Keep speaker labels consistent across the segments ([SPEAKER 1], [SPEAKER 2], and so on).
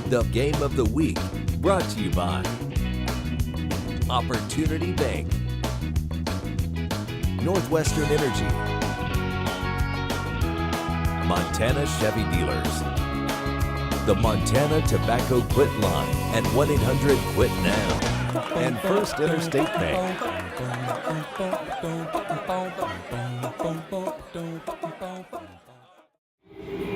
[SPEAKER 1] The Game of the Week, brought to you by Opportunity Bank, Northwestern Energy, Montana Chevy Dealers, the Montana Tobacco Quit Line at 1-800-QUIT-NOW, and First Interstate Bank.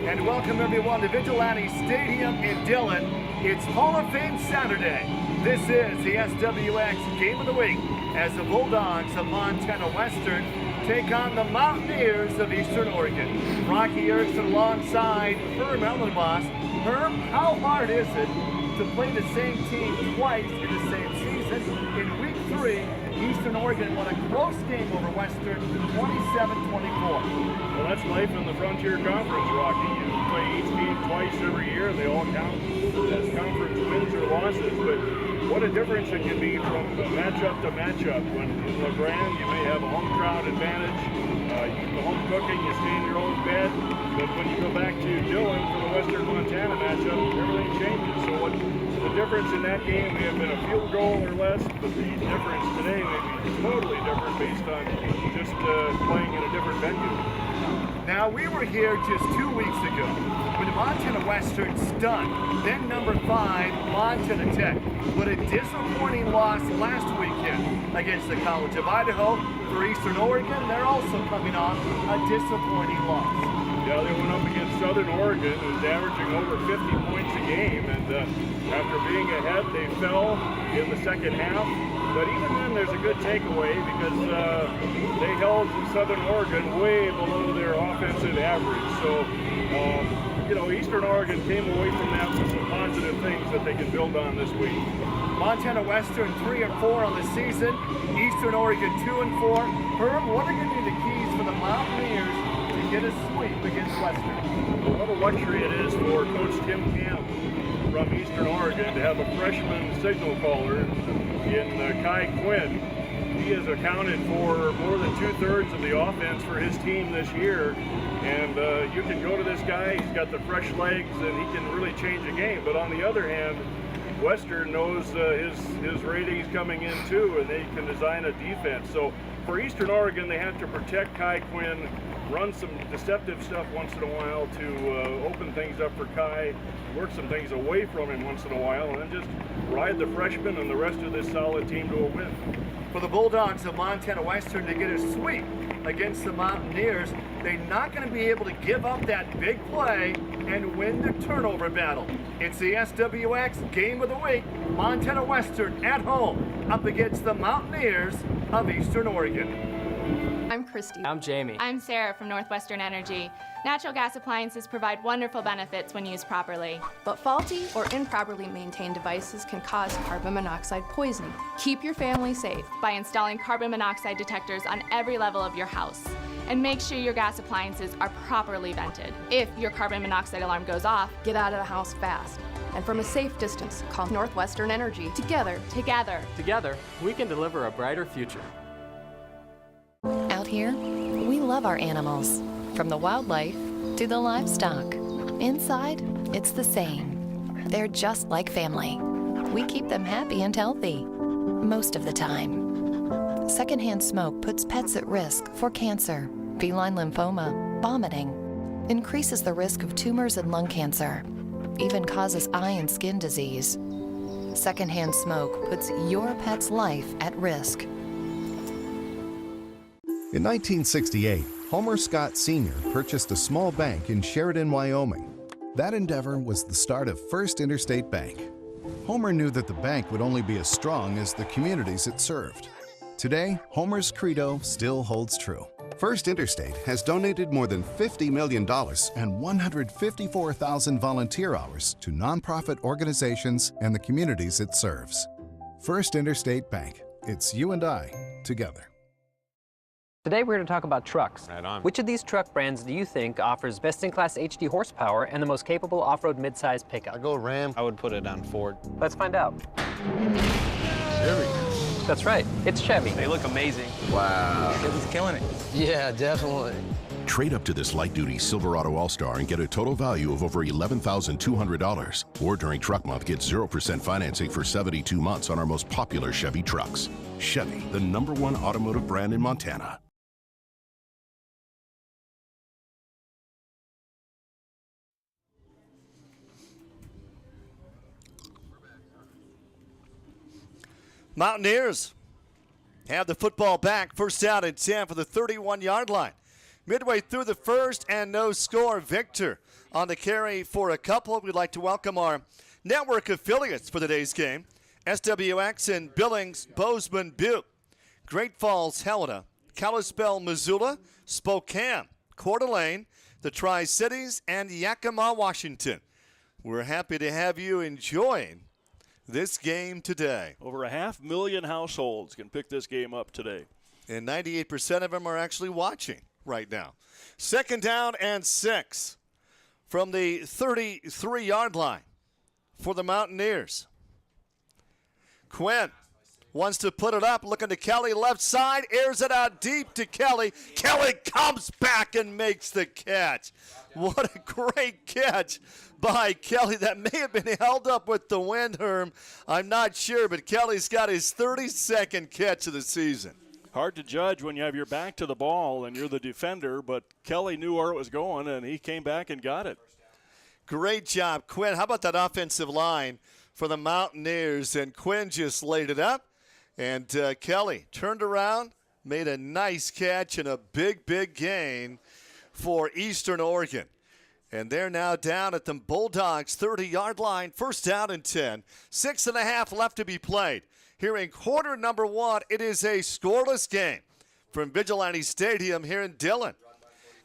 [SPEAKER 2] And welcome everyone to Vigilante Stadium in Dillon. It's Hall of Fame Saturday. This is the SWX Game of the Week as the Bulldogs of Montana Western take on the Mountaineers of Eastern Oregon. Rocky Erickson alongside Herm Ellenboss. Herm, how hard is it to play the same team twice in the same season? In week 3, Eastern Oregon won a close game over Western, 27-24.
[SPEAKER 3] Well, that's life in the Frontier Conference, Rocky. You play each game twice every year. They all count as conference wins or losses. But what a difference it can be from matchup to matchup. When in LeGrand, you may have a home crowd advantage. You do the home cooking, you stay in your own bed. But when you go back to Dillon for the Western Montana matchup, everything changes. So what the difference in that game may have been a field goal or less, but the difference today may be totally different based on just playing in a different venue.
[SPEAKER 2] Now, we were here just 2 weeks ago when Montana Western stunned then number 5 Montana Tech, but a disappointing loss last weekend against the College of Idaho. For Eastern Oregon, they're also coming off a disappointing loss.
[SPEAKER 3] Yeah, they went up against Southern Oregon, who's averaging over 50 points a game, and after being ahead, they fell in the second half. But even then, there's a good takeaway because they held Southern Oregon way below their offensive average. So, you know, Eastern Oregon came away from that with some positive things that they can build on this week.
[SPEAKER 2] Montana Western 3-4 on the season. Eastern Oregon 2-4. Herm, what are going to be the keys for the Mountaineers to get a sweep against Western?
[SPEAKER 3] Well, what a luxury it is for Coach Tim Camp from Eastern Oregon to have a freshman signal caller in Kai Quinn. He has accounted for more than 2/3 of the offense for his team this year, and you can go to this guy, he's got the fresh legs, and he can really change a game. But on the other hand, Western knows his ratings coming in too, and they can design a defense. So for Eastern Oregon, they have to protect Kai Quinn, run some deceptive stuff once in a while to open things up for Kai, work some things away from him once in a while, and then just ride the freshman and the rest of this solid team to a win.
[SPEAKER 2] For the Bulldogs of Montana Western to get a sweep against the Mountaineers, they're not going to be able to give up that big play and win the turnover battle. It's the SWX Game of the Week. Montana Western at home up against the Mountaineers of Eastern Oregon.
[SPEAKER 4] I'm Christy.
[SPEAKER 5] I'm Jamie.
[SPEAKER 6] I'm Sarah from Northwestern Energy. Natural gas appliances provide wonderful benefits when used properly.
[SPEAKER 4] But faulty or improperly maintained devices can cause carbon monoxide poisoning. Keep your family safe
[SPEAKER 6] By installing carbon monoxide detectors on every level of your house. And make sure your gas appliances are properly vented. If your carbon monoxide alarm goes off,
[SPEAKER 4] Get out of the house fast. And from a safe distance, call Northwestern Energy. Together,
[SPEAKER 5] Together, we can deliver a brighter future.
[SPEAKER 7] Out here, we love our animals, from the wildlife to the livestock. Inside, it's the same. They're just like family. We keep them happy and healthy, most of the time. Secondhand smoke puts pets at risk for cancer, feline lymphoma, vomiting, increases the risk of tumors and lung cancer, even causes eye and skin disease. Secondhand smoke puts your pet's life at risk.
[SPEAKER 8] In 1968, Homer Scott Sr. purchased a small bank in Sheridan, Wyoming. That endeavor was the start of First Interstate Bank. Homer knew that the bank would only be as strong as the communities it served. Today, Homer's credo still holds true. First Interstate has donated more than $50 million and 154,000 volunteer hours to nonprofit organizations and the communities it serves. First Interstate Bank. It's you and I together.
[SPEAKER 5] Today we're going to talk about trucks.
[SPEAKER 9] Right on.
[SPEAKER 5] Which of these truck brands do you think offers best-in-class HD horsepower and the most capable off-road mid-size pickup?
[SPEAKER 9] I go Ram. I would put it on Ford.
[SPEAKER 5] Let's find out.
[SPEAKER 9] Chevy.
[SPEAKER 5] That's right, it's Chevy.
[SPEAKER 9] They look amazing.
[SPEAKER 10] Wow.
[SPEAKER 9] Chevy's killing it.
[SPEAKER 10] Yeah, definitely. Trade up to this light-duty Silverado All-Star and get a total value of over $11,200. Or during Truck Month, get 0% financing for 72 months on our most popular Chevy trucks. Chevy, the #1 automotive brand in Montana.
[SPEAKER 2] Mountaineers have the football back. First down and 10 for the 31-yard line. Midway through the first and no score. Victor on the carry for a couple. We'd like to welcome our network affiliates for today's game. SWX in Billings, Bozeman, Butte, Great Falls, Helena, Kalispell, Missoula, Spokane, Coeur d'Alene, the Tri-Cities, and Yakima, Washington. We're happy to have you enjoying this game today.
[SPEAKER 3] Over 500,000 households can pick this game up today.
[SPEAKER 2] And 98% of them are actually watching right now. Second down and 6 from the 33-yard line for the Mountaineers. Quinn wants to put it up, looking to Kelly, left side, airs it out deep to Kelly. Kelly comes back and makes the catch. What a great catch by Kelly. That may have been held up with the wind, Herm. I'm not sure, but Kelly's got his 32nd catch of the season.
[SPEAKER 3] Hard to judge when you have your back to the ball and you're the defender, but Kelly knew where it was going, and he came back and got it.
[SPEAKER 2] Great job, Quinn. How about that offensive line for the Mountaineers? And Quinn just laid it up, and Kelly turned around, made a nice catch, and a big, big gain for Eastern Oregon. And they're now down at the Bulldogs' 30-yard line. First down and 10. 6.5 left to be played. Here in quarter number 1, it is a scoreless game from Vigilante Stadium here in Dillon.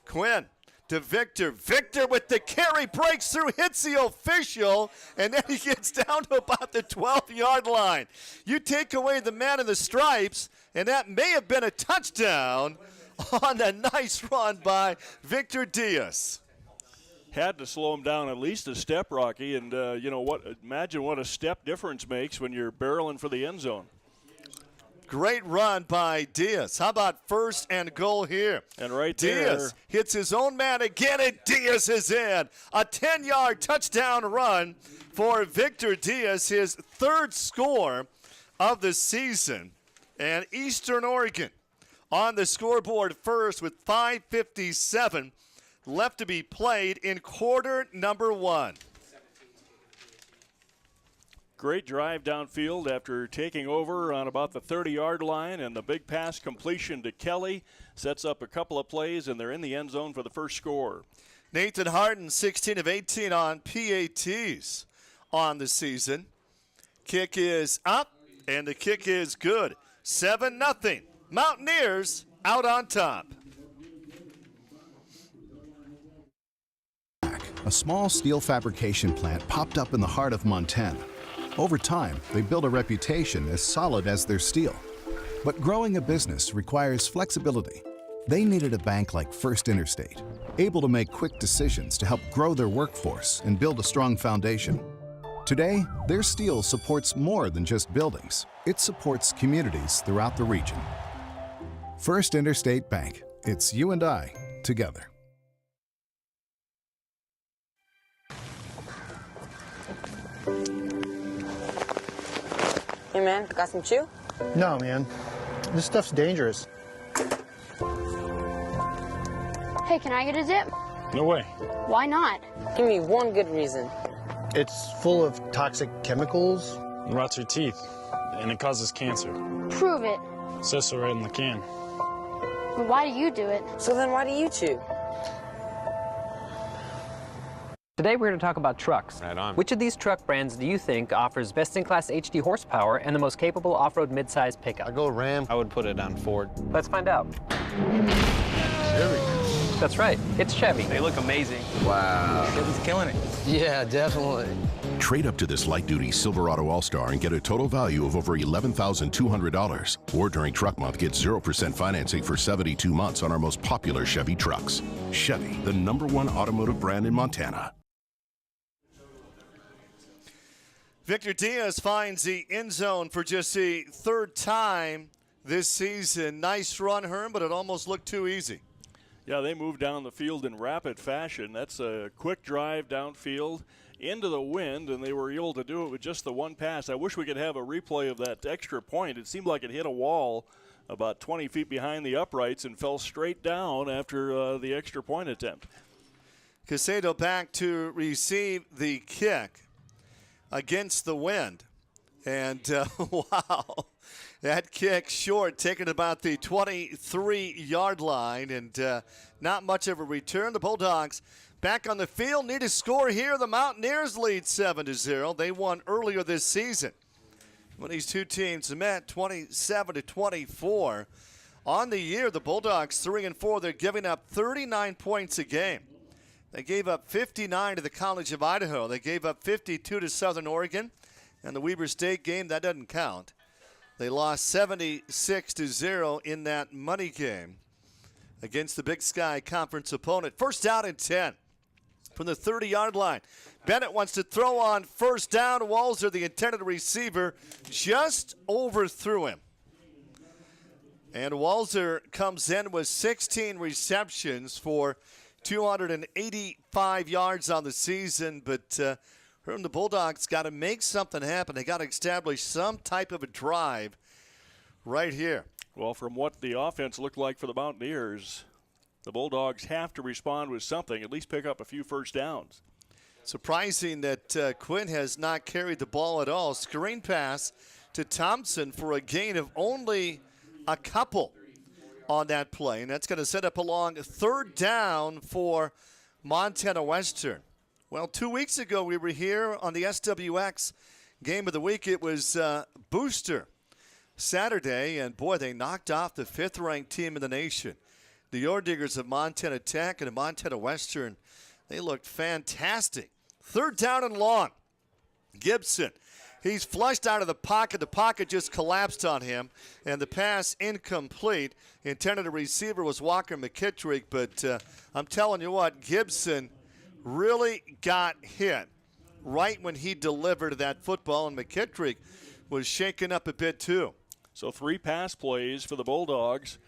[SPEAKER 2] Quinn to Victor. Victor with the carry, breaks through, hits the official, and then he gets down to about the 12-yard line. You take away the man in the stripes, and that may have been a touchdown on a nice run by Victor Diaz.
[SPEAKER 3] Had to slow him down at least a step, Rocky, and imagine what a step difference makes when you're barreling for the end zone.
[SPEAKER 2] Great run by Diaz. How about first and goal here?
[SPEAKER 3] And right
[SPEAKER 2] Diaz hits his own man again, and Diaz is in. A 10-yard touchdown run for Victor Diaz, his third score of the season. And Eastern Oregon on the scoreboard first with 5:57 left to be played in quarter number 1.
[SPEAKER 3] Great drive downfield after taking over on about the 30-yard line, and the big pass completion to Kelly sets up a couple of plays, and they're in the end zone for the first score.
[SPEAKER 2] Nathan Harden, 16 of 18 on PATs on the season. Kick is up, and the kick is good. 7-0. Mountaineers out on top.
[SPEAKER 8] A small steel fabrication plant popped up in the heart of Montana. Over time, they built a reputation as solid as their steel. But growing a business requires flexibility. They needed a bank like First Interstate, able to make quick decisions to help grow their workforce and build a strong foundation. Today, their steel supports more than just buildings. It supports communities throughout the region. First Interstate Bank. It's you and I together.
[SPEAKER 11] Hey man, got some chew?
[SPEAKER 12] No, man. This stuff's dangerous.
[SPEAKER 13] Hey, can I get a zip?
[SPEAKER 12] No way.
[SPEAKER 13] Why not?
[SPEAKER 11] Give me one good reason.
[SPEAKER 12] It's full of toxic chemicals.
[SPEAKER 14] It rots your teeth, and it causes cancer.
[SPEAKER 13] Prove it.
[SPEAKER 14] It says so right in the can.
[SPEAKER 13] Well, why do you do it?
[SPEAKER 11] So then why do you chew?
[SPEAKER 5] Today we're going to talk about trucks.
[SPEAKER 9] Right on.
[SPEAKER 5] Which of these truck brands do you think offers best-in-class HD horsepower and the most capable off-road mid-size pickup?
[SPEAKER 9] I go Ram. I would put it on Ford.
[SPEAKER 5] Let's find out.
[SPEAKER 9] Chevy.
[SPEAKER 5] That's right, it's Chevy.
[SPEAKER 9] They look amazing. Wow. Chevy's killing it.
[SPEAKER 11] Yeah, definitely.
[SPEAKER 10] Trade up to this light-duty Silverado All-Star and get a total value of over $11,200. Or during Truck Month, get 0% financing for 72 months on our most popular Chevy trucks. Chevy, the #1 automotive brand in Montana.
[SPEAKER 2] Victor Diaz finds the end zone for just the third time this season. Nice run, Herm, but it almost looked too easy.
[SPEAKER 3] Yeah, they moved down the field in rapid fashion. That's a quick drive downfield into the wind, and they were able to do it with just the one pass. I wish we could have a replay of that extra point. It seemed like it hit a wall about 20 feet behind the uprights and fell straight down after the extra point attempt.
[SPEAKER 2] Casado back to receive the kick against the wind. And, wow, that kick short, taken about the 23-yard line, and not much of a return. The Bulldogs back on the field, need a score here. The Mountaineers lead 7-0. They won earlier this season when these two teams met, 27-24. On the year, the Bulldogs 3-4. They're giving up 39 points a game. They gave up 59 to the College of Idaho. They gave up 52 to Southern Oregon. And the Weber State game, that doesn't count. They lost 76-0 in that money game against the Big Sky Conference opponent. First down and 10 from the 30-yard line. Bennett wants to throw on first down. Walzer, the intended receiver, just overthrew him. And Walzer comes in with 16 receptions for 285 yards on the season, but the Bulldogs got to make something happen. They got to establish some type of a drive right here.
[SPEAKER 3] Well, from what the offense looked like for the Mountaineers, the Bulldogs have to respond with something, at least pick up a few first downs.
[SPEAKER 2] Surprising that Quinn has not carried the ball at all. Screen pass to Thompson for a gain of only a couple on that play. And that's going to set up a long third down for Montana Western. Well, 2 weeks ago, we were here on the SWX Game of the Week. It was Booster Saturday, and boy, they knocked off the fifth-ranked team in the nation. The Orediggers of Montana Tech and Montana Western, they looked fantastic. Third down and long. Gibson, he's flushed out of the pocket. The pocket just collapsed on him, and the pass incomplete. Intended receiver was Walker McKittrick, but I'm telling you what, Gibson really got hit right when he delivered that football, and McKittrick was shaken up a bit too.
[SPEAKER 3] So 3 pass plays for the Bulldogs,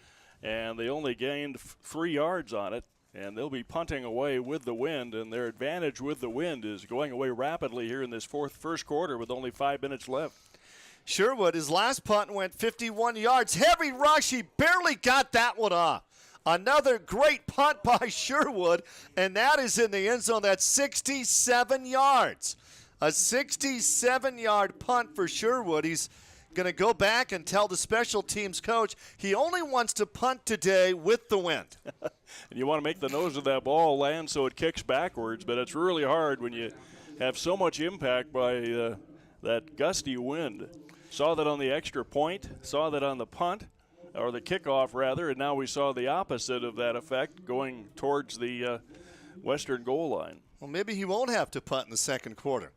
[SPEAKER 3] and they only gained 3 yards on it, and they'll be punting away with the wind, and their advantage with the wind is going away rapidly here in this first quarter with only 5 minutes left.
[SPEAKER 2] Sherwood, his last punt went 51 yards. Heavy rush, he barely got that one off. Another great punt by Sherwood, and that is in the end zone. That's 67 yards. A 67-yard punt for Sherwood. He's going to go back and tell the special teams coach he only wants to punt today with the wind.
[SPEAKER 3] And you want to make the nose of that ball land so it kicks backwards, but it's really hard when you have so much impact by that gusty wind. Saw that on the extra point, saw that on the punt, or the kickoff rather, and now we saw the opposite of that effect going towards the western goal line.
[SPEAKER 2] Well, maybe he won't have to punt in the second quarter.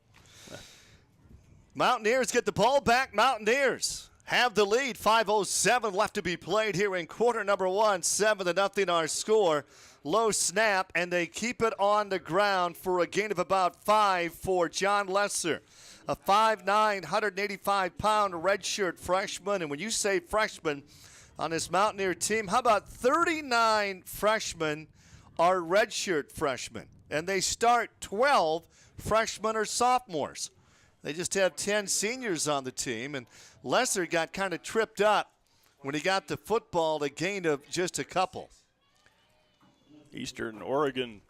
[SPEAKER 2] Mountaineers get the ball back. Mountaineers have the lead. 5:07 left to be played here in quarter number 1. 7-0 our score. Low snap, and they keep it on the ground for a gain of about 5 for John Lesser. A 5'9", 185-pound redshirt freshman. And when you say freshman on this Mountaineer team, how about 39 freshmen are redshirt freshmen? And they start 12 freshmen or sophomores. They just have 10 seniors on the team, and Lesser got kind of tripped up when he got the football, a gain of just a couple.
[SPEAKER 3] Eastern Oregon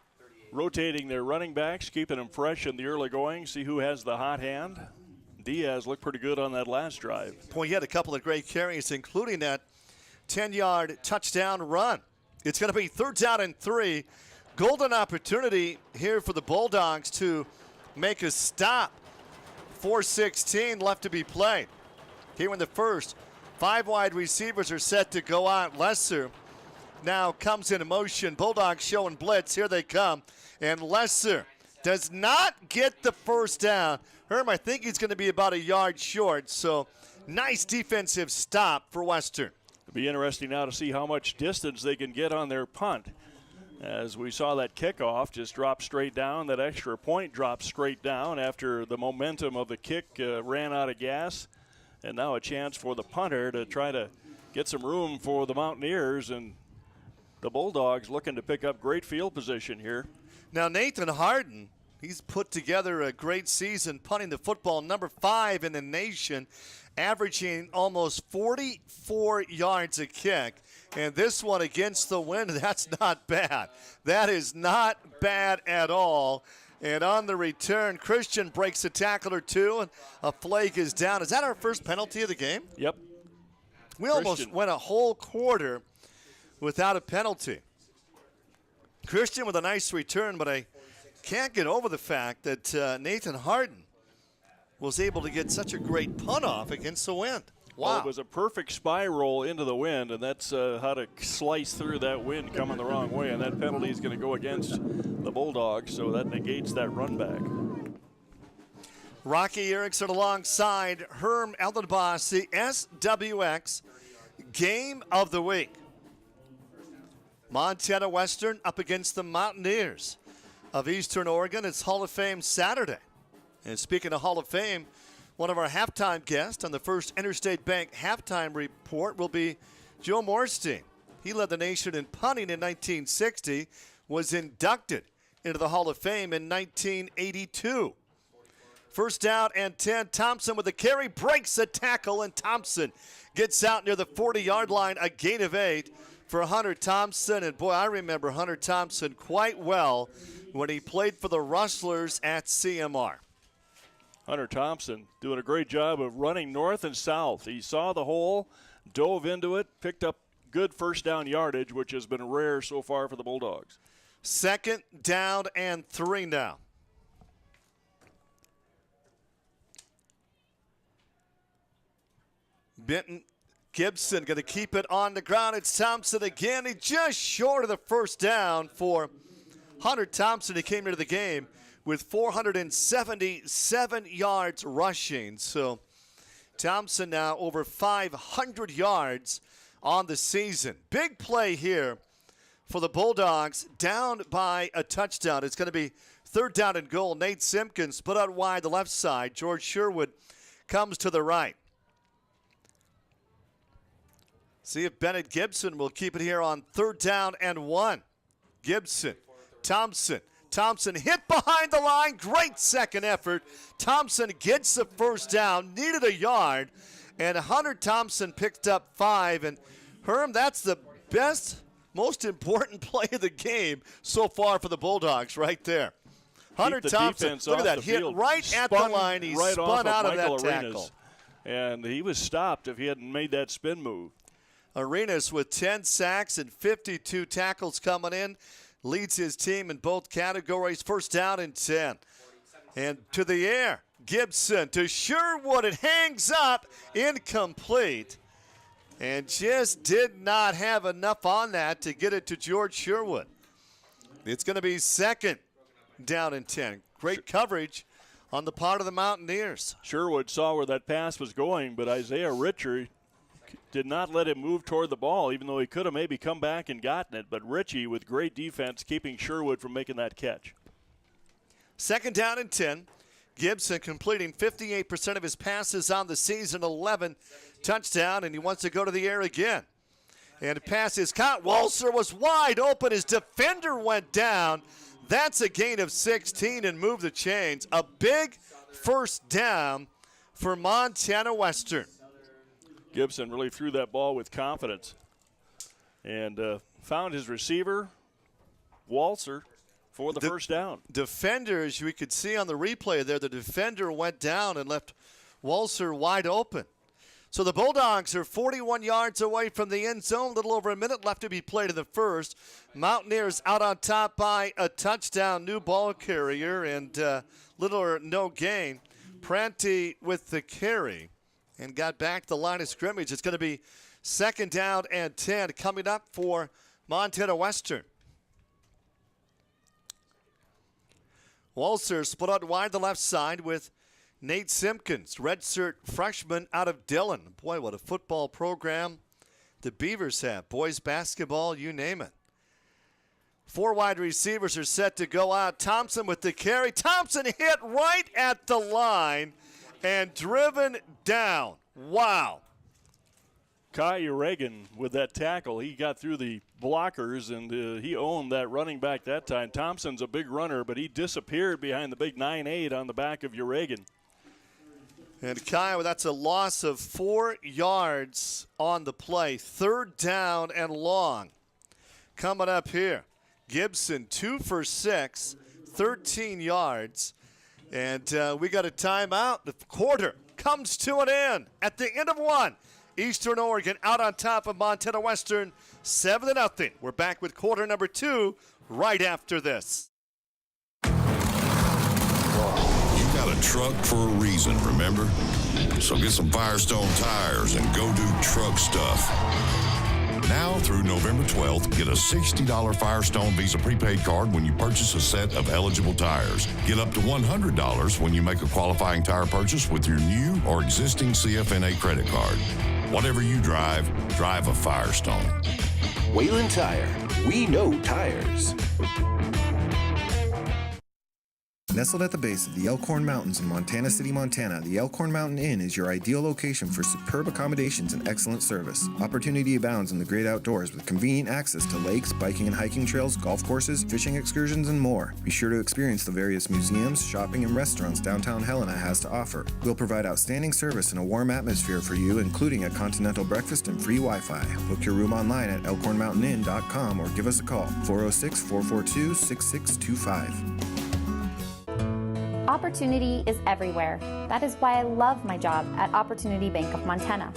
[SPEAKER 3] rotating their running backs, keeping them fresh in the early going, see who has the hot hand. Diaz looked pretty good on that last drive.
[SPEAKER 2] Boy, he had a couple of great carries, including that 10-yard touchdown run. It's going to be third down and 3. Golden opportunity here for the Bulldogs to make a stop. 4:16 left to be played. Here in the first, 5 wide receivers are set to go out. Lesser now comes into motion. Bulldogs showing blitz. Here they come. And Lesser does not get the first down. Herm, I think he's going to be about a yard short. So nice defensive stop for Western.
[SPEAKER 3] It'll be interesting now to see how much distance they can get on their punt. As we saw that kickoff just drop straight down, that extra point dropped straight down after the momentum of the kick ran out of gas. And now a chance for the punter to try to get some room for the Mountaineers and
[SPEAKER 15] the Bulldogs looking to pick up great field position here.
[SPEAKER 2] Now, Nathan Harden, he's put together a great season punting the football, number 5 in the nation, averaging almost 44 yards a kick. And this one against the wind, that's not bad. That is not bad at all. And on the return, Christian breaks a tackle or two, and a flag is down. Is that our first penalty of the game?
[SPEAKER 15] Yep.
[SPEAKER 2] We almost went a whole quarter without a penalty. Christian with a nice return, but I can't get over the fact that Nathan Harden was able to get such a great punt off against the wind. Wow.
[SPEAKER 15] Well, it was a perfect spy roll into the wind, and that's how to slice through that wind coming the wrong way, and that penalty is going to go against the Bulldogs, so that negates that run back.
[SPEAKER 2] Rocky Erickson alongside Herm Eldenboss, the SWX Game of the Week. Montana Western up against the Mountaineers of Eastern Oregon. It's Hall of Fame Saturday. And speaking of Hall of Fame, one of our halftime guests on the First Interstate Bank halftime report will be Joe Morstein. He led the nation in punting in 1960, was inducted into the Hall of Fame in 1982. First down and 10. Thompson with the carry, breaks the tackle, and Thompson gets out near the 40-yard line, a gain of 8 for Hunter Thompson. And boy, I remember Hunter Thompson quite well when he played for the Rustlers at CMR.
[SPEAKER 15] Hunter Thompson doing a great job of running north and south. He saw the hole, dove into it, picked up good first down yardage, which has been rare so far for the Bulldogs.
[SPEAKER 2] Second down and 3 now. Benton Gibson going to keep it on the ground. It's Thompson again. He just short of the first down for Hunter Thompson. He came into the game with 477 yards rushing. So Thompson now over 500 yards on the season. Big play here for the Bulldogs, down by a touchdown. It's going to be third down and goal. Nate Simpkins put out wide the left side. George Sherwood comes to the right. See if Bennett Gibson will keep it here on third down and 1. Gibson, Thompson hit behind the line. Great second effort. Thompson gets the first down, needed a yard, and Hunter Thompson picked up 5. And Herm, that's the best, most important play of the game so far for the Bulldogs right there. Hunter Thompson, look at that, hit right at the line. He spun out of that tackle.
[SPEAKER 15] And he was stopped if he hadn't made that spin move.
[SPEAKER 2] Arenas with 10 sacks and 52 tackles coming in. Leads his team in both categories. First down and 10. And to the air. Gibson to Sherwood. It hangs up. Incomplete. And just did not have enough on that to get it to George Sherwood. It's going to be second down and 10. Great coverage on the part of the Mountaineers.
[SPEAKER 15] Sherwood saw where that pass was going, but Isaiah Ritchie did not let him move toward the ball, even though he could have maybe come back and gotten it. But Ritchie, with great defense, keeping Sherwood from making that catch.
[SPEAKER 2] Second down and 10. Gibson completing 58% of his passes on the season, 11 touchdown, and he wants to go to the air again. And the pass is caught. Walser was wide open. His defender went down. That's a gain of 16 and moved the chains. A big first down for Montana Western.
[SPEAKER 15] Gibson really threw that ball with confidence and found his receiver, Walser, for the first down.
[SPEAKER 2] Defenders, we could see on the replay there, the defender went down and left Walser wide open. So the Bulldogs are 41 yards away from the end zone. A little over a minute left to be played in the first. Mountaineers out on top by a touchdown. New ball carrier and little or no gain. Prenti with the carry and got back to the line of scrimmage. It's going to be second down and 10 coming up for Montana Western. Walser split out wide the left side with Nate Simpkins, redshirt freshman out of Dillon. Boy, what a football program the Beavers have. Boys basketball, you name it. 4 wide receivers are set to go out. Thompson with the carry. Thompson hit right at the line and driven down. Wow.
[SPEAKER 15] Kai Reagan with that tackle. He got through the blockers, and he owned that running back that time. Thompson's a big runner, but he disappeared behind the big 9.8 on the back of Uregan.
[SPEAKER 2] And Kyle, that's a loss of 4 yards on the play. 3rd down and long. Coming up here, Gibson 2 for 6, 13 yards. And we got a timeout. The quarter comes to an end at the end of 1. Eastern Oregon out on top of Montana Western, 7-0. We're back with quarter number 2 right after this.
[SPEAKER 16] Got a truck for a reason, remember? So get some Firestone tires and go do truck stuff. Now through November 12th, get a $60 Firestone Visa prepaid card when you purchase a set of eligible tires. Get up to $100 when you make a qualifying tire purchase with your new or existing CFNA credit card. Whatever you drive, drive a Firestone.
[SPEAKER 17] Whalen Tire. We know tires.
[SPEAKER 18] Nestled at the base of the Elkhorn Mountains in Montana City, Montana, the Elkhorn Mountain Inn is your ideal location for superb accommodations and excellent service. Opportunity abounds in the great outdoors with convenient access to lakes, biking and hiking trails, golf courses, fishing excursions, and more. Be sure to experience the various museums, shopping, and restaurants downtown Helena has to offer. We'll provide outstanding service and a warm atmosphere for you, including a continental breakfast and free Wi-Fi. Book your room online at elkhornmountainin.com or give us a call, 406-442-6625.
[SPEAKER 19] Opportunity is everywhere. That is why I love my job at Opportunity Bank of Montana.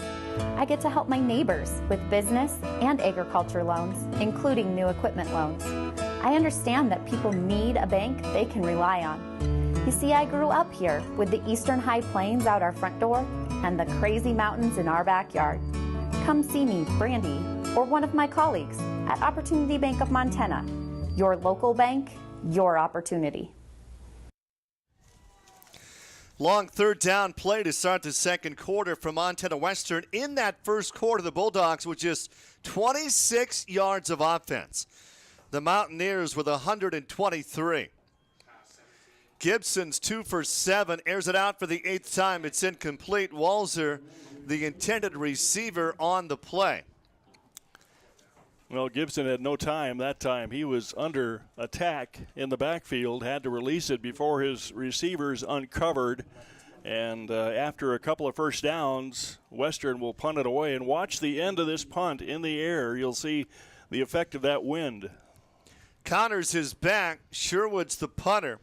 [SPEAKER 19] I get to help my neighbors with business and agriculture loans, including new equipment loans. I understand that people need a bank they can rely on. You see, I grew up here with the eastern high plains out our front door and the crazy mountains in our backyard. Come see me, Brandy, or one of my colleagues at Opportunity Bank of Montana. Your local bank, your opportunity.
[SPEAKER 2] Long 3rd down play to start the second quarter from Montana Western. In that first quarter, the Bulldogs with just 26 yards of offense. The Mountaineers with 123. Gibson's 2 for 7, airs it out for the 8th time. It's incomplete. Walzer, the intended receiver on the play.
[SPEAKER 15] Well, Gibson had no time that time. He was under attack in the backfield, had to release it before his receivers uncovered. And after a couple of first downs, Western will punt it away. And watch the end of this punt in the air. You'll see the effect of that wind.
[SPEAKER 2] Connors is back. Sherwood's the punter.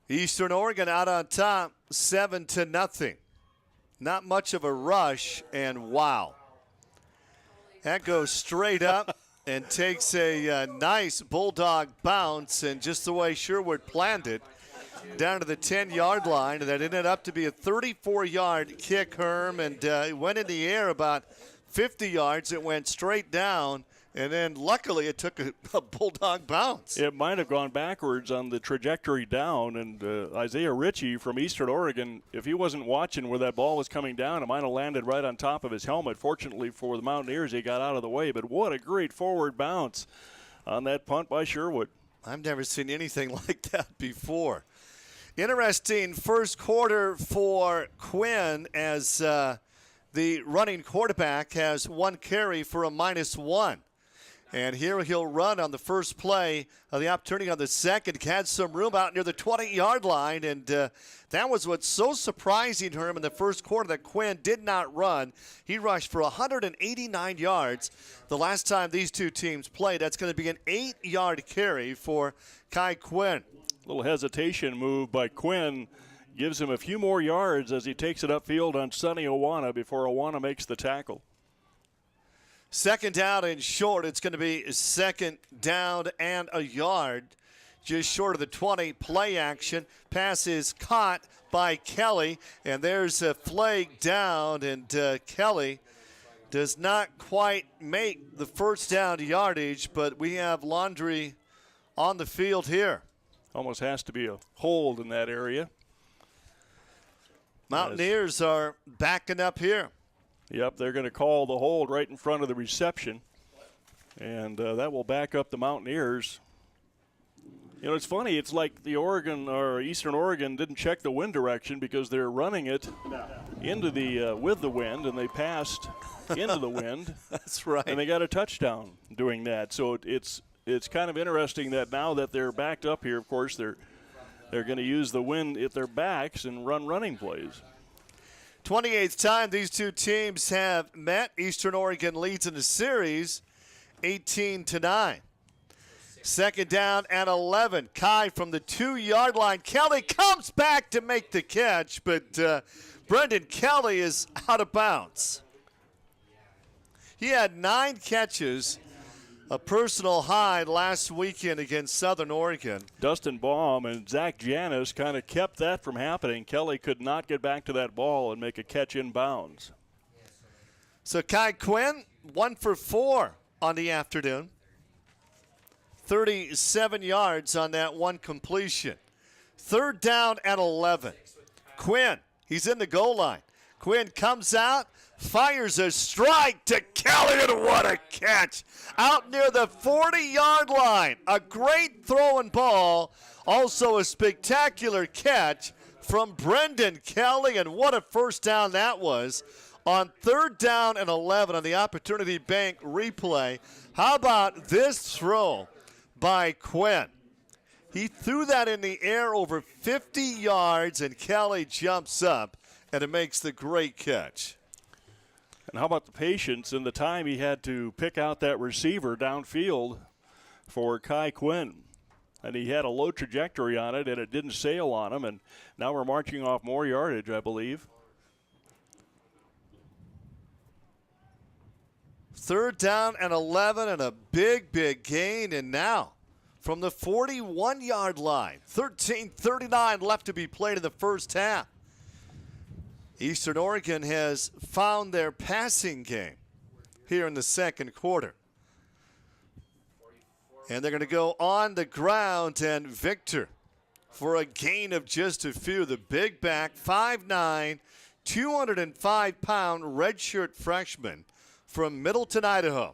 [SPEAKER 2] Eastern Oregon out on top, 7-0. Not much of a rush, and wow. That goes straight up and takes a nice Bulldog bounce, and just the way Sherwood planned it, down to the 10-yard line. And that ended up to be a 34-yard kick, Herm, and it went in the air about 50 yards. It went straight down, and then luckily it took a Bulldog bounce.
[SPEAKER 15] It might have gone backwards on the trajectory down, and Isaiah Ritchie from Eastern Oregon, if he wasn't watching where that ball was coming down, it might have landed right on top of his helmet. Fortunately for the Mountaineers, he got out of the way, but what a great forward bounce on that punt by Sherwood.
[SPEAKER 2] I've never seen anything like that before. Interesting first quarter for Quinn as the running quarterback has 1 carry for a -1. And here he'll run on the first play of the opportunity on the second. Had some room out near the 20-yard line, and that was what's so surprising to him in the first quarter, that Quinn did not run. He rushed for 189 yards the last time these two teams played. That's going to be an 8-yard carry for Kai Quinn.
[SPEAKER 15] A little hesitation move by Quinn gives him a few more yards as he takes it upfield on Sonny Owana before Owana makes the tackle.
[SPEAKER 2] Second down and short. It's going to be 2nd down and a yard. Just short of the 20. Play action. Pass is caught by Kelly. And there's a flag down. And Kelly does not quite make the first down yardage. But we have Laundry on the field here.
[SPEAKER 15] Almost has to be a hold in that area.
[SPEAKER 2] Mountaineers are backing up here.
[SPEAKER 15] Yep, they're going to call the hold right in front of the reception, and that will back up the Mountaineers. You know, it's funny. It's like the Oregon or Eastern Oregon didn't check the wind direction because they're running it into the with the wind, and they passed into the wind.
[SPEAKER 2] That's right.
[SPEAKER 15] And they got a touchdown doing that. So it's kind of interesting that now that they're backed up here, of course, they're going to use the wind at their backs and run running plays.
[SPEAKER 2] 28th time these two teams have met. Eastern Oregon leads in the series 18-9. Second down and 11. Kai from the 2-yard line. Kelly comes back to make the catch, but Brendan Kelly is out of bounds. He had 9 catches, a personal high last weekend against Southern Oregon.
[SPEAKER 15] Dustin Baum and Zach Janis kind of kept that from happening. Kelly could not get back to that ball and make a catch in bounds.
[SPEAKER 2] So Kai Quinn, 1 for 4 on the afternoon. 37 yards on that one completion. Third down and 11. Quinn, he's in the goal line. Quinn comes out, fires a strike to Kelly, and what a catch. Out near the 40-yard line. A great throwing ball. Also a spectacular catch from Brendan Kelly, and what a first down that was. On third down and 11 on the Opportunity Bank replay. How about this throw by Quinn? He threw that in the air over 50 yards, and Kelly jumps up, and it makes the great catch.
[SPEAKER 15] And how about the patience and the time he had to pick out that receiver downfield for Kai Quinn? And he had a low trajectory on it, and it didn't sail on him, and now we're marching off more yardage, I believe.
[SPEAKER 2] Third down and 11 and a big, big gain. And now from the 41-yard line, 13:39 left to be played in the first half. Eastern Oregon has found their passing game here in the second quarter. And they're going to go on the ground, and Victor for a gain of just a few. The big back, 5'9", 205-pound redshirt freshman from Middleton, Idaho.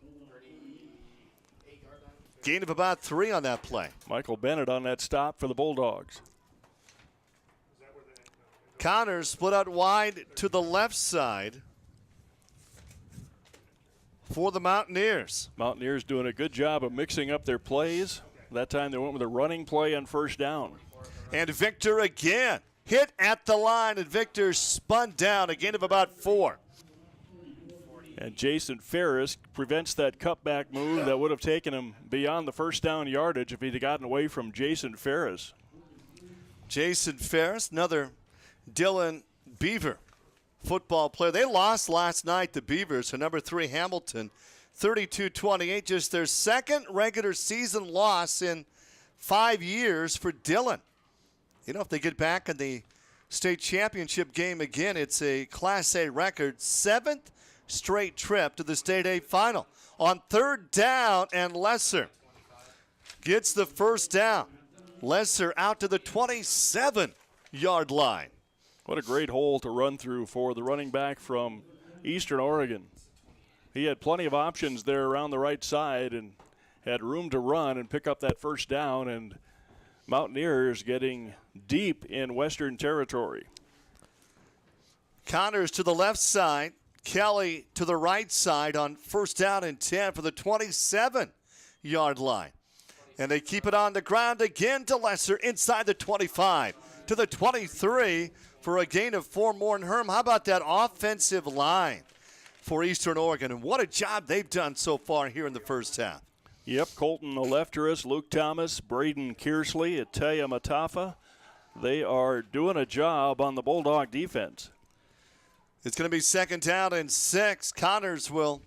[SPEAKER 2] Gain of about 3 on that play.
[SPEAKER 15] Michael Bennett on that stop for the Bulldogs.
[SPEAKER 2] Connors split out wide to the left side for the Mountaineers.
[SPEAKER 15] Mountaineers doing a good job of mixing up their plays. That time they went with a running play on first down.
[SPEAKER 2] And Victor again. Hit at the line, and Victor spun down. A gain of about 4.
[SPEAKER 15] And Jason Ferris prevents that cutback move that would have taken him beyond the first down yardage if he'd gotten away from Jason Ferris.
[SPEAKER 2] Jason Ferris, another Dylan Beaver football player. They lost last night, the Beavers, to number 3 Hamilton, 32-28. Just their second regular season loss in 5 years for Dylan. You know, if they get back in the state championship game again, it's a Class A record, 7th straight trip to the State A final. On third down, and Lesser gets the first down. Lesser out to the 27-yard line.
[SPEAKER 15] What a great hole to run through for the running back from Eastern Oregon. He had plenty of options there around the right side and had room to run and pick up that first down, and Mountaineers getting deep in Western territory.
[SPEAKER 2] Connors to the left side. Kelly to the right side on first down and 10 for the 27-yard line. And they keep it on the ground again to Lesser inside the 25 to the 23 for a gain of 4 more. And Herm, how about that offensive line for Eastern Oregon? And what a job they've done so far here in the first half.
[SPEAKER 15] Yep, Colton Alefteris, Luke Thomas, Braden Kearsley, Ataya Matafa. They are doing a job on the Bulldog defense.
[SPEAKER 2] It's going to be second down and 6. Connors will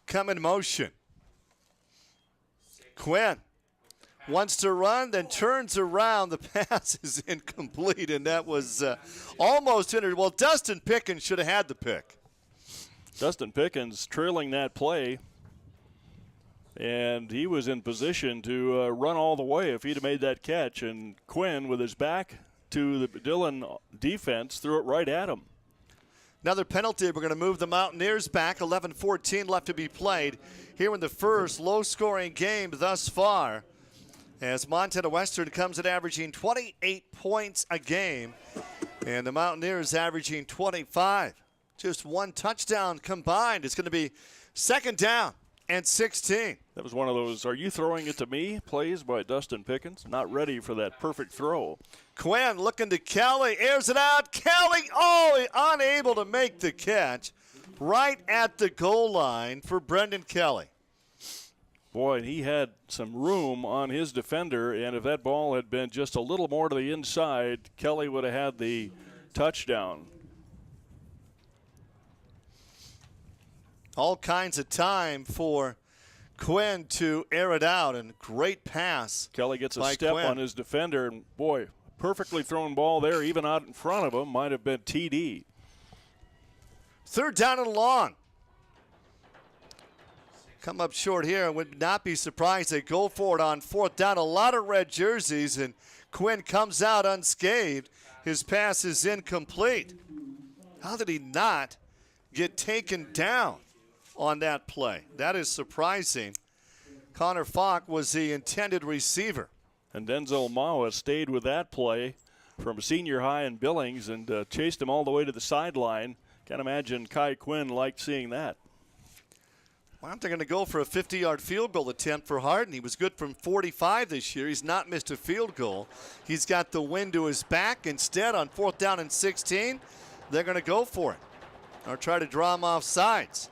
[SPEAKER 2] come in motion. Quinn wants to run, then turns around. The pass is incomplete, and that was almost entered. Well, Dustin Pickens should have had the pick.
[SPEAKER 15] Dustin Pickens trailing that play, and he was in position to run all the way if he'd have made that catch. And Quinn, with his back to the Dillon defense, threw it right at him.
[SPEAKER 2] Another penalty. We're going to move the Mountaineers back. 11:14 left to be played here in the first. Low-scoring game thus far, as Montana Western comes at averaging 28 points a game. And the Mountaineers averaging 25. Just one touchdown combined. It's going to be second down and 16.
[SPEAKER 15] That was one of those, are you throwing it to me, plays by Dustin Pickens. Not ready for that perfect throw.
[SPEAKER 2] Quinn looking to Kelly, airs it out. Kelly, unable to make the catch right at the goal line for Brendan Kelly.
[SPEAKER 15] Boy, he had some room on his defender, and if that ball had been just a little more to the inside, Kelly would have had the touchdown.
[SPEAKER 2] All kinds of time for Quinn to air it out, and great pass.
[SPEAKER 15] Kelly gets a
[SPEAKER 2] by
[SPEAKER 15] step
[SPEAKER 2] Quinn
[SPEAKER 15] on his defender, and boy, perfectly thrown ball there, even out in front of him, might have been TD.
[SPEAKER 2] Third down and long. Come up short here, and would not be surprised they go for it on fourth down. A lot of red jerseys, and Quinn comes out unscathed. His pass is incomplete. How did he not get taken down on that play? That is surprising. Connor Falk was the intended receiver.
[SPEAKER 15] And Denzel Mawa stayed with that play from senior high in Billings and chased him all the way to the sideline. Can't imagine Kai Quinn liked seeing that.
[SPEAKER 2] Well, they're going to go for a 50-yard field goal attempt for Hardin. He was good from 45 this year. He's not missed a field goal. He's got the wind to his back. Instead, on fourth down and 16, they're going to go for it or try to draw him off sides.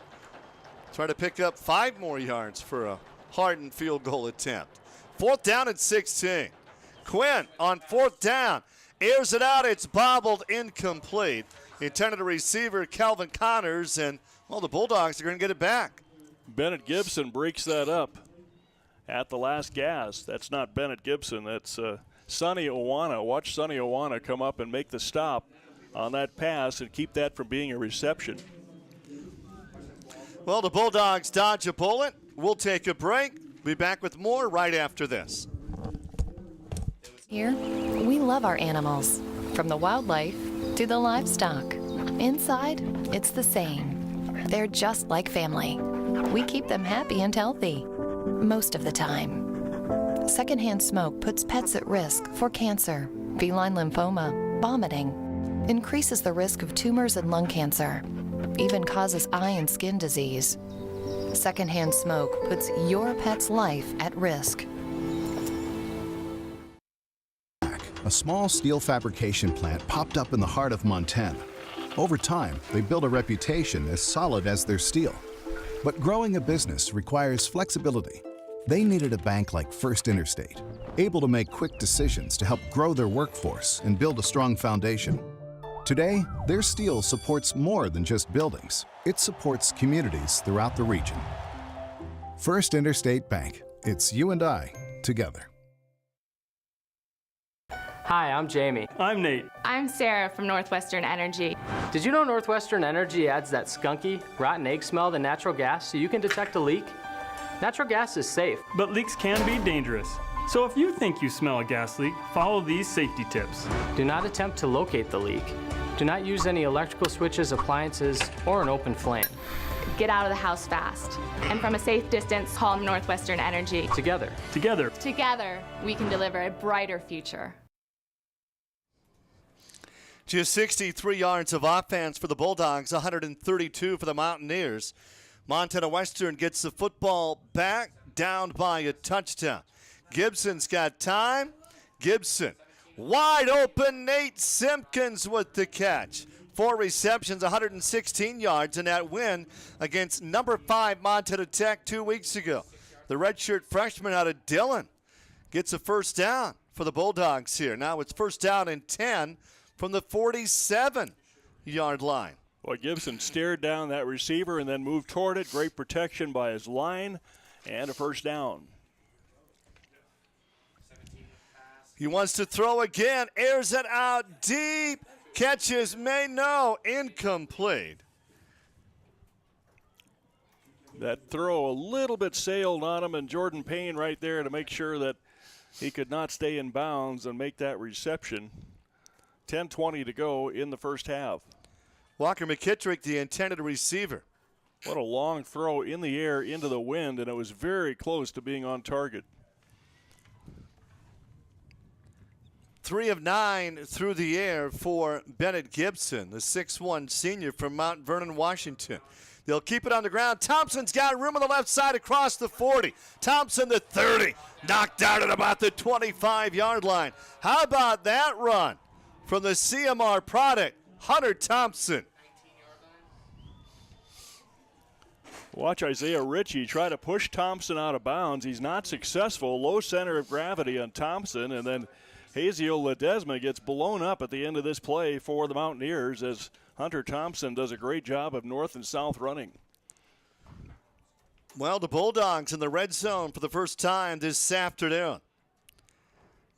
[SPEAKER 2] Try to pick up 5 more yards for a Hardin field goal attempt. Fourth down and 16. Quinn on fourth down. Airs it out. It's bobbled incomplete. Intended receiver Calvin Connors, and, well, the Bulldogs are going to get it back.
[SPEAKER 15] Bennett Gibson breaks that up at the last gasp. That's not Bennett Gibson. That's Sonny Owana. Watch Sonny Owana come up and make the stop on that pass and keep that from being a reception.
[SPEAKER 2] Well, the Bulldogs dodge a bullet. We'll take a break. Be back with more right after this.
[SPEAKER 7] Here, we love our animals, from the wildlife to the livestock. Inside, it's the same. They're just like family. We keep them happy and healthy, most of the time. Secondhand smoke puts pets at risk for cancer, feline lymphoma, vomiting, increases the risk of tumors and lung cancer, even causes eye and skin disease. Secondhand smoke puts your pet's life at risk.
[SPEAKER 8] A small steel fabrication plant popped up in the heart of Montana. Over time, they built a reputation as solid as their steel. But growing a business requires flexibility. They needed a bank like First Interstate, able to make quick decisions to help grow their workforce and build a strong foundation. Today, their steel supports more than just buildings. It supports communities throughout the region. First Interstate Bank. It's you and I together.
[SPEAKER 5] Hi, I'm Jamie.
[SPEAKER 14] I'm Nate.
[SPEAKER 6] I'm Sarah from Northwestern Energy.
[SPEAKER 5] Did you know Northwestern Energy adds that skunky, rotten egg smell to natural gas so you can detect a leak? Natural gas is safe.
[SPEAKER 14] But leaks can be dangerous. So if you think you smell a gas leak, follow these safety tips.
[SPEAKER 5] Do not attempt to locate the leak. Do not use any electrical switches, appliances, or an open flame.
[SPEAKER 6] Get out of the house fast. And from a safe distance, call Northwestern Energy.
[SPEAKER 5] Together.
[SPEAKER 14] Together.
[SPEAKER 6] Together, we can deliver a brighter future.
[SPEAKER 2] Just 63 yards of offense for the Bulldogs, 132 for the Mountaineers. Montana Western gets the football back, down by a touchdown. Gibson's got time. Gibson, wide open. Nate Simpkins with the catch. 4 receptions, 116 yards in that win against number 5 Montana Tech 2 weeks ago. The redshirt freshman out of Dillon gets a first down for the Bulldogs here. Now it's first down and 10 from the 47-yard line.
[SPEAKER 15] Well, Gibson stared down that receiver and then moved toward it. Great protection by his line and a first down.
[SPEAKER 2] He wants to throw again, airs it out deep, catches incomplete.
[SPEAKER 15] That throw a little bit sailed on him, and Jordan Payne right there to make sure that he could not stay in bounds and make that reception. 10:20 to go in the first half.
[SPEAKER 2] Walker McKittrick, the intended receiver.
[SPEAKER 15] What a long throw in the air into the wind, and it was very close to being on target.
[SPEAKER 2] 3 of 9 through the air for Bennett Gibson, the 6'1 senior from Mount Vernon, Washington. They'll keep it on the ground. Thompson's got room on the left side across the 40. Thompson, the 30, knocked out at about the 25-yard line. How about that run from the CMR product, Hunter Thompson?
[SPEAKER 15] Watch Isaiah Ritchie try to push Thompson out of bounds. He's not successful. Low center of gravity on Thompson, and then Hazio Ledesma gets blown up at the end of this play for the Mountaineers as Hunter Thompson does a great job of north and south running.
[SPEAKER 2] Well, the Bulldogs in the red zone for the first time this afternoon.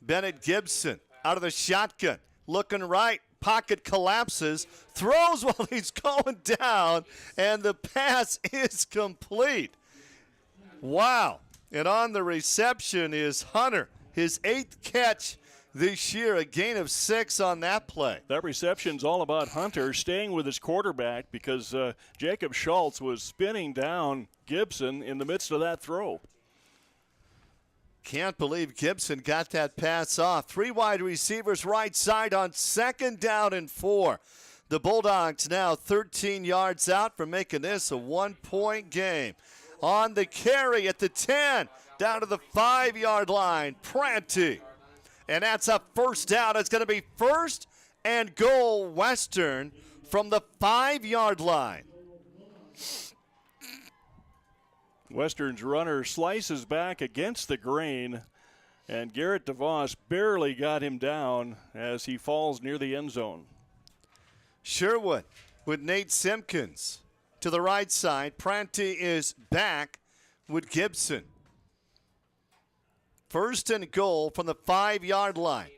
[SPEAKER 2] Bennett Gibson out of the shotgun, looking right. Pocket collapses, throws while he's going down, and the pass is complete. Wow. And on the reception is Hunter, his 8th catch this year, a gain of 6 on that play.
[SPEAKER 15] That reception's all about Hunter staying with his quarterback because Jacob Schultz was spinning down Gibson in the midst of that throw.
[SPEAKER 2] Can't believe Gibson got that pass off. 3 wide receivers right side on 2nd down and 4. The Bulldogs now 13 yards out from making this a 1-point game. On the carry at the 10, down to the 5-yard line, Pranty. And that's a first down. It's going to be 1st and goal Western from the 5-yard line.
[SPEAKER 15] Western's runner slices back against the grain, and Garrett DeVos barely got him down as he falls near the end zone.
[SPEAKER 2] Sherwood with Nate Simpkins to the right side. Pranty is back with Gibson. 1st and goal from the 5-yard line.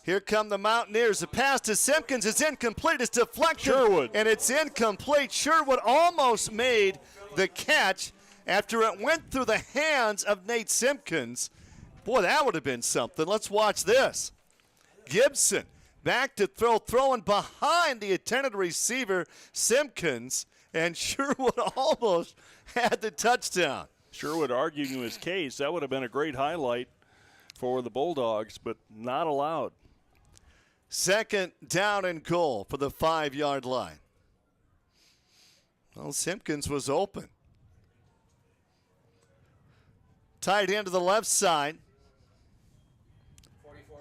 [SPEAKER 2] Here come the Mountaineers. The pass to Simpkins is incomplete. It's deflected,
[SPEAKER 15] Sherwood.
[SPEAKER 2] And it's incomplete. Sherwood almost made the catch after it went through the hands of Nate Simpkins. Boy, that would have been something. Let's watch this. Gibson back to throw, throwing behind the intended receiver, Simpkins, and Sherwood almost had the touchdown.
[SPEAKER 15] Sherwood arguing his case. That would have been a great highlight for the Bulldogs, but not allowed.
[SPEAKER 2] 2nd down and goal for the 5-yard line. Well, Simpkins was open. Tight end to the left side.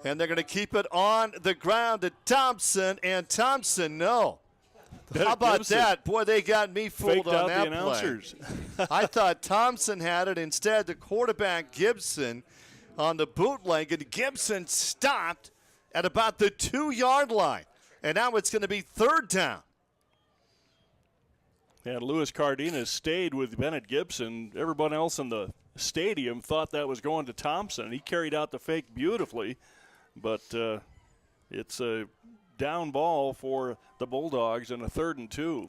[SPEAKER 2] And they're going to keep it on the ground to Thompson. And Thompson, no. How about
[SPEAKER 15] Gibson.
[SPEAKER 2] that? Boy, they got me fooled
[SPEAKER 15] Faked
[SPEAKER 2] on
[SPEAKER 15] out
[SPEAKER 2] that
[SPEAKER 15] the announcers.
[SPEAKER 2] play. I thought Thompson had it. Instead, the quarterback, Gibson, on the bootleg. And Gibson stopped at about the 2-yard line. And now it's going to be 3rd down.
[SPEAKER 15] And Luis Cardenas stayed with Bennett Gibson. Everyone else in the stadium thought that was going to Thompson. He carried out the fake beautifully, but it's a down ball for the Bulldogs and a 3rd and 2.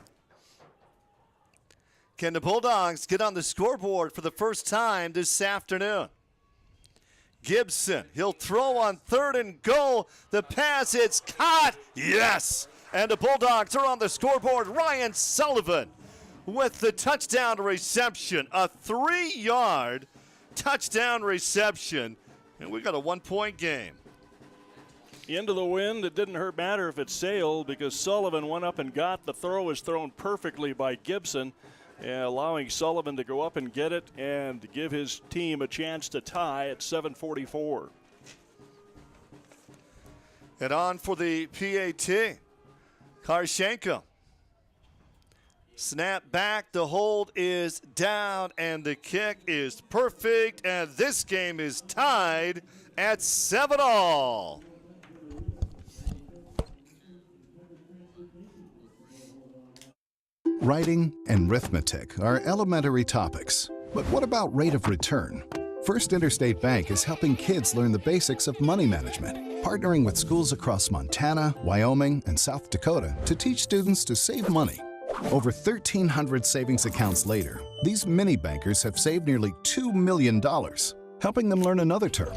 [SPEAKER 2] Can the Bulldogs get on the scoreboard for the first time this afternoon? Gibson, he'll throw on 3rd and goal. The pass, it's caught. Yes! And the Bulldogs are on the scoreboard. Ryan Sullivan with the touchdown reception. A 3-yard touchdown reception. And we got a 1-point game.
[SPEAKER 15] Into the wind, it didn't matter if it sailed because Sullivan went up and got the throw. Was thrown perfectly by Gibson, allowing Sullivan to go up and get it and give his team a chance to tie at 7:44.
[SPEAKER 2] And on for the PAT, Karshenko. Snap back, the hold is down, and the kick is perfect, and this game is tied at 7-all.
[SPEAKER 8] Writing and arithmetic are elementary topics. But what about rate of return? First Interstate Bank is helping kids learn the basics of money management, partnering with schools across Montana, Wyoming, and South Dakota to teach students to save money. Over 1,300 savings accounts later, these mini bankers have saved nearly $2 million, helping them learn another term,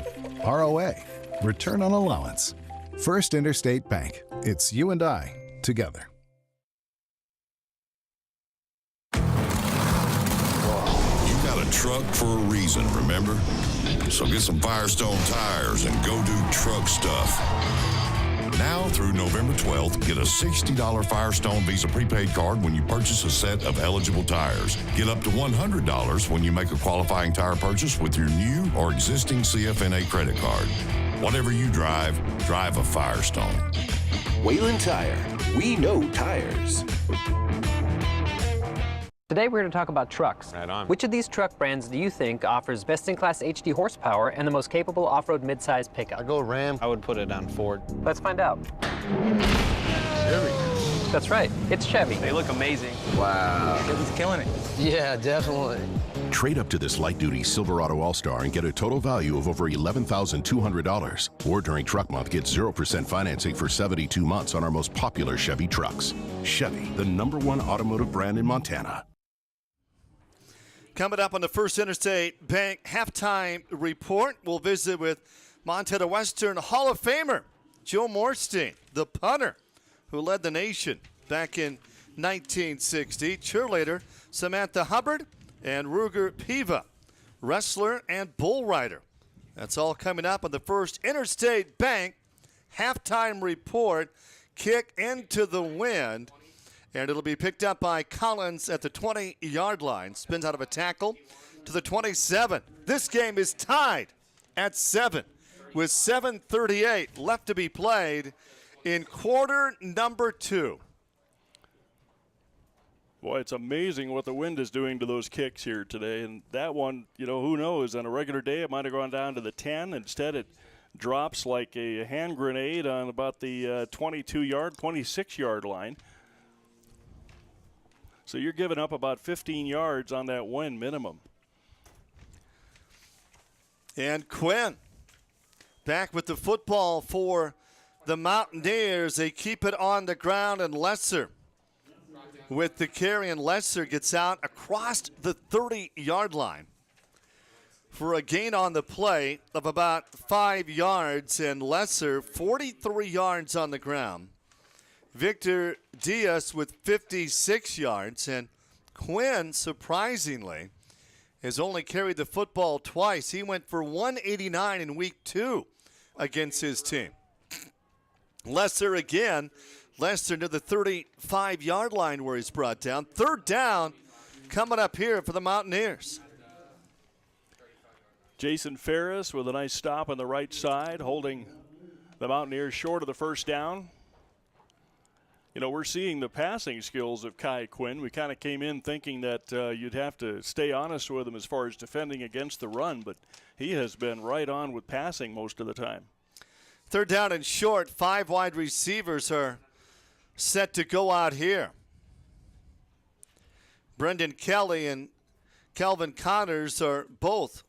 [SPEAKER 8] ROA, Return on Allowance. First Interstate Bank. It's you and I together.
[SPEAKER 16] a truck for a reason, remember? So get some Firestone tires and go do truck stuff. Now through November 12th, get a $60 Firestone Visa prepaid card when you purchase a set of eligible tires. Get up to $100 when you make a qualifying tire purchase with your new or existing CFNA credit card. Whatever you drive, drive a Firestone.
[SPEAKER 17] Wayland Tire. We know tires.
[SPEAKER 20] Today we're going to talk about trucks.
[SPEAKER 9] Right on.
[SPEAKER 20] Which of these truck brands do you think offers best-in-class HD horsepower and the most capable off-road mid-size pickup?
[SPEAKER 12] I go Ram.
[SPEAKER 9] I would put it on Ford.
[SPEAKER 20] Let's find out.
[SPEAKER 9] Chevy.
[SPEAKER 20] That's right, it's Chevy.
[SPEAKER 9] They look amazing.
[SPEAKER 11] Wow.
[SPEAKER 9] Chevy's killing it.
[SPEAKER 11] Yeah, definitely.
[SPEAKER 10] Trade up to this light-duty Silverado All-Star and get a total value of over $11,200. Or during Truck Month, get 0% financing for 72 months on our most popular Chevy trucks. Chevy, the #1 automotive brand in Montana.
[SPEAKER 2] Coming up on the First Interstate Bank halftime report, we'll visit with Montana Western Hall of Famer Joe Morstein, the punter who led the nation back in 1960. Cheerleader Samantha Hubbard and Ruger Piva, wrestler and bull rider. That's all coming up on the First Interstate Bank halftime report. Kick into the wind. And it'll be picked up by Collins at the 20-yard line. Spins out of a tackle to the 27. This game is tied at 7 with 7:38 left to be played in quarter number 2.
[SPEAKER 15] Boy, it's amazing what the wind is doing to those kicks here today. And that one, who knows? On a regular day, it might have gone down to the 10. Instead, it drops like a hand grenade on about the 22-yard, 26-yard line. So you're giving up about 15 yards on that wind minimum.
[SPEAKER 2] And Quinn back with the football for the Mountaineers. They keep it on the ground, and Lesser with the carry, and Lesser gets out across the 30-yard line for a gain on the play of about 5 yards, and Lesser 43 yards on the ground. Victor Diaz with 56 yards, and Quinn, surprisingly, has only carried the football twice. He went for 189 in week 2 against his team. Lesser again. Lesser near the 35-yard line where he's brought down. Third down coming up here for the Mountaineers.
[SPEAKER 15] Jason Ferris with a nice stop on the right side, holding the Mountaineers short of the first down. We're seeing the passing skills of Kai Quinn. We kind of came in thinking that you'd have to stay honest with him as far as defending against the run, but he has been right on with passing most of the time.
[SPEAKER 2] Third down and short. 5 wide receivers are set to go out here. Brendan Kelly and Calvin Connors are both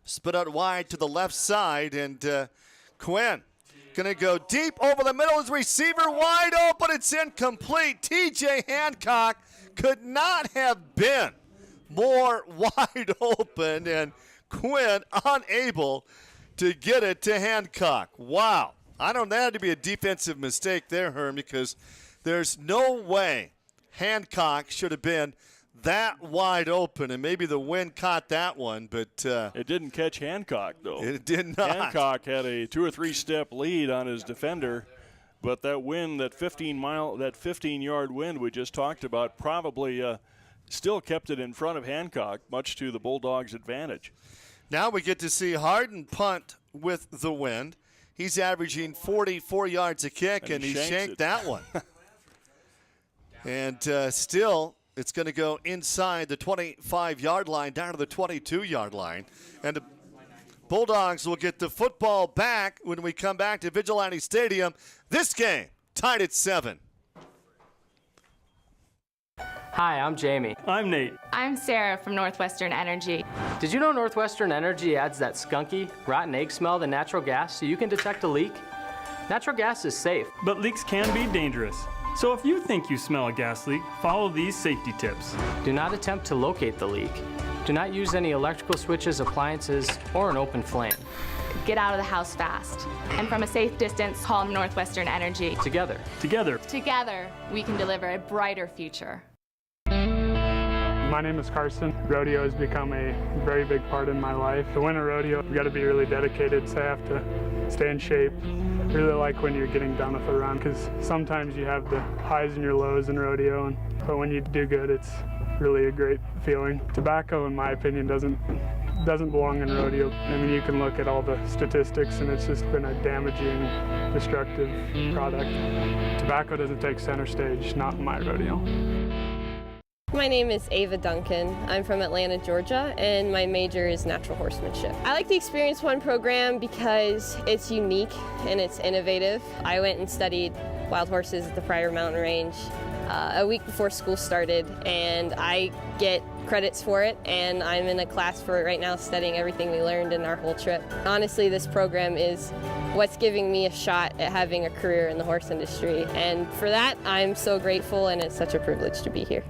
[SPEAKER 2] split out wide to the left side, and Quinn going to go deep over the middle. His receiver wide open. It's incomplete. T.J. Hancock could not have been more wide open, and Quinn unable to get it to Hancock. Wow. I don't know, that had to be a defensive mistake there, Herm, because there's no way Hancock should have been that wide open, and maybe the wind caught that one, but
[SPEAKER 15] it didn't catch Hancock, though.
[SPEAKER 2] It did not.
[SPEAKER 15] Hancock had a 2 or 3 step lead on his defender, but that wind, that 15-yard wind we just talked about, probably still kept it in front of Hancock, much to the Bulldogs' advantage.
[SPEAKER 2] Now we get to see Harden punt with the wind. He's averaging 44 yards a kick, and he shanked that one. And still, it's going to go inside the 25-yard line, down to the 22-yard line. And the Bulldogs will get the football back when we come back to Vigilante Stadium. This game tied at 7.
[SPEAKER 5] Hi, I'm Jamie.
[SPEAKER 14] I'm Nate.
[SPEAKER 6] I'm Sarah from Northwestern Energy.
[SPEAKER 5] Did you know Northwestern Energy adds that skunky, rotten egg smell to natural gas so you can detect a leak? Natural gas is safe.
[SPEAKER 14] But leaks can be dangerous. So if you think you smell a gas leak, follow these safety tips.
[SPEAKER 5] Do not attempt to locate the leak. Do not use any electrical switches, appliances, or an open flame.
[SPEAKER 6] Get out of the house fast. And from a safe distance, call Northwestern Energy.
[SPEAKER 5] Together,
[SPEAKER 6] we can deliver a brighter future.
[SPEAKER 14] My name is Carson. Rodeo has become a very big part in my life. To win a rodeo, you got to be really dedicated, so I have to stay in shape. I really like when you're getting done with a run, because sometimes you have the highs and your lows in rodeo, but when you do good, it's really a great feeling. Tobacco, in my opinion, doesn't belong in rodeo. I mean, you can look at all the statistics and it's just been a damaging, destructive product. Tobacco doesn't take center stage, not in my rodeo.
[SPEAKER 21] My name is Ava Duncan. I'm from Atlanta, Georgia, and my major is natural horsemanship. I like the Experience One program because it's unique and it's innovative. I went and studied wild horses at the Pryor Mountain Range a week before school started, and I get credits for it, and I'm in a class for it right now studying everything we learned in our whole trip. Honestly, this program is what's giving me a shot at having a career in the horse industry, and for that I'm so grateful, and it's such a privilege to be here.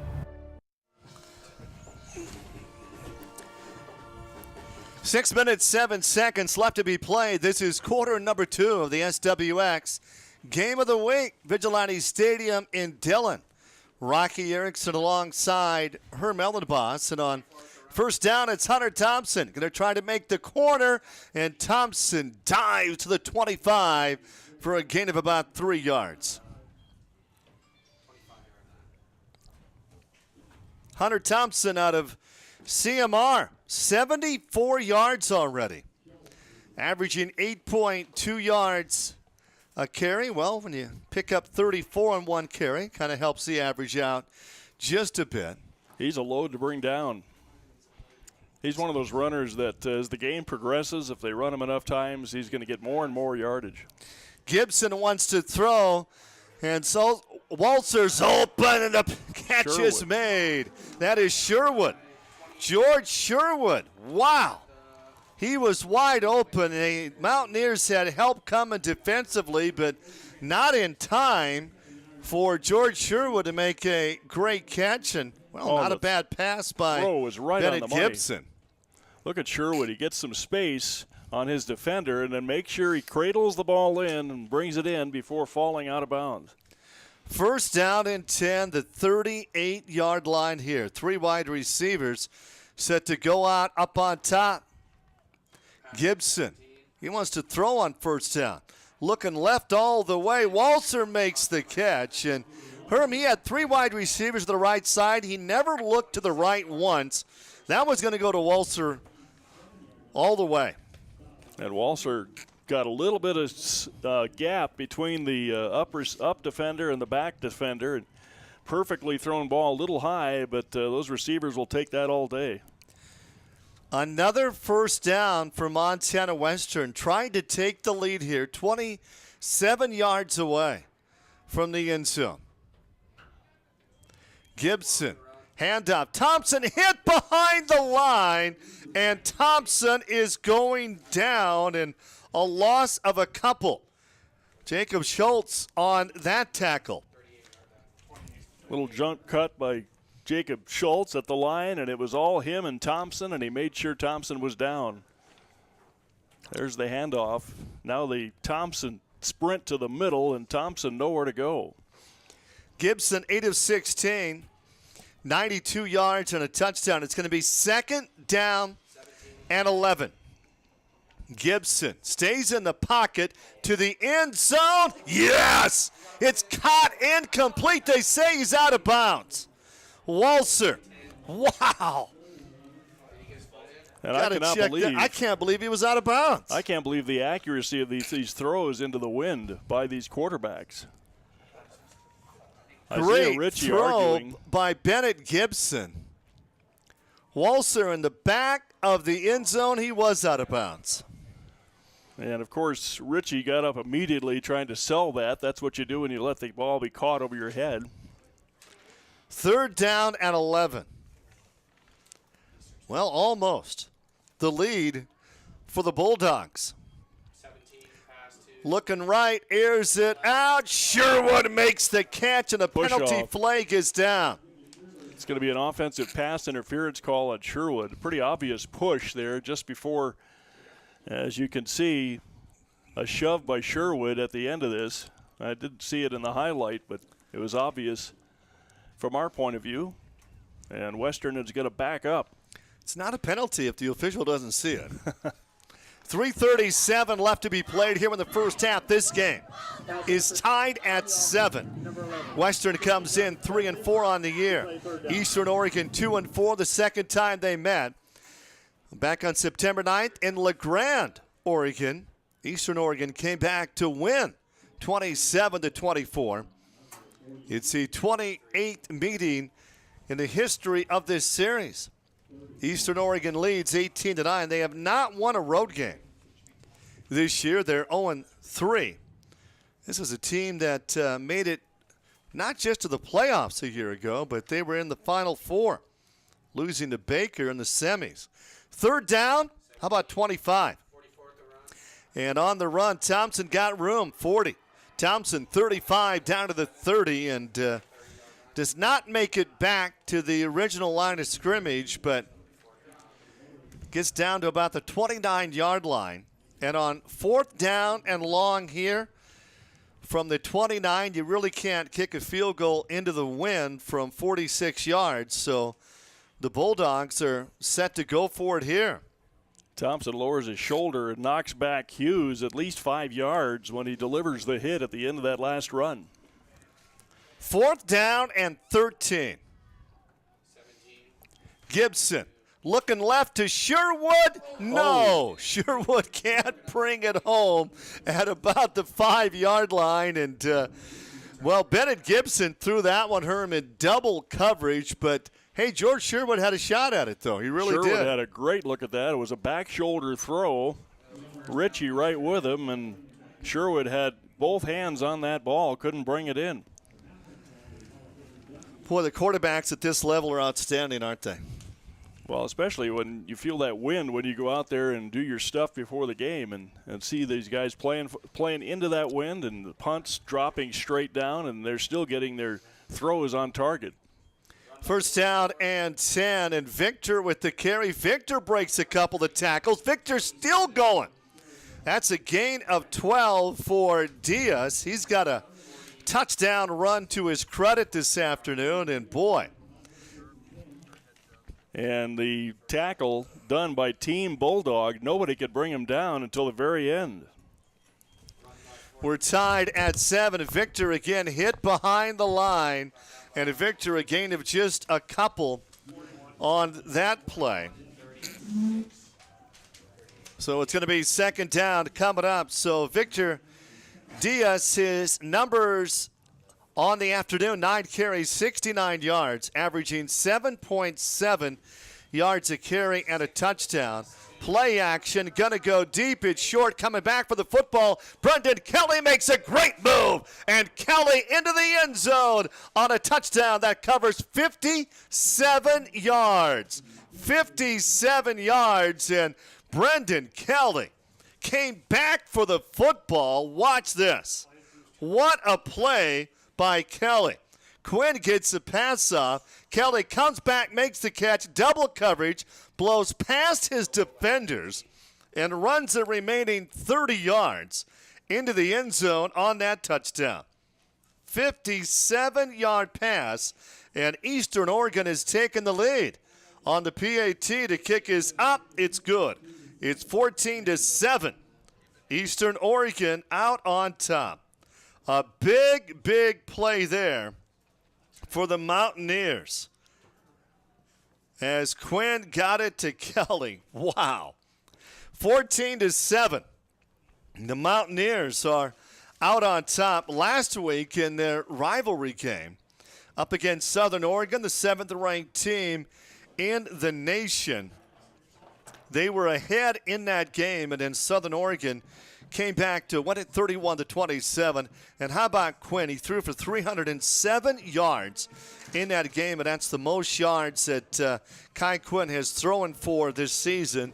[SPEAKER 2] 6 minutes, 7 seconds left to be played. This is quarter number 2 of the SWX Game of the Week, Vigilante Stadium in Dillon. Rocky Erickson alongside Herm Ellenboss, and on first down, it's Hunter Thompson. Going to try to make the corner, and Thompson dives to the 25 for a gain of about 3 yards. Hunter Thompson out of CMR, 74 yards already, averaging 8.2 yards a carry. Well, when you pick up 34 on one carry, kind of helps the average out just a bit.
[SPEAKER 15] He's a load to bring down. He's one of those runners that as the game progresses, if they run him enough times, he's going to get more and more yardage.
[SPEAKER 2] Gibson wants to throw, and so Waltzer's open, and the catch is made. That is Sherwood. George Sherwood. Wow. He was wide open. The Mountaineers had help coming defensively, but not in time for George Sherwood to make a great catch. And, well, not a bad pass by
[SPEAKER 15] throw was right
[SPEAKER 2] Bennett
[SPEAKER 15] on the money.
[SPEAKER 2] Gibson.
[SPEAKER 15] Look at Sherwood. He gets some space on his defender and then makes sure he cradles the ball in and brings it in before falling out of bounds.
[SPEAKER 2] First down and 10, the 38-yard line here. 3 wide receivers set to go out up on top. Gibson, he wants to throw on first down. Looking left all the way. Walzer makes the catch. And Herm, he had 3 wide receivers to the right side. He never looked to the right once. That was going to go to Walzer all the way.
[SPEAKER 15] And Walzer got a little bit of gap between the up defender and the back defender. And perfectly thrown ball, a little high, but those receivers will take that all day.
[SPEAKER 2] Another first down for Montana Western, trying to take the lead here, 27 yards away from the end zone. Gibson, handoff. Thompson hit behind the line, and Thompson is going down, and a loss of a couple. Jacob Schultz on that tackle.
[SPEAKER 15] Little junk cut by Jacob Schultz at the line, and it was all him and Thompson, and he made sure Thompson was down. There's the handoff. Now the Thompson sprint to the middle, and Thompson nowhere to go.
[SPEAKER 2] Gibson, 8 of 16, 92 yards and a touchdown. It's going to be second down and 11. Gibson stays in the pocket to the end zone. Yes! It's caught incomplete. They say he's out of bounds. Walzer. Wow.
[SPEAKER 15] And I
[SPEAKER 2] can't believe he was out of bounds.
[SPEAKER 15] I can't believe the accuracy of these throws into the wind by these quarterbacks.
[SPEAKER 2] Great throw by Bennett Gibson. Walzer in the back of the end zone. He was out of bounds.
[SPEAKER 15] And, of course, Ritchie got up immediately trying to sell that. That's what you do when you let the ball be caught over your head.
[SPEAKER 2] Third down and 11. Well, almost. The lead for the Bulldogs. Looking right, airs it out. Sherwood makes the catch, and the penalty flag is down.
[SPEAKER 15] It's going to be an offensive pass interference call on Sherwood. Pretty obvious push there just before, as you can see, a shove by Sherwood at the end of this. I didn't see it in the highlight, but it was obvious from our point of view. and Western is going to back up.
[SPEAKER 2] It's not a penalty if the official doesn't see it. 3:37 left to be played here in the first half. This game is tied at 7. Western comes in 3-4 on the year. Eastern Oregon 2-4 the second time they met. Back on September 9th in LeGrand, Oregon. Eastern Oregon came back to win 27-24. It's the 28th meeting in the history of this series. Eastern Oregon leads 18-9. They have not won a road game this year. They're 0-3. This is a team that made it not just to the playoffs a year ago, but they were in the Final Four, losing to Baker in the semis. Third down, how about 25? And on the run, Thompson got room, 40. Thompson 35 down to the 30 and does not make it back to the original line of scrimmage, but gets down to about the 29-yard line. And on fourth down and long here, from the 29, you really can't kick a field goal into the wind from 46 yards. So the Bulldogs are set to go for it here.
[SPEAKER 15] Thompson lowers his shoulder and knocks back Hughes at least 5 yards when he delivers the hit at the end of that last run.
[SPEAKER 2] Fourth down and 13. Gibson looking left to Sherwood. No, Sherwood can't bring it home at about the 5-yard line. And, Bennett Gibson threw that one, Herman, double coverage. But, hey, George Sherwood had a shot at it, though. He really did.
[SPEAKER 15] Sherwood had a great look at that. It was a back shoulder throw. Ritchie right with him, and Sherwood had both hands on that ball, couldn't bring it in.
[SPEAKER 2] Boy, the quarterbacks at this level are outstanding, aren't they?
[SPEAKER 15] Well, especially when you feel that wind when you go out there and do your stuff before the game and see these guys playing into that wind and the punts dropping straight down, and they're still getting their throws on target.
[SPEAKER 2] First down and 10, and Victor with the carry. Victor breaks a couple of tackles. Victor still going. That's a gain of 12 for Diaz. He's got a touchdown run to his credit this afternoon, and boy.
[SPEAKER 15] And the tackle done by Team Bulldog, nobody could bring him down until the very end.
[SPEAKER 2] We're tied at 7. Victor again hit behind the line, and Victor a gain of just a couple on that play. So it's going to be second down coming up. So Victor Diaz, his numbers on the afternoon, 9 carries, 69 yards, averaging 7.7 yards a carry and a touchdown. Play action, gonna go deep. It's short, coming back for the football. Brendan Kelly makes a great move, and Kelly into the end zone on a touchdown that covers 57 yards. 57 yards, and Brendan Kelly came back for the football. Watch this. What a play by Kelly. Quinn gets the pass off. Kelly comes back, makes the catch, double coverage, blows past his defenders, and runs the remaining 30 yards into the end zone on that touchdown. 57-yard pass, and Eastern Oregon has taken the lead on the PAT. The kick is up. It's good. It's 14-7. Eastern Oregon out on top. A big, big play there for the Mountaineers as Quinn got it to Kelly. Wow. 14-7. The Mountaineers are out on top. Last week in their rivalry game up against Southern Oregon, the 7th-ranked team in the nation. They were ahead in that game, and then Southern Oregon came back to win it 31-27. And how about Quinn? He threw for 307 yards in that game, and that's the most yards that Kai Quinn has thrown for this season.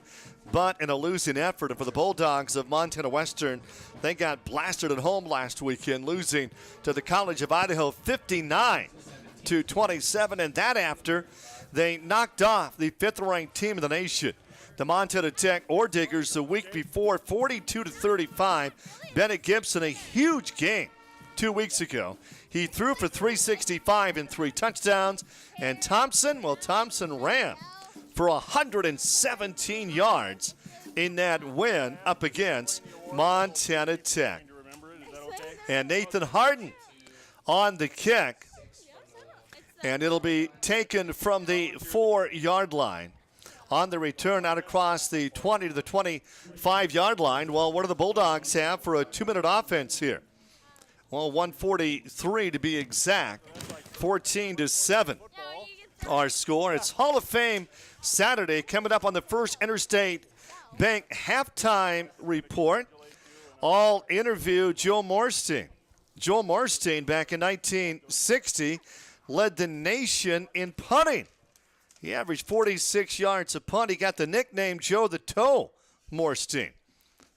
[SPEAKER 2] But in a losing effort, and for the Bulldogs of Montana Western, they got blasted at home last weekend, losing to the College of Idaho 59-27. And that after they knocked off the 5th-ranked team in the nation, the Montana Tech Diggers, the week before, 42-35. Bennett Gibson, a huge game 2 weeks ago. He threw for 365 and 3 touchdowns. And Thompson ran for 117 yards in that win up against Montana Tech. And Nathan Harden on the kick. And it'll be taken from the 4-yard line. On the return out across the 20 to the 25-yard line. Well, what do the Bulldogs have for a 2-minute offense here? Well, 143 to be exact. 14-7 our score. It's Hall of Fame Saturday coming up on the First Interstate Bank halftime report. I'll interview Joe Morstein. Joe Morstein back in 1960 led the nation in punting. He averaged 46 yards a punt. He got the nickname Joe the Toe Morstein.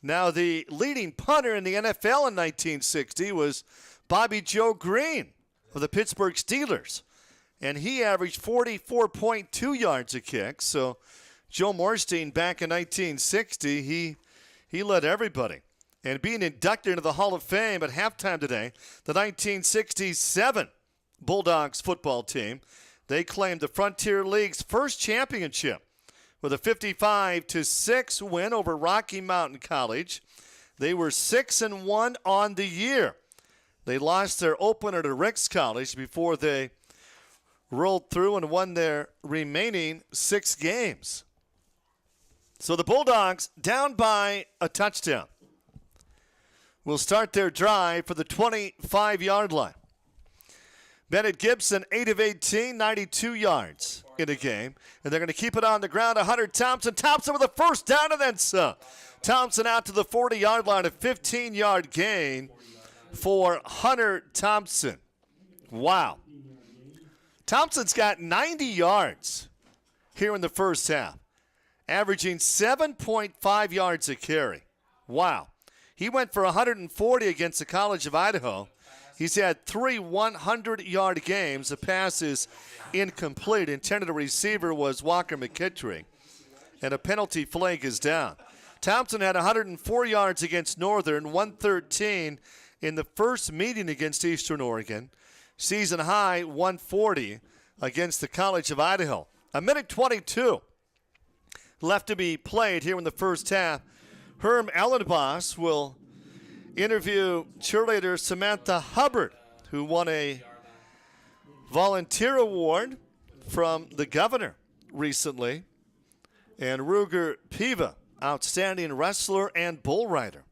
[SPEAKER 2] Now, the leading punter in the NFL in 1960 was Bobby Joe Green of the Pittsburgh Steelers. And he averaged 44.2 yards a kick. So Joe Morstein back in 1960, he led everybody. And being inducted into the Hall of Fame at halftime today, the 1967 Bulldogs football team, they claimed the Frontier League's first championship with a 55-6 win over Rocky Mountain College. They were 6-1 on the year. They lost their opener to Ricks College before they rolled through and won their remaining 6 games. So the Bulldogs down by a touchdown will start their drive for the 25-yard line. Bennett Gibson, 8 of 18, 92 yards in a game. And they're going to keep it on the ground. Hunter Thompson. Thompson with a first down and then some. Thompson out to the 40-yard line, a 15-yard gain for Hunter Thompson. Wow. Thompson's got 90 yards here in the first half, averaging 7.5 yards a carry. Wow. He went for 140 against the College of Idaho. He's had 3 100-yard games. The pass is incomplete. Intended receiver was Walker McKittrick. And a penalty flag is down. Thompson had 104 yards against Northern, 113 in the first meeting against Eastern Oregon. Season high, 140 against the College of Idaho. A minute 22 left to be played here in the first half. Herm Ellenboss will interview cheerleader Samantha Hubbard, who won a volunteer award from the governor recently, and Ruger Piva, outstanding wrestler and bull rider.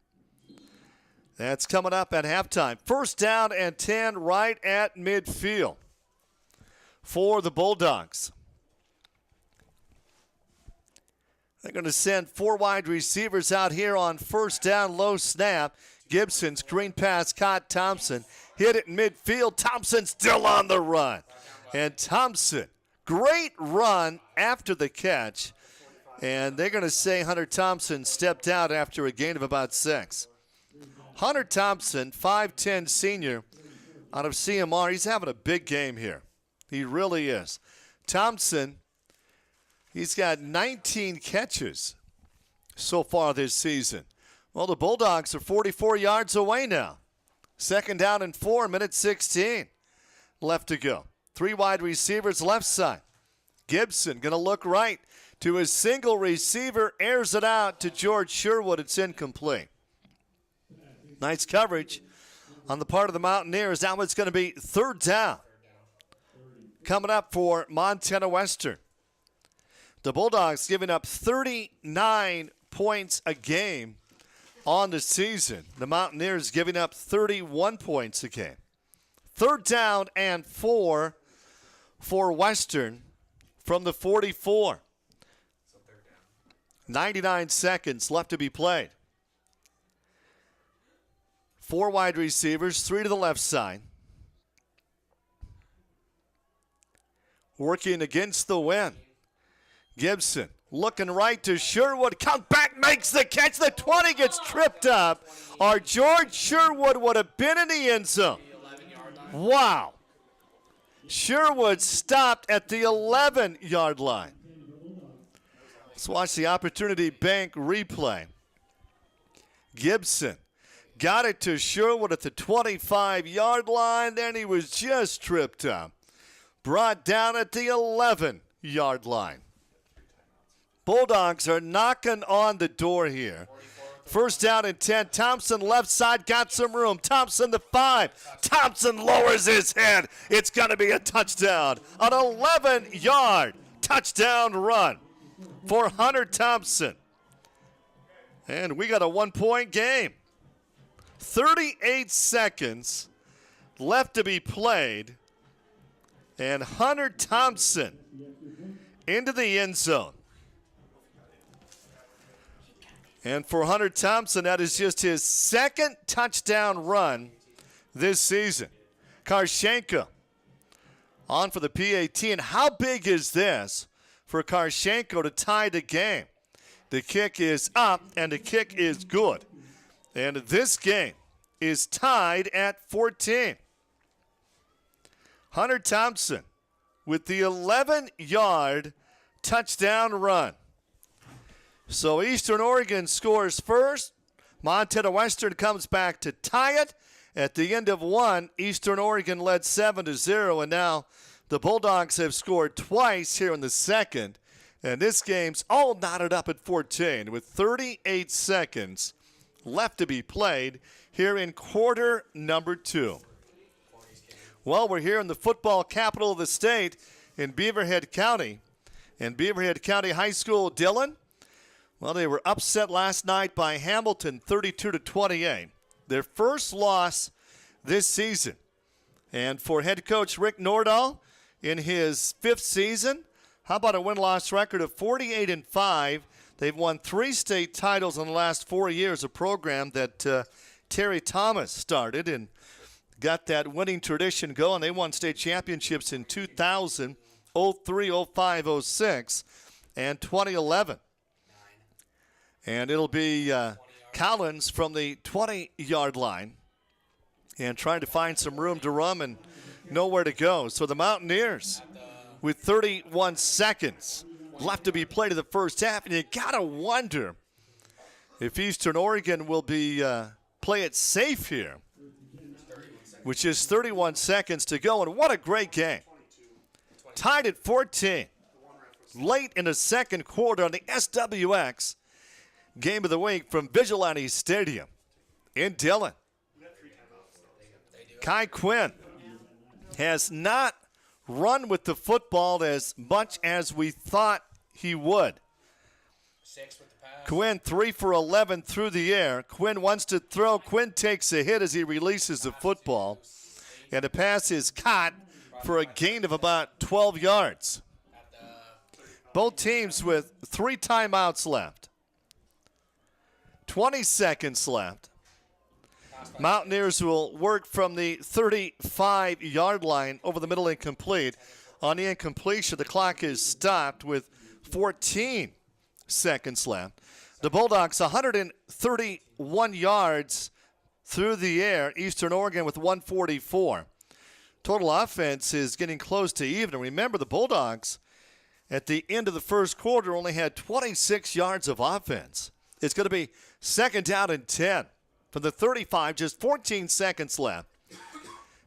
[SPEAKER 2] That's coming up at halftime. First down and 10 right at midfield for the Bulldogs. They're going to send 4 wide receivers out here on first down, low snap. Gibson, screen pass, caught Thompson. Hit it in midfield. Thompson still on the run. And Thompson, great run after the catch. And they're going to say Hunter Thompson stepped out after a gain of about 6. Hunter Thompson, 5'10 senior out of CMR. He's having a big game here. He really is. Thompson, he's got 19 catches so far this season. Well, the Bulldogs are 44 yards away now. Second down and 4, minute 16 left to go. 3 wide receivers left side. Gibson going to look right to his single receiver, airs it out to George Sherwood. It's incomplete. Nice coverage on the part of the Mountaineers. Now it's going to be third down coming up for Montana Western. The Bulldogs giving up 39 points a game on the season. The Mountaineers giving up 31 points a game. Third down and 4 for Western from the 44. 99 seconds left to be played. 4 wide receivers, 3 to the left side. Working against the wind. Gibson looking right to Sherwood. Comes back, makes the catch. The 20 gets tripped up. Or George Sherwood would have been in the end zone. Wow. Sherwood stopped at the 11-yard line. Let's watch the Opportunity Bank replay. Gibson Got it to Sherwood at the 25-yard line. Then he was just tripped up. Brought down at the 11-yard line. Bulldogs are knocking on the door here. First down and 10. Thompson left side, got some room. Thompson the 5. Thompson lowers his head. It's going to be a touchdown. An 11-yard touchdown run for Hunter Thompson. And we got a 1-point game. 38 seconds left to be played. And Hunter Thompson into the end zone. And for Hunter Thompson, that is just his second touchdown run this season. Karshenko on for the PAT. And how big is this for Karshenko to tie the game? The kick is up, and the kick is good. And this game is tied at 14. Hunter Thompson with the 11-yard touchdown run. So Eastern Oregon scores first. Montana Western comes back to tie it. At the end of one, Eastern Oregon led 7-0, and now the Bulldogs have scored twice here in the second. And this game's all knotted up at 14 with 38 seconds left to be played here in quarter number 2. Well, we're here in the football capital of the state in Beaverhead County. And Beaverhead County High School, Dillon, well, they were upset last night by Hamilton 32-28. Their first loss this season. And for head coach Rick Nordahl in his 5th season, how about a win-loss record of 48-5? They've won 3 state titles in the last 4 years, a program that Terry Thomas started and got that winning tradition going. They won state championships in 2000, 03, 05, 06, and 2011. And it'll be Collins from the 20-yard line and trying to find some room to run and nowhere to go. So the Mountaineers with 31 seconds left to be played in the first half. And you got to wonder if Eastern Oregon will be play it safe here, which is 31 seconds to go. And what a great game. Tied at 14. Late in the second quarter on the SWX Game of the Week from Vigilante Stadium in Dillon. Kai Quinn has not run with the football as much as we thought he would. Quinn 3 for 11 through the air. Quinn wants to throw. Quinn takes a hit as he releases the football. And the pass is caught for a gain of about 12 yards. Both teams with 3 timeouts left. 20 seconds left. Mountaineers will work from the 35-yard line over the middle incomplete. On the incompletion, the clock is stopped with 14 seconds left. The Bulldogs 131 yards through the air. Eastern Oregon with 144. Total offense is getting close to even. Remember, the Bulldogs at the end of the first quarter only had 26 yards of offense. It's going to be second down and 10 from the 35, just 14 seconds left.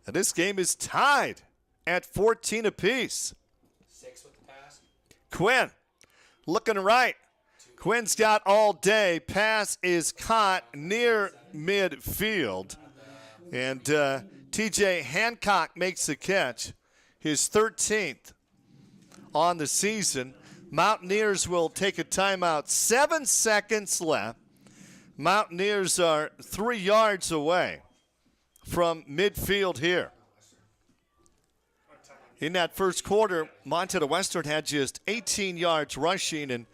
[SPEAKER 2] And this game is tied at 14 apiece.
[SPEAKER 5] 6 with the pass. Quinn
[SPEAKER 2] looking right. Quinn's got all day. Pass is caught near midfield. And TJ Hancock makes the catch, his 13th on the season. Mountaineers will take a timeout. 7 seconds left. Mountaineers are 3 yards away from midfield here. In that first quarter, Montana Western had just 18 yards rushing and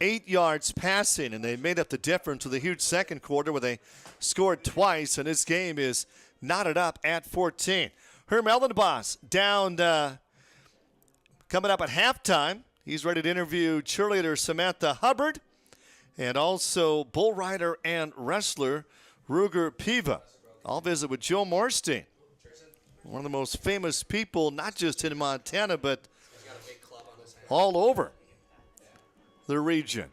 [SPEAKER 2] 8 yards passing, and they made up the difference with a huge second quarter where they scored twice, and this game is knotted up at 14. Herm Eldenboss down coming up at halftime. He's ready to interview cheerleader Samantha Hubbard and also bull rider and wrestler Ruger Piva. I'll visit with Joe Morstein, one of the most famous people, not just in Montana, but all over the region.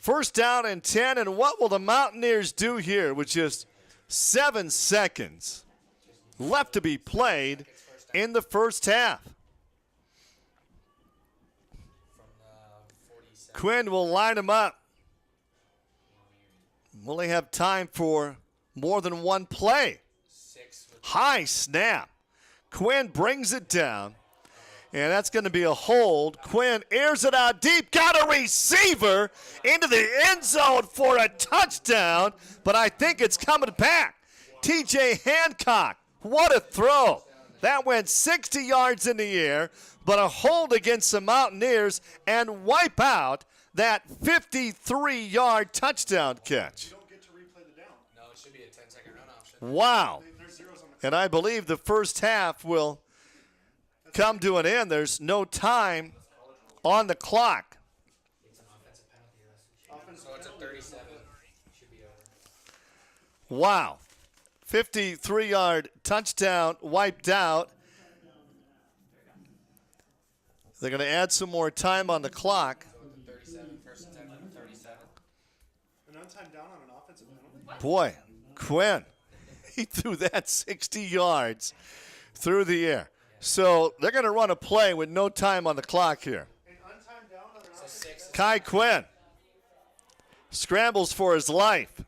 [SPEAKER 2] First down and 10, and what will the Mountaineers do here with just 7 seconds left to be played in the first half. Quinn will line him up. Will they have time for more than one play? High snap. Quinn brings it down, and that's going to be a hold. Quinn airs it out deep, got a receiver into the end zone for a touchdown, but I think it's coming back. TJ Hancock, what a throw. That went 60 yards in the air, but a hold against the Mountaineers and wipe out that 53-yard touchdown catch. Wow. And I believe the first half will come to an end. There's no time on the clock. Wow. 53-yard touchdown wiped out. They're going to add some more time on the clock. Boy, Quinn, he threw that 60 yards through the air. So they're going to run a play with no time on the clock here. Kai Quinn scrambles for his life.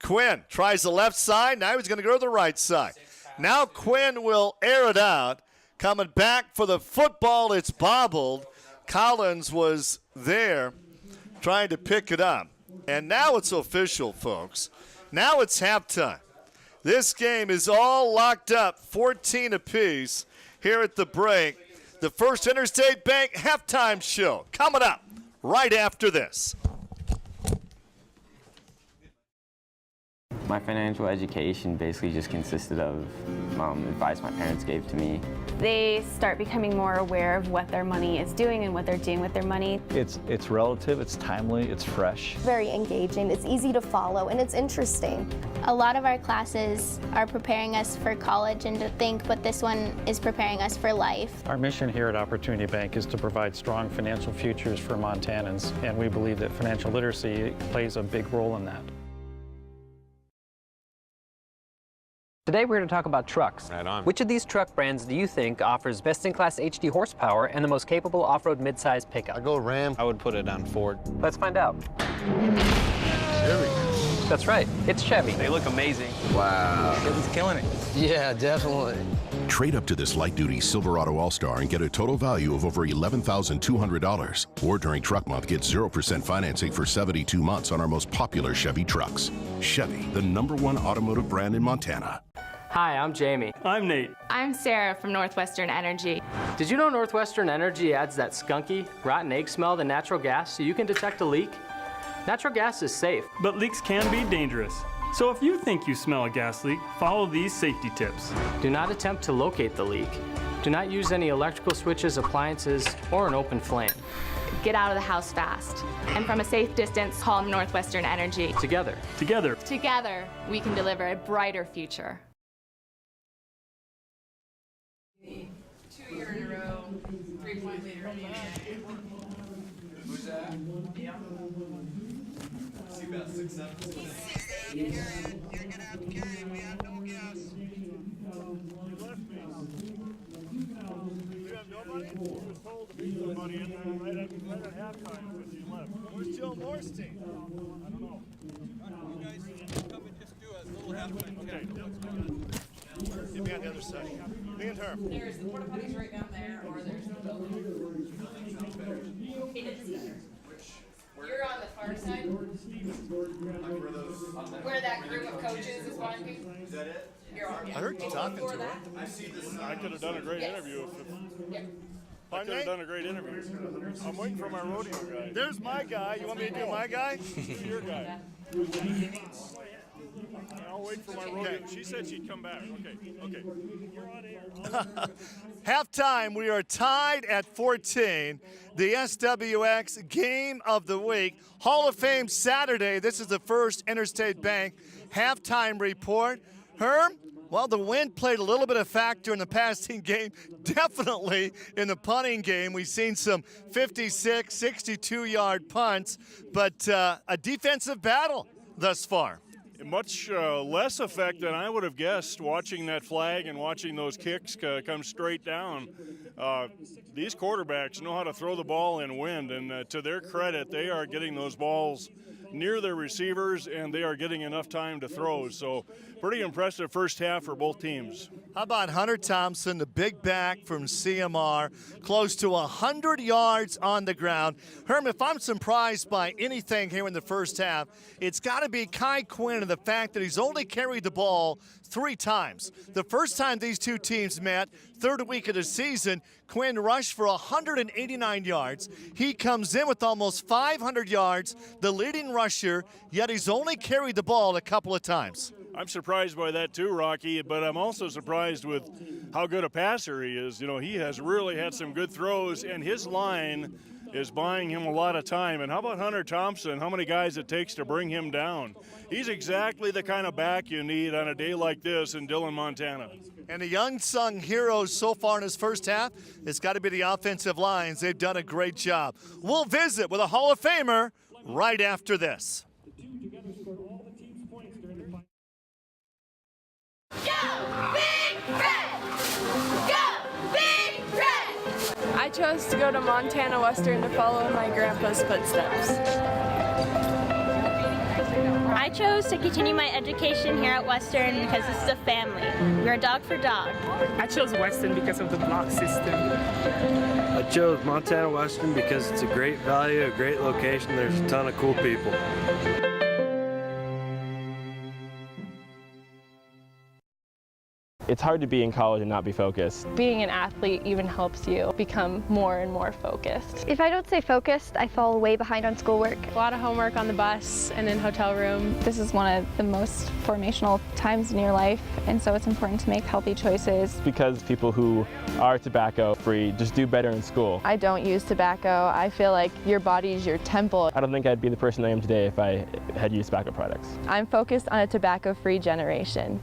[SPEAKER 2] Quinn tries the left side. Now he's going to go to the right side. Now Quinn will air it out. Coming back for the football, it's bobbled. Collins was there trying to pick it up. And now it's official, folks. Now it's halftime. This game is all locked up, 14 apiece here at the break. The First Interstate Bank halftime show coming up right after this.
[SPEAKER 1] My financial education basically just consisted of advice my parents gave to me.
[SPEAKER 22] They start becoming more aware of what their money is doing and what they're doing with their money.
[SPEAKER 23] It's relative, it's timely, it's fresh.
[SPEAKER 24] Very engaging, it's easy to follow, and it's interesting.
[SPEAKER 25] A lot of our classes are preparing us for college and to think, but this one is preparing us for life.
[SPEAKER 26] Our mission here at Opportunity Bank is to provide strong financial futures for Montanans, and we believe that financial literacy plays a big role in that.
[SPEAKER 20] Today we're going to talk about trucks.
[SPEAKER 9] Right on.
[SPEAKER 20] Which of these truck brands do you think offers best-in-class HD horsepower and the most capable off-road mid-size pickup?
[SPEAKER 9] I go Ram. I would put it on Ford.
[SPEAKER 20] Let's find out.
[SPEAKER 9] Chevy.
[SPEAKER 20] That's right, it's Chevy.
[SPEAKER 9] They look amazing.
[SPEAKER 11] Wow.
[SPEAKER 9] Chevy's killing it.
[SPEAKER 11] Yeah, definitely.
[SPEAKER 10] Trade up to this light-duty Silverado All-Star and get a total value of over $11,200. Or during truck month, get 0% financing for 72 months on our most popular Chevy trucks. Chevy, the #1 automotive brand in Montana.
[SPEAKER 5] Hi, I'm Jamie.
[SPEAKER 6] I'm Nate. I'm Sarah from Northwestern Energy.
[SPEAKER 5] Did you know Northwestern Energy adds that skunky, rotten egg smell to natural gas so you can detect a leak? Natural gas is safe.
[SPEAKER 27] But leaks can be dangerous. So if you think you smell a gas leak, follow these safety tips.
[SPEAKER 5] Do not attempt to locate the leak. Do not use any electrical switches, appliances, or an open flame.
[SPEAKER 6] Get out of the house fast. And from a safe distance, call Northwestern Energy.
[SPEAKER 5] Together,
[SPEAKER 6] Together, we can deliver a brighter future.
[SPEAKER 28] 2 year in a row, 3-point leader. Who's that? Yeah. See about 6, 7. You're gonna have to carry me. I have no gas.
[SPEAKER 3] We have nobody. He was told to meet somebody in right at halftime because he left.
[SPEAKER 2] Where's Joe Morstein?
[SPEAKER 3] I don't know.
[SPEAKER 28] You guys come and just do a little halftime.
[SPEAKER 3] Okay.
[SPEAKER 2] Get me on the other side. Me and her.
[SPEAKER 28] There's the porta potties right down there, or there's no building. In the center. You're on the far side. Where that group of coaches is walking. Is that it? You're on.
[SPEAKER 2] I heard you talking to her.
[SPEAKER 3] I see this. I could have done a great interview I could have done a great interview. I'm waiting for my rodeo guy.
[SPEAKER 2] There's my guy. You want me to do my guy?
[SPEAKER 3] Who's your guy? I'll wait for my rodeo. She said she'd come back. Okay. You're on air.
[SPEAKER 2] Halftime, we are tied at 14. The SWX Game of the Week. Hall of Fame Saturday. This is the First Interstate Bank halftime report. Herm? Well, the wind played a little bit of factor in the passing game, definitely in the punting game. We've seen some 56, 62-yard punts, but a defensive battle thus far.
[SPEAKER 15] much less effect than I would have guessed watching that flag and watching those kicks come straight down. These quarterbacks know how to throw the ball in wind, and to their credit, they are getting those balls near their receivers, and they are getting enough time to throw. So pretty impressive first half for both teams.
[SPEAKER 2] How about Hunter Thompson, the big back from CMR, close to 100 yards on the ground. Herm, if I'm surprised by anything here in the first half, it's got to be Kai Quinn and the fact that he's only carried the ball 3 times. The first time these two teams met, third week of the season, Quinn rushed for 189 yards. He comes in with almost 500 yards, the leading rusher, yet he's only carried the ball a couple of times.
[SPEAKER 15] I'm surprised by that too, Rocky, but I'm also surprised with how good a passer he is. You know, he has really had some good throws, and his line is buying him a lot of time. And how about Hunter Thompson? How many guys it takes to bring him down? He's exactly the kind of back you need on a day like this in Dillon, Montana.
[SPEAKER 2] And the unsung heroes so far in his first half, it's got to be the offensive lines. They've done a great job. We'll visit with a Hall of Famer right after this.
[SPEAKER 4] I chose to go to Montana Western to follow in my grandpa's footsteps.
[SPEAKER 7] I chose to continue my education here at Western because this is a family. We're dog for dog.
[SPEAKER 8] I chose Western because of the block system.
[SPEAKER 13] I chose Montana Western because it's a great value, a great location. There's a ton of cool people.
[SPEAKER 1] It's hard to be in college and not be focused.
[SPEAKER 4] Being an athlete even helps you become more and more focused.
[SPEAKER 24] If I don't stay focused, I fall way behind on schoolwork.
[SPEAKER 4] A lot of homework on the bus and in hotel room.
[SPEAKER 22] This is one of the most formational times in your life, and so it's important to make healthy choices.
[SPEAKER 1] Because people who are tobacco free just do better in school.
[SPEAKER 4] I don't use tobacco. I feel like your body is your temple.
[SPEAKER 1] I don't think I'd be the person I am today if I had used tobacco products.
[SPEAKER 4] I'm focused on a tobacco-free generation.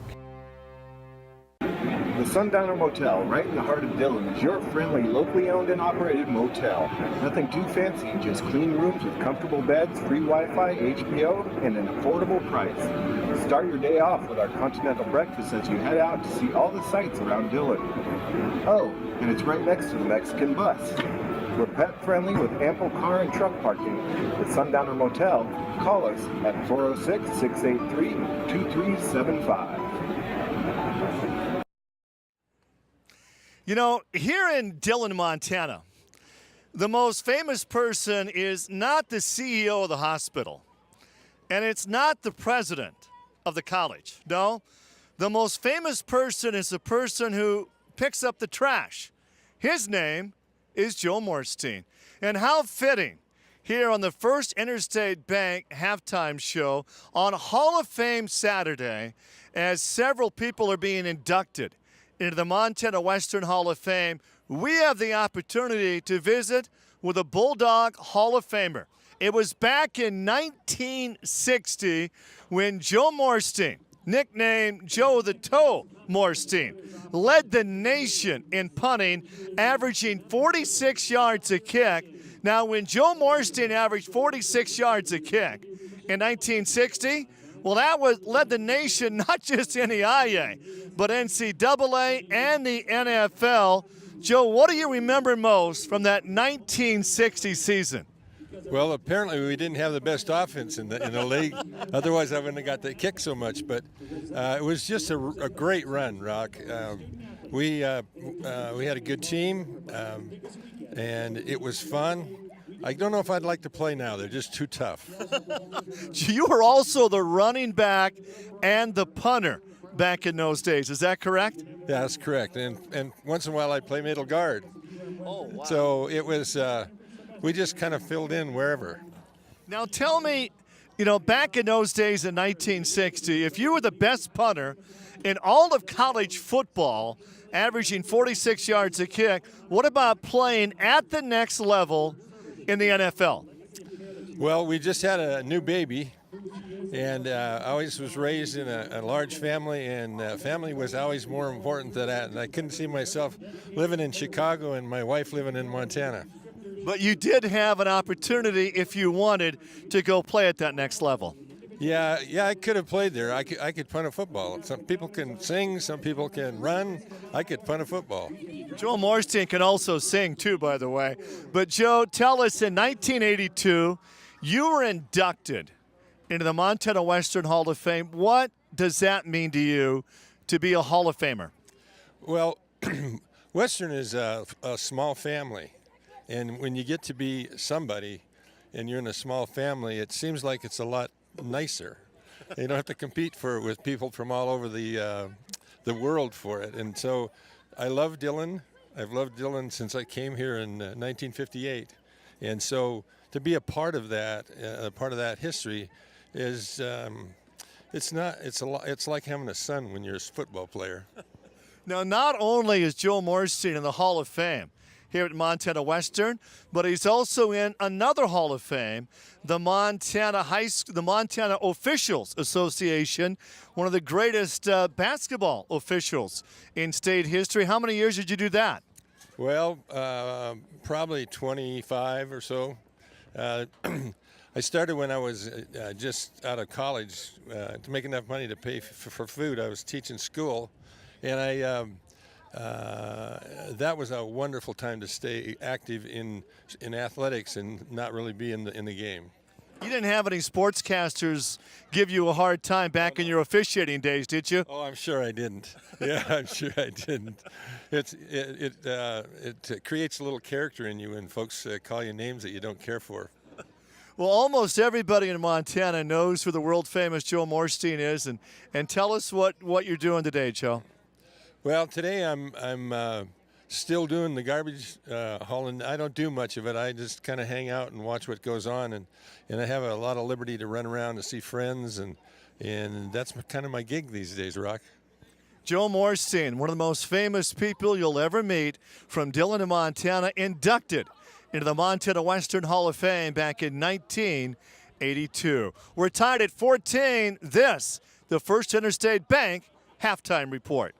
[SPEAKER 16] The Sundowner Motel, right in the heart of Dillon, is your friendly, locally owned and operated motel. Nothing too fancy, just clean rooms with comfortable beds, free Wi-Fi, HBO, and an affordable price. Start your day off with our continental breakfast as you head out to see all the sights around Dillon. Oh, and it's right next to the Mexican bus. We're pet friendly with ample car and truck parking. The Sundowner Motel, call us at 406-683-2375.
[SPEAKER 2] You know, here in Dillon, Montana, the most famous person is not the CEO of the hospital, and it's not the president of the college. No, the most famous person is the person who picks up the trash. His name is Joe Morstein. And how fitting here on the First Interstate Bank halftime show on Hall of Fame Saturday, as several people are being inducted into the Montana Western Hall of Fame, we have the opportunity to visit with a Bulldog Hall of Famer. It was back in 1960 when Joe Morstein, nicknamed Joe the Toe Morstein, led the nation in punting, averaging 46 yards a kick. Now, when Joe Morstein averaged 46 yards a kick in 1960, well, that led the nation not just in the IA, but NCAA and the NFL. Joe, what do you remember most from that 1960 season?
[SPEAKER 17] Well, apparently we didn't have the best offense in the league. Otherwise, I wouldn't have got that kick so much. But it was just a great run, Rock. We had a good team, and it was fun. I don't know if I'd like to play now. They're just too tough.
[SPEAKER 2] You were also the running back and the punter back in those days. Is that correct?
[SPEAKER 17] Yeah, that's correct. And once in a while I'd play middle guard.
[SPEAKER 2] Oh, wow.
[SPEAKER 17] So it was, we just kind of filled in wherever.
[SPEAKER 2] Now tell me, you know, back in those days in 1960, if you were the best punter in all of college football, averaging 46 yards a kick, what about playing at the next level in the NFL?
[SPEAKER 17] Well, we just had a new baby, and I always was raised in a large family, and family was always more important than that. And I couldn't see myself living in Chicago and my wife living in Montana.
[SPEAKER 2] But you did have an opportunity, if you wanted, to go play at that next level.
[SPEAKER 17] Yeah, I could have played there. I could punt a football. Some people can sing, some people can run. I could punt a football.
[SPEAKER 2] Joe Morstein can also sing too, by the way. But Joe, tell us, in 1982, you were inducted into the Montana Western Hall of Fame. What does that mean to you to be a Hall of Famer?
[SPEAKER 17] Well, Western is a small family, and when you get to be somebody and you're in a small family, it seems like it's a lot nicer. You don't have to compete with people from all over the world for it. And so I love Dillon. I've loved Dillon since I came here in 1958. And so to be a part of that history is it's like having a son when you're a football player.
[SPEAKER 2] Now, not only is Joe Morstein in the Hall of Fame here at Montana Western, but he's also in another Hall of Fame, the Montana Officials Association, one of the greatest basketball officials in state history. How many years did you do that?
[SPEAKER 17] Well, probably 25 or so. I started when I was just out of college to make enough money to pay for food. I was teaching school, and that was a wonderful time to stay active in athletics and not really be in the game.
[SPEAKER 2] You didn't have any sportscasters give you a hard time back in your officiating days, did you?
[SPEAKER 17] Oh, I'm sure I didn't. Yeah, I'm sure I didn't. It creates a little character in you when folks call you names that you don't care for.
[SPEAKER 2] Well, almost everybody in Montana knows who the world-famous Joe Morstein is, and tell us what you're doing today, Joe.
[SPEAKER 17] Well, today I'm still doing the garbage hauling. I don't do much of it. I just kind of hang out and watch what goes on, and I have a lot of liberty to run around to see friends, and that's kind of my gig these days, Rock.
[SPEAKER 2] Joe Morstein, one of the most famous people you'll ever meet from Dillon, Montana, inducted into the Montana Western Hall of Fame back in 1982. We're tied at 14. This, the First Interstate Bank halftime report.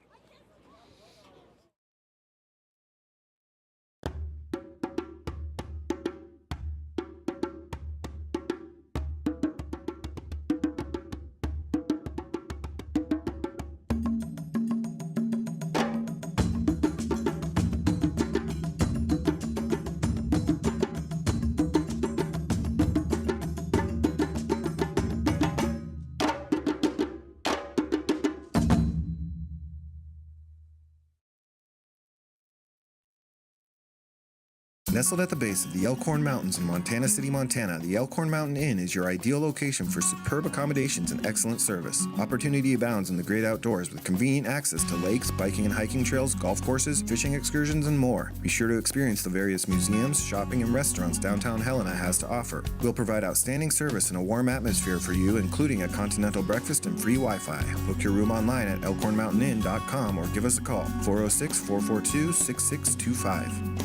[SPEAKER 12] Nestled at the base of the Elkhorn Mountains in Montana City, Montana, the Elkhorn Mountain Inn is your ideal location for superb accommodations and excellent service. Opportunity abounds in the great outdoors with convenient access to lakes, biking and hiking trails, golf courses, fishing excursions, and more. Be sure to experience the various museums, shopping, and restaurants downtown Helena has to offer. We'll provide outstanding service and a warm atmosphere for you, including a continental breakfast and free Wi-Fi. Book your room online at elkhornmountainin.com or give us a call, 406-442-6625.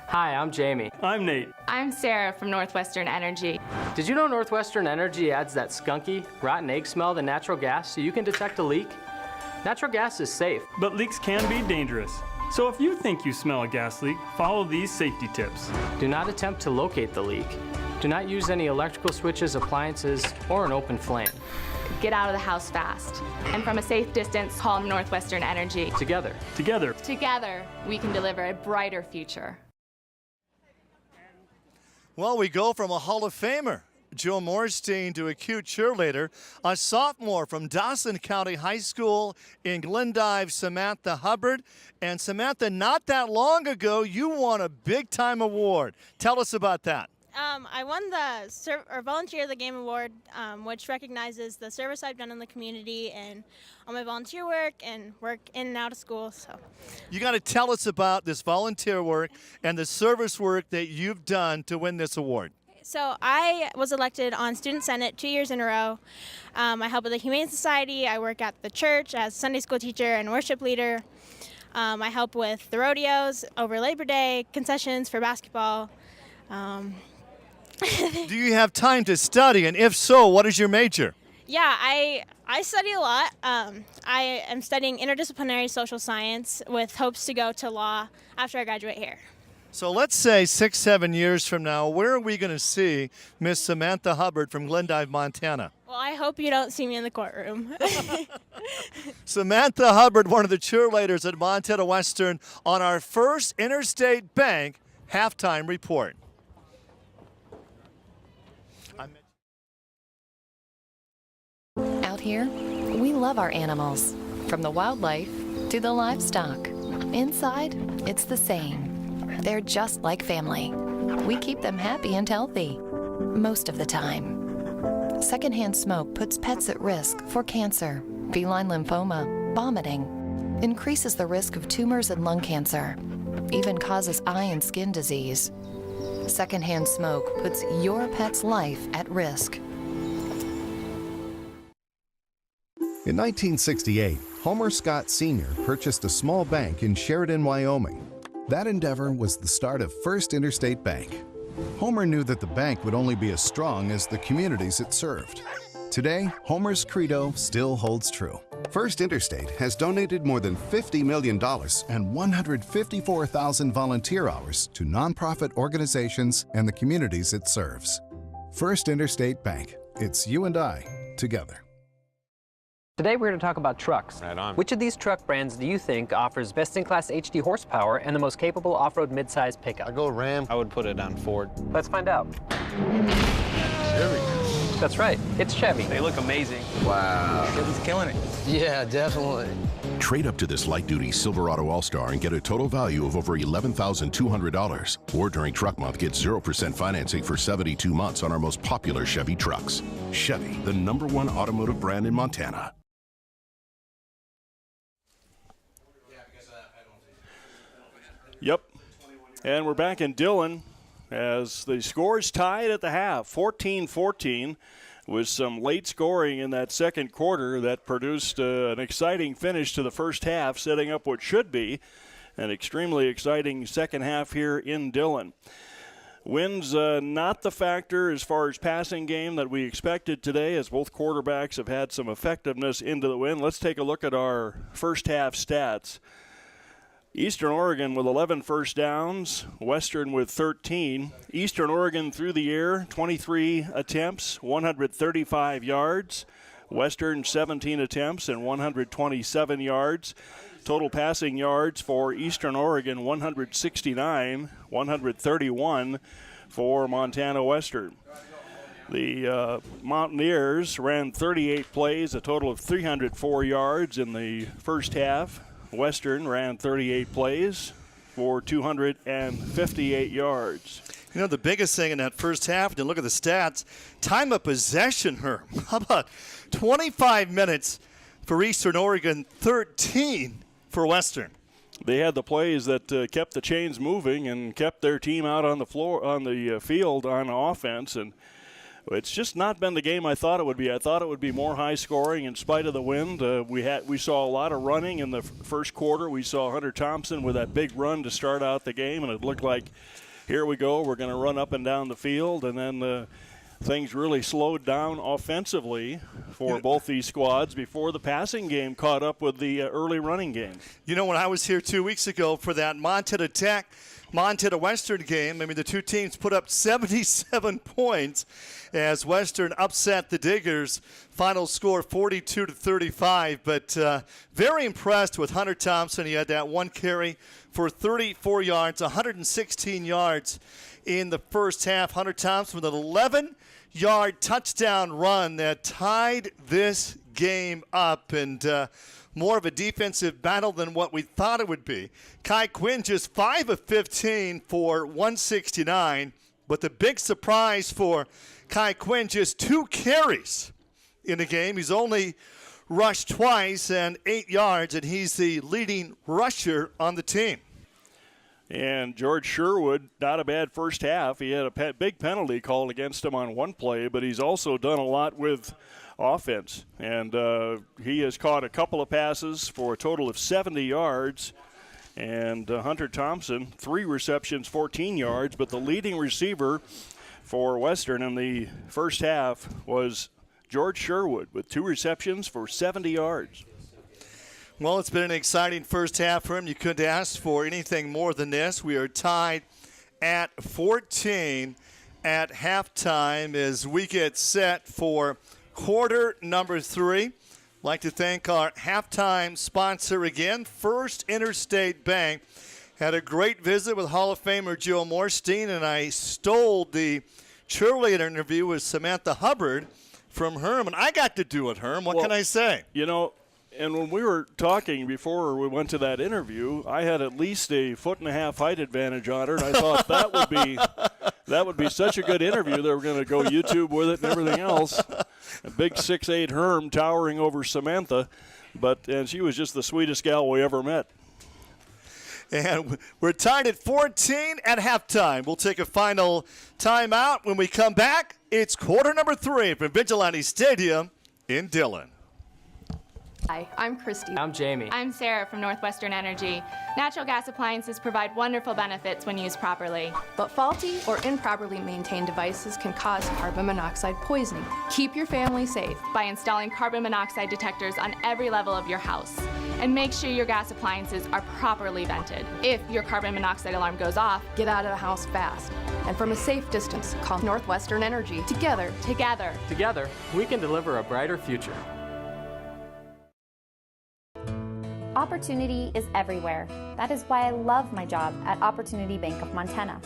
[SPEAKER 5] Hi, I'm Jamie.
[SPEAKER 27] I'm Nate.
[SPEAKER 6] I'm Sarah from Northwestern Energy.
[SPEAKER 5] Did you know Northwestern Energy adds that skunky, rotten egg smell to natural gas so you can detect a leak? Natural gas is safe.
[SPEAKER 27] But leaks can be dangerous. So if you think you smell a gas leak, follow these safety tips.
[SPEAKER 5] Do not attempt to locate the leak. Do not use any electrical switches, appliances, or an open flame.
[SPEAKER 6] Get out of the house fast. And from a safe distance, call Northwestern Energy.
[SPEAKER 5] Together,
[SPEAKER 6] we can deliver a brighter future.
[SPEAKER 2] Well, we go from a Hall of Famer, Joe Morstein, to a cute cheerleader, a sophomore from Dawson County High School in Glendive, Samantha Hubbard. And Samantha, not that long ago, you won a big-time award. Tell us about that.
[SPEAKER 7] I won the Volunteer of the Game Award, which recognizes the service I've done in the community and all my volunteer work and work in and out of school. So,
[SPEAKER 2] you got to tell us about this volunteer work and the service work that you've done to win this award.
[SPEAKER 7] So I was elected on Student Senate 2 years in a row. I help with the Humane Society. I work at the church as Sunday school teacher and worship leader. I help with the rodeos over Labor Day, concessions for basketball.
[SPEAKER 2] Do you have time to study? And if so, what is your major?
[SPEAKER 7] Yeah, I study a lot. I am studying interdisciplinary social science with hopes to go to law after I graduate here.
[SPEAKER 2] So let's say 6-7 years from now, where are we going to see Miss Samantha Hubbard from Glendive, Montana?
[SPEAKER 7] Well, I hope you don't see me in the courtroom.
[SPEAKER 2] Samantha Hubbard, one of the cheerleaders at Montana Western, on our first Interstate Bank halftime report.
[SPEAKER 14] Out here, we love our animals, from the wildlife to the livestock. Inside, it's the same. They're just like family. We keep them happy and healthy, most of the time. Secondhand smoke puts pets at risk for cancer, feline lymphoma, vomiting, increases the risk of tumors and lung cancer, even causes eye and skin disease. Secondhand smoke puts your pet's life at risk.
[SPEAKER 18] In 1968, Homer Scott Sr. purchased a small bank in Sheridan, Wyoming. That endeavor was the start of First Interstate Bank. Homer knew that the bank would only be as strong as the communities it served. Today, Homer's credo still holds true. First Interstate has donated more than $50 million and 154,000 volunteer hours to nonprofit organizations and the communities it serves. First Interstate Bank. It's you and I together.
[SPEAKER 19] Today we're going to talk about trucks.
[SPEAKER 9] Right on.
[SPEAKER 19] Which of these truck brands do you think offers best-in-class HD horsepower and the most capable off-road mid-size pickup?
[SPEAKER 9] I go Ram. I would put it on Ford.
[SPEAKER 19] Let's find out.
[SPEAKER 9] Chevy.
[SPEAKER 19] That's right, it's Chevy.
[SPEAKER 9] They look amazing. Wow.
[SPEAKER 19] Chevy's killing it.
[SPEAKER 11] Yeah, definitely.
[SPEAKER 10] Trade up to this light-duty Silverado All-Star and get a total value of over $11,200. Or during truck month, get 0% financing for 72 months on our most popular Chevy trucks. Chevy, the #1 automotive brand in Montana.
[SPEAKER 15] Yep. And we're back in Dillon as the scores tied at the half, 14-14, with some late scoring in that second quarter that produced an exciting finish to the first half, setting up what should be an extremely exciting second half here in Dillon. Winds not the factor as far as passing game that we expected today, as both quarterbacks have had some effectiveness into the wind. Let's take a look at our first half stats. Eastern Oregon with 11 first downs, Western with 13. Eastern Oregon through the air, 23 attempts, 135 yards. Western 17 attempts and 127 yards. Total passing yards for Eastern Oregon, 169, 131 for Montana Western. The Mountaineers ran 38 plays, a total of 304 yards in the first half. Western ran 38 plays for 258 yards.
[SPEAKER 2] You know, the biggest thing in that first half, and look at the stats, time of possession, Herm. How about 25 minutes for Eastern Oregon, 13 for Western?
[SPEAKER 15] They had the plays that kept the chains moving and kept their team out on the floor, on the field on offense, and it's just not been the game I thought it would be. I thought it would be more high scoring in spite of the wind. We saw a lot of running in the first quarter. We saw Hunter Thompson with that big run to start out the game, and it looked like, here we go, we're going to run up and down the field, and then things really slowed down offensively for both these squads before the passing game caught up with the early running game.
[SPEAKER 2] You know, when I was here 2 weeks ago for that Montana Tech Montana Western game, I mean, the two teams put up 77 points as Western upset the Diggers. Final score 42-35, but very impressed with Hunter Thompson. He had that one carry for 34 yards, 116 yards in the first half. Hunter Thompson with an 11-yard touchdown run that tied this game up, and more of a defensive battle than what we thought it would be. Kai Quinn just 5 of 15 for 169, but the big surprise for Kai Quinn, just 2 carries in the game. He's only rushed twice and 8 yards, and he's the leading rusher on the team.
[SPEAKER 15] And George Sherwood, not a bad first half. He had a big penalty called against him on one play, but he's also done a lot with offense. And he has caught a couple of passes for a total of 70 yards. And Hunter Thompson, 3 receptions, 14 yards. But the leading receiver for Western in the first half was George Sherwood with 2 receptions for 70 yards.
[SPEAKER 2] Well, it's been an exciting first half for him. You couldn't ask for anything more than this. We are tied at 14 at halftime as we get set for quarter number 3. I'd like to thank our halftime sponsor again, First Interstate Bank. Had a great visit with Hall of Famer Joe Morstein, and I stole the cheerleader interview with Samantha Hubbard from Herm, and I got to do it, Herm. What can I say?
[SPEAKER 15] You know, and when we were talking before we went to that interview, I had at least a 1.5 foot height advantage on her, and I thought that would be such a good interview. They were going to go YouTube with it and everything else. A big 6'8" Herm towering over Samantha, and she was just the sweetest gal we ever met.
[SPEAKER 2] And we're tied at 14 at halftime. We'll take a final timeout. When we come back, it's quarter number 3 from Vigilante Stadium in Dillon.
[SPEAKER 6] Hi, I'm Christy.
[SPEAKER 5] I'm Jamie.
[SPEAKER 6] I'm Sarah from Northwestern Energy. Natural gas appliances provide wonderful benefits when used properly.
[SPEAKER 3] But faulty or improperly maintained devices can cause carbon monoxide poisoning. Keep your family safe
[SPEAKER 6] by installing carbon monoxide detectors on every level of your house. And make sure your gas appliances are properly vented. If your carbon monoxide alarm goes off,
[SPEAKER 3] get out of the house fast. And from a safe distance, call Northwestern Energy. Together,
[SPEAKER 5] we can deliver a brighter future.
[SPEAKER 8] Opportunity is everywhere. That is why I love my job at Opportunity Bank of Montana.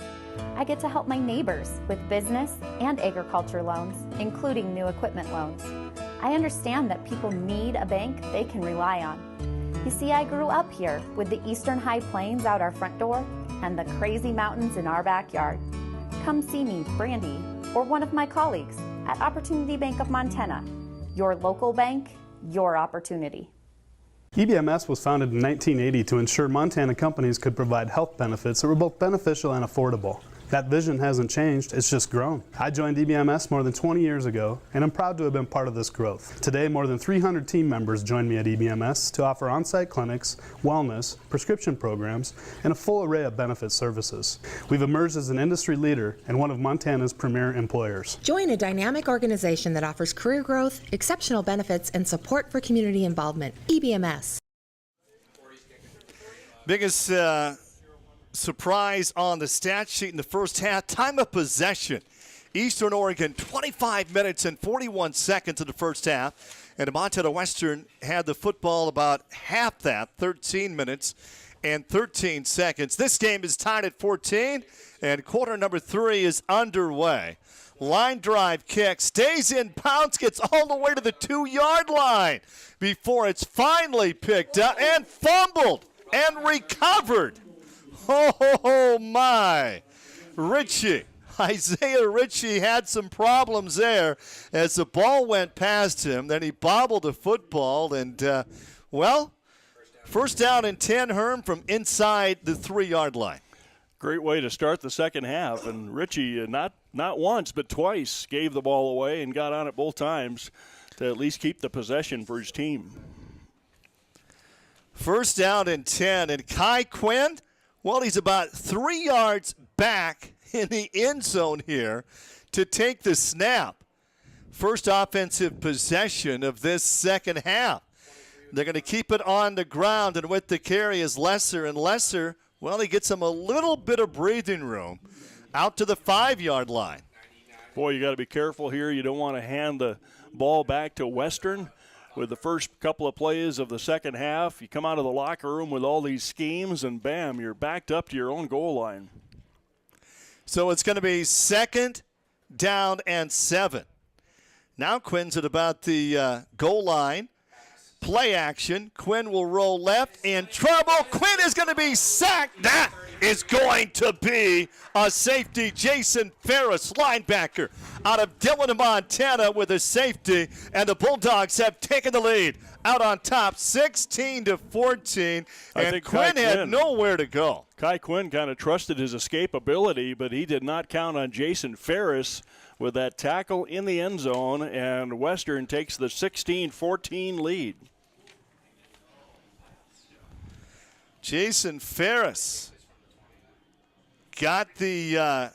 [SPEAKER 8] I get to help my neighbors with business and agriculture loans, including new equipment loans. I understand that people need a bank they can rely on. You see, I grew up here with the Eastern High Plains out our front door and the crazy mountains in our backyard. Come see me, Brandy, or one of my colleagues at Opportunity Bank of Montana. Your local bank, your opportunity.
[SPEAKER 20] EBMS was founded in 1980 to ensure Montana companies could provide health benefits that were both beneficial and affordable. That vision hasn't changed, it's just grown. I joined EBMS more than 20 years ago, and I'm proud to have been part of this growth. Today, more than 300 team members join me at EBMS to offer on-site clinics, wellness, prescription programs, and a full array of benefit services. We've emerged as an industry leader and one of Montana's premier employers.
[SPEAKER 21] Join a dynamic organization that offers career growth, exceptional benefits, and support for community involvement. EBMS.
[SPEAKER 2] Biggest surprise on the stat sheet in the first half, time of possession. Eastern Oregon, 25 minutes and 41 seconds in the first half. And Montana Western had the football about half that, 13 minutes and 13 seconds. This game is tied at 14, and quarter number 3 is underway. Line drive kick, stays in bounds, gets all the way to the 2-yard line before it's finally picked up and fumbled and recovered. Oh, my. Isaiah Ritchie had some problems there as the ball went past him. Then he bobbled the football, and, first down and 10, Herm, from inside the 3-yard line.
[SPEAKER 15] Great way to start the second half, and Ritchie not once but twice gave the ball away and got on it both times to at least keep the possession for his team.
[SPEAKER 2] First down and 10, and Kai Quinn, he's about 3 yards back in the end zone here to take the snap. First offensive possession of this second half. They're going to keep it on the ground, and with the carry is Lesser, and Lesser, he gets him a little bit of breathing room out to the 5-yard line.
[SPEAKER 15] Boy, you got to be careful here. You don't want to hand the ball back to Western. With the first couple of plays of the second half, you come out of the locker room with all these schemes, and bam, you're backed up to your own goal line.
[SPEAKER 2] So it's going to be second down and 7. Now Quinn's at about the goal line. Play action. Quinn will roll left in trouble. Quinn is going to be sacked. That is going to be a safety. Jason Ferris, linebacker out of Dillon, Montana, with a safety, and the Bulldogs have taken the lead out on top 16-14, and Quinn had nowhere to go.
[SPEAKER 15] Kai Quinn kind of trusted his escapability, but he did not count on Jason Ferris with that tackle in the end zone, and Western takes the 16-14 lead.
[SPEAKER 2] Jason Ferris got the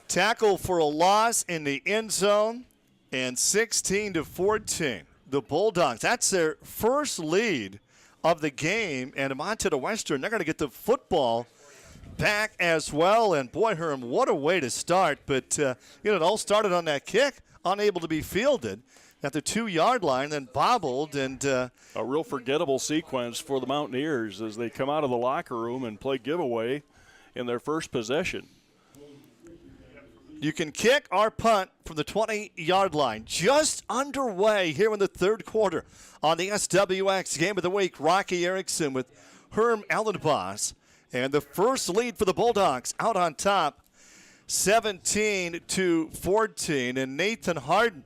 [SPEAKER 2] tackle for a loss in the end zone, and 16-14. The Bulldogs, that's their first lead of the game, and Montana Western, they're going to get the football back as well. And boy, Herm, what a way to start. But, it all started on that kick, unable to be fielded at the 2-yard line, then bobbled. And
[SPEAKER 15] a real forgettable sequence for the Mountaineers as they come out of the locker room and play giveaway in their first possession.
[SPEAKER 2] You can kick or punt from the 20-yard line. Just underway here in the third quarter on the SWX Game of the Week. Rocky Erickson with Herm Allenboss. And the first lead for the Bulldogs out on top, 17-14. And Nathan Harden,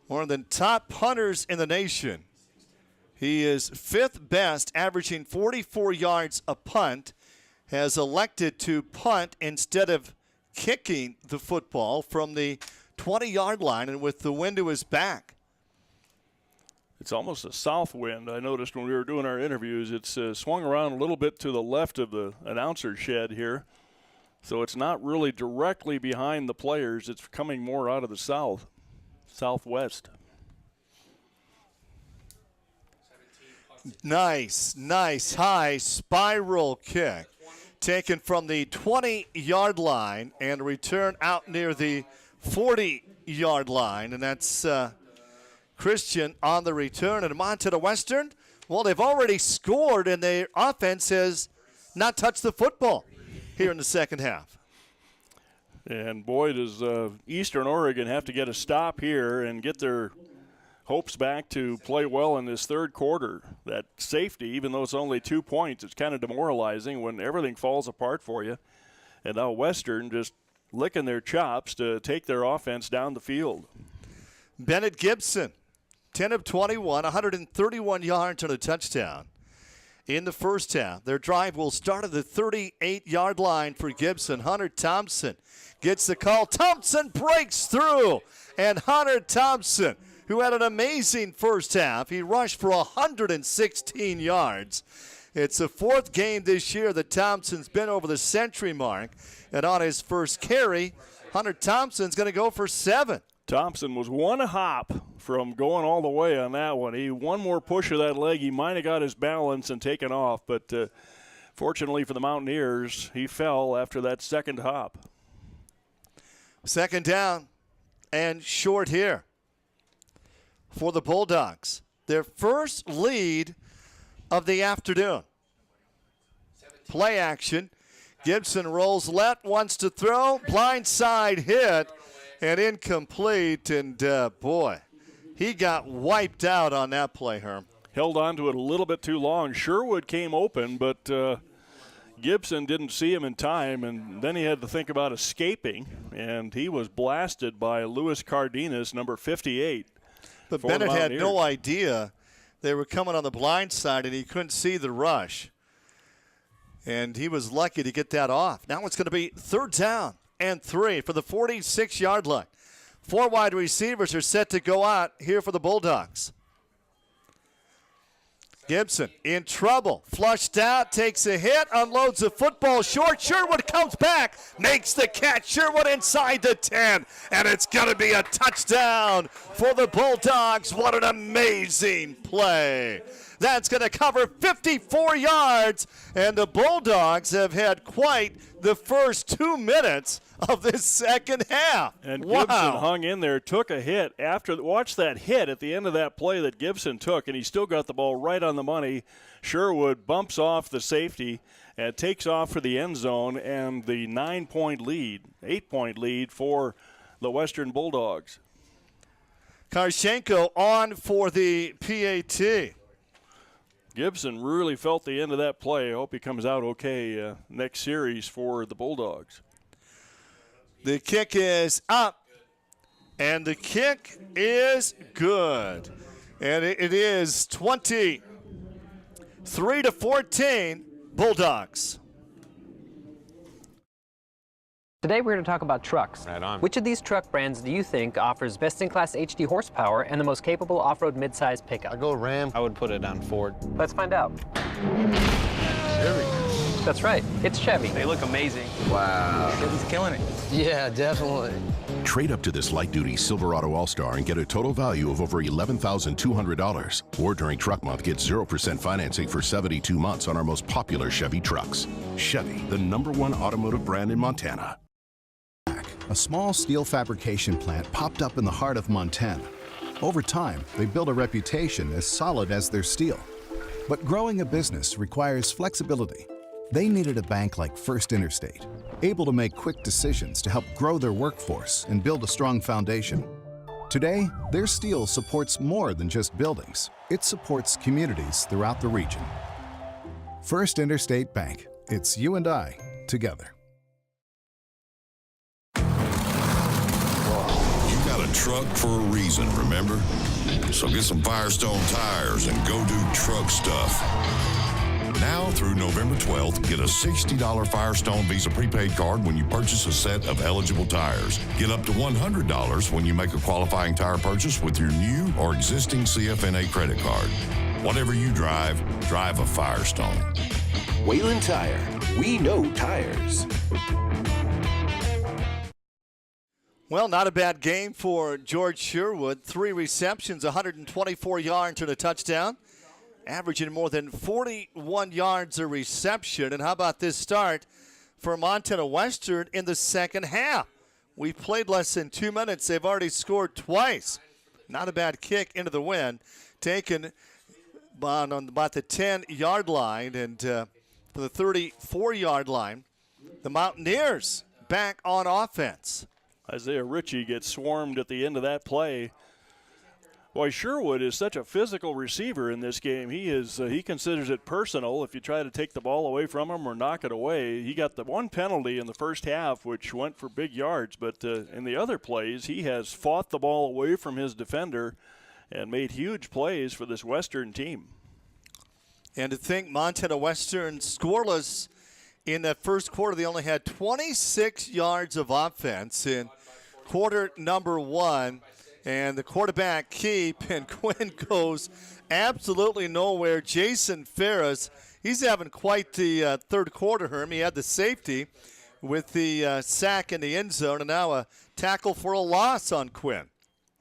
[SPEAKER 2] one of the top punters in the nation. He is 5th best, averaging 44 yards a punt, has elected to punt instead of kicking the football from the 20-yard line and with the wind to his back.
[SPEAKER 15] It's almost a south wind. I noticed when we were doing our interviews, it's swung around a little bit to the left of the announcer shed here. So it's not really directly behind the players. It's coming more out of the southwest.
[SPEAKER 2] Nice high spiral kick. Taken from the 20-yard line and return out near the 40-yard line. And that's Christian on the return. And Montana Western, well, they've already scored, and their offense has not touched the football here in the second half.
[SPEAKER 15] And boy, does Eastern Oregon have to get a stop here and get their hopes back to play well in this third quarter. That safety, even though it's only 2 points, it's kind of demoralizing when everything falls apart for you. And now Western just licking their chops to take their offense down the field.
[SPEAKER 2] Bennett Gibson, 10 of 21, 131 yards and a touchdown in the first half. Their drive will start at the 38-yard line for Gibson. Hunter Thompson gets the call. Thompson breaks through, and Hunter Thompson, who had an amazing first half. He rushed for 116 yards. It's the 4th game this year that Thompson's been over the century mark. And on his first carry, Hunter Thompson's going to go for 7.
[SPEAKER 15] Thompson was one hop from going all the way on that one. One more push of that leg, he might have got his balance and taken off. But fortunately for the Mountaineers, he fell after that second hop.
[SPEAKER 2] Second down and short here for the Bulldogs. Their first lead of the afternoon. Play action. Gibson rolls left, wants to throw. Blindside hit and incomplete. And, boy, he got wiped out on that play, Herm.
[SPEAKER 15] Held on to it a little bit too long. Sherwood came open, but Gibson didn't see him in time, and then he had to think about escaping, and he was blasted by Luis Cardenas, number 58.
[SPEAKER 2] But Bennett had no idea they were coming on the blind side, and he couldn't see the rush. And he was lucky to get that off. Now it's going to be 3rd down and 3 for the 46-yard line. 4 wide receivers are set to go out here for the Bulldogs. Gibson in trouble, flushed out, takes a hit, unloads the football short. Sherwood comes back, makes the catch. Sherwood inside the 10, and it's going to be a touchdown for the Bulldogs. What an amazing play. That's going to cover 54 yards, and the Bulldogs have had quite the first 2 minutes of this second half.
[SPEAKER 15] And Gibson hung in there, took a hit. Watch that hit at the end of that play that Gibson took, and he still got the ball right on the money. Sherwood bumps off the safety and takes off for the end zone, and the 8-point lead for the Western Bulldogs.
[SPEAKER 2] Karshenko on for the PAT.
[SPEAKER 15] Gibson really felt the end of that play. I hope he comes out okay next series for the Bulldogs.
[SPEAKER 2] The kick is up, and the kick is good. And it is 23-14 Bulldogs.
[SPEAKER 19] Today we're going to talk about trucks.
[SPEAKER 9] Right on.
[SPEAKER 19] Which of these truck brands do you think offers best-in-class HD horsepower and the most capable off-road midsize pickup?
[SPEAKER 9] I go Ram. I would put it on Ford.
[SPEAKER 19] Let's find out.
[SPEAKER 9] Chevy.
[SPEAKER 19] That's right. It's Chevy.
[SPEAKER 9] They look amazing. Wow.
[SPEAKER 11] Chevy's killing it. Yeah, definitely.
[SPEAKER 10] Trade up to this light-duty Silverado All-Star and get a total value of over $11,200. Or during truck month, get 0% financing for 72 months on our most popular Chevy trucks. Chevy, the #1 automotive brand in Montana.
[SPEAKER 18] A small steel fabrication plant popped up in the heart of Montana. Over time, they built a reputation as solid as their steel. But growing a business requires flexibility. They needed a bank like First Interstate, able to make quick decisions to help grow their workforce and build a strong foundation. Today, their steel supports more than just buildings. It supports communities throughout the region. First Interstate Bank. It's you and I together.
[SPEAKER 1] You got a truck for a reason, remember? So get some Firestone tires and go do truck stuff. Now through November 12th, get a $60 Firestone Visa prepaid card when you purchase a set of eligible tires. Get up to $100 when you make a qualifying tire purchase with your new or existing CFNA credit card. Whatever you drive, drive a Firestone.
[SPEAKER 13] Whalen Tire. We know tires.
[SPEAKER 2] Well, not a bad game for George Sherwood. 3 receptions, 124 yards and a touchdown, averaging more than 41 yards a reception. And how about this start for Montana Western in the second half? We've played less than 2 minutes. They've already scored twice. Not a bad kick into the wind, taken on about the 10-yard line, and for the 34-yard line, the Mountaineers back on offense.
[SPEAKER 15] Isaiah Ritchie gets swarmed at the end of that play. Boy, Sherwood is such a physical receiver in this game. He considers it personal if you try to take the ball away from him or knock it away. He got the one penalty in the first half, which went for big yards, but in the other plays, he has fought the ball away from his defender and made huge plays for this Western team.
[SPEAKER 2] And to think Montana Western scoreless in that first quarter, they only had 26 yards of offense in quarter number 1. And the quarterback keep, and Quinn goes absolutely nowhere. Jason Ferris, he's having quite the third quarter, Herm. He had the safety with the sack in the end zone, and now a tackle for a loss on Quinn.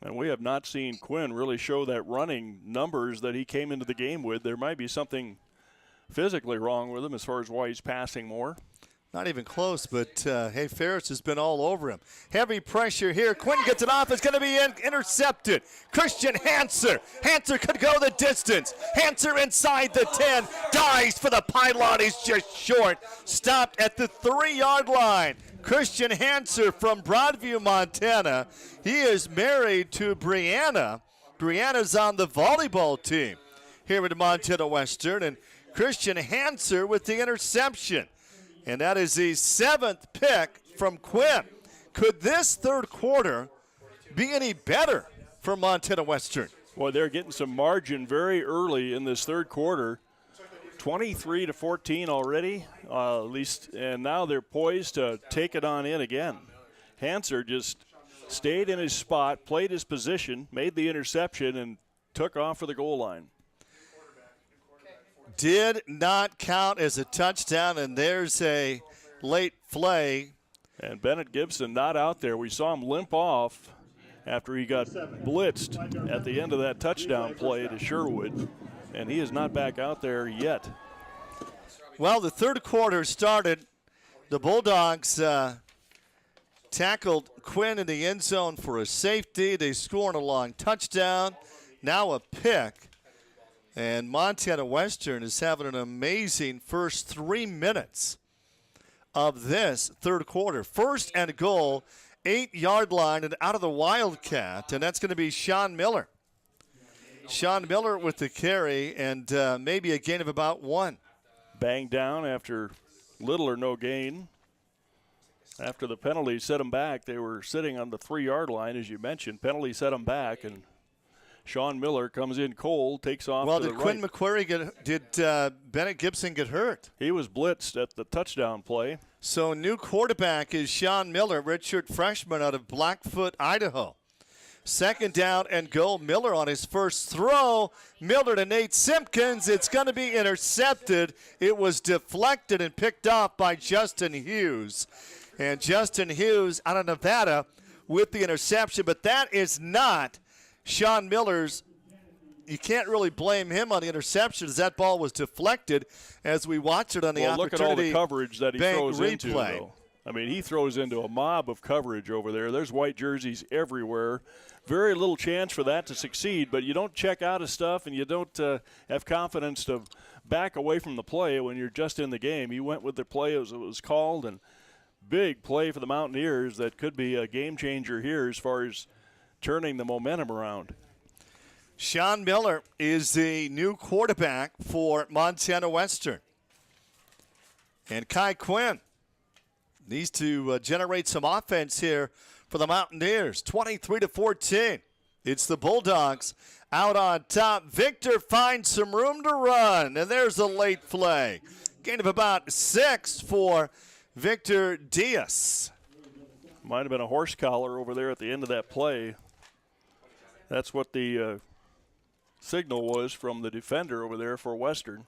[SPEAKER 15] And we have not seen Quinn really show that running numbers that he came into the game with. There might be something physically wrong with him as far as why he's passing more.
[SPEAKER 2] Not even close, but, hey, Ferris has been all over him. Heavy pressure here. Quinn gets it off. It's going to be intercepted. Christian Hanser. Hanser could go the distance. Hanser inside the 10. Dives for the pylon. He's just short. Stopped at the 3-yard line. Christian Hanser from Broadview, Montana. He is married to Brianna. Brianna's on the volleyball team here at Montana Western. And Christian Hanser with the interception. And that is the 7th pick from Quinn. Could this third quarter be any better for Montana Western?
[SPEAKER 15] Well, they're getting some margin very early in this third quarter. 23-14 already, at least, and now they're poised to take it on in again. Hanser just stayed in his spot, played his position, made the interception, and took off for the goal line.
[SPEAKER 2] Did not count as a touchdown, and there's a late play.
[SPEAKER 15] And Bennett Gibson not out there. We saw him limp off after he got blitzed at the end of that touchdown play to Sherwood, and he is not back out there yet.
[SPEAKER 2] Well, the third quarter started. The Bulldogs tackled Quinn in the end zone for a safety. They scored a long touchdown, now a pick. And Montana Western is having an amazing first 3 minutes of this third quarter. First and goal, 8-yard line and out of the Wildcat, and that's going to be Sean Miller. Sean Miller with the carry and maybe a gain of about 1.
[SPEAKER 15] Banged down after little or no gain. After the penalty set them back, they were sitting on the 3-yard line, as you mentioned. Penalty set them back, and Sean Miller comes in cold, takes off to the right.
[SPEAKER 2] Well, did Quinn McQuarrie did Bennett Gibson get hurt?
[SPEAKER 15] He was blitzed at the touchdown play.
[SPEAKER 2] So new quarterback is Sean Miller, redshirt freshman out of Blackfoot, Idaho. Second down and goal. Miller on his first throw. Miller to Nate Simpkins. It's going to be intercepted. It was deflected and picked off by Justin Hughes. And Justin Hughes out of Nevada with the interception, but that is not Sean Miller's. You can't really blame him on the interception as that ball was deflected as we watched it on the
[SPEAKER 15] Look at all the
[SPEAKER 2] Opportunity
[SPEAKER 15] coverage that he
[SPEAKER 2] Bank
[SPEAKER 15] throws into,
[SPEAKER 2] replay.
[SPEAKER 15] though. I mean, he throws into a mob of coverage over there. There's white jerseys everywhere. Very little chance for that to succeed, but you don't check out of stuff and you don't have confidence to back away from the play when you're just in the game. He went with the play as it was called, and big play for the Mountaineers that could be a game changer here as far as turning the momentum around.
[SPEAKER 2] Sean Miller is the new quarterback for Montana Western. And Kai Quinn needs to generate some offense here for the Mountaineers. 23-14. It's the Bulldogs out on top. Victor finds some room to run, and there's a late play. Gain of about 6 for Victor Diaz.
[SPEAKER 15] Might have been a horse collar over there at the end of that play. That's what the signal was from the defender over there for Western.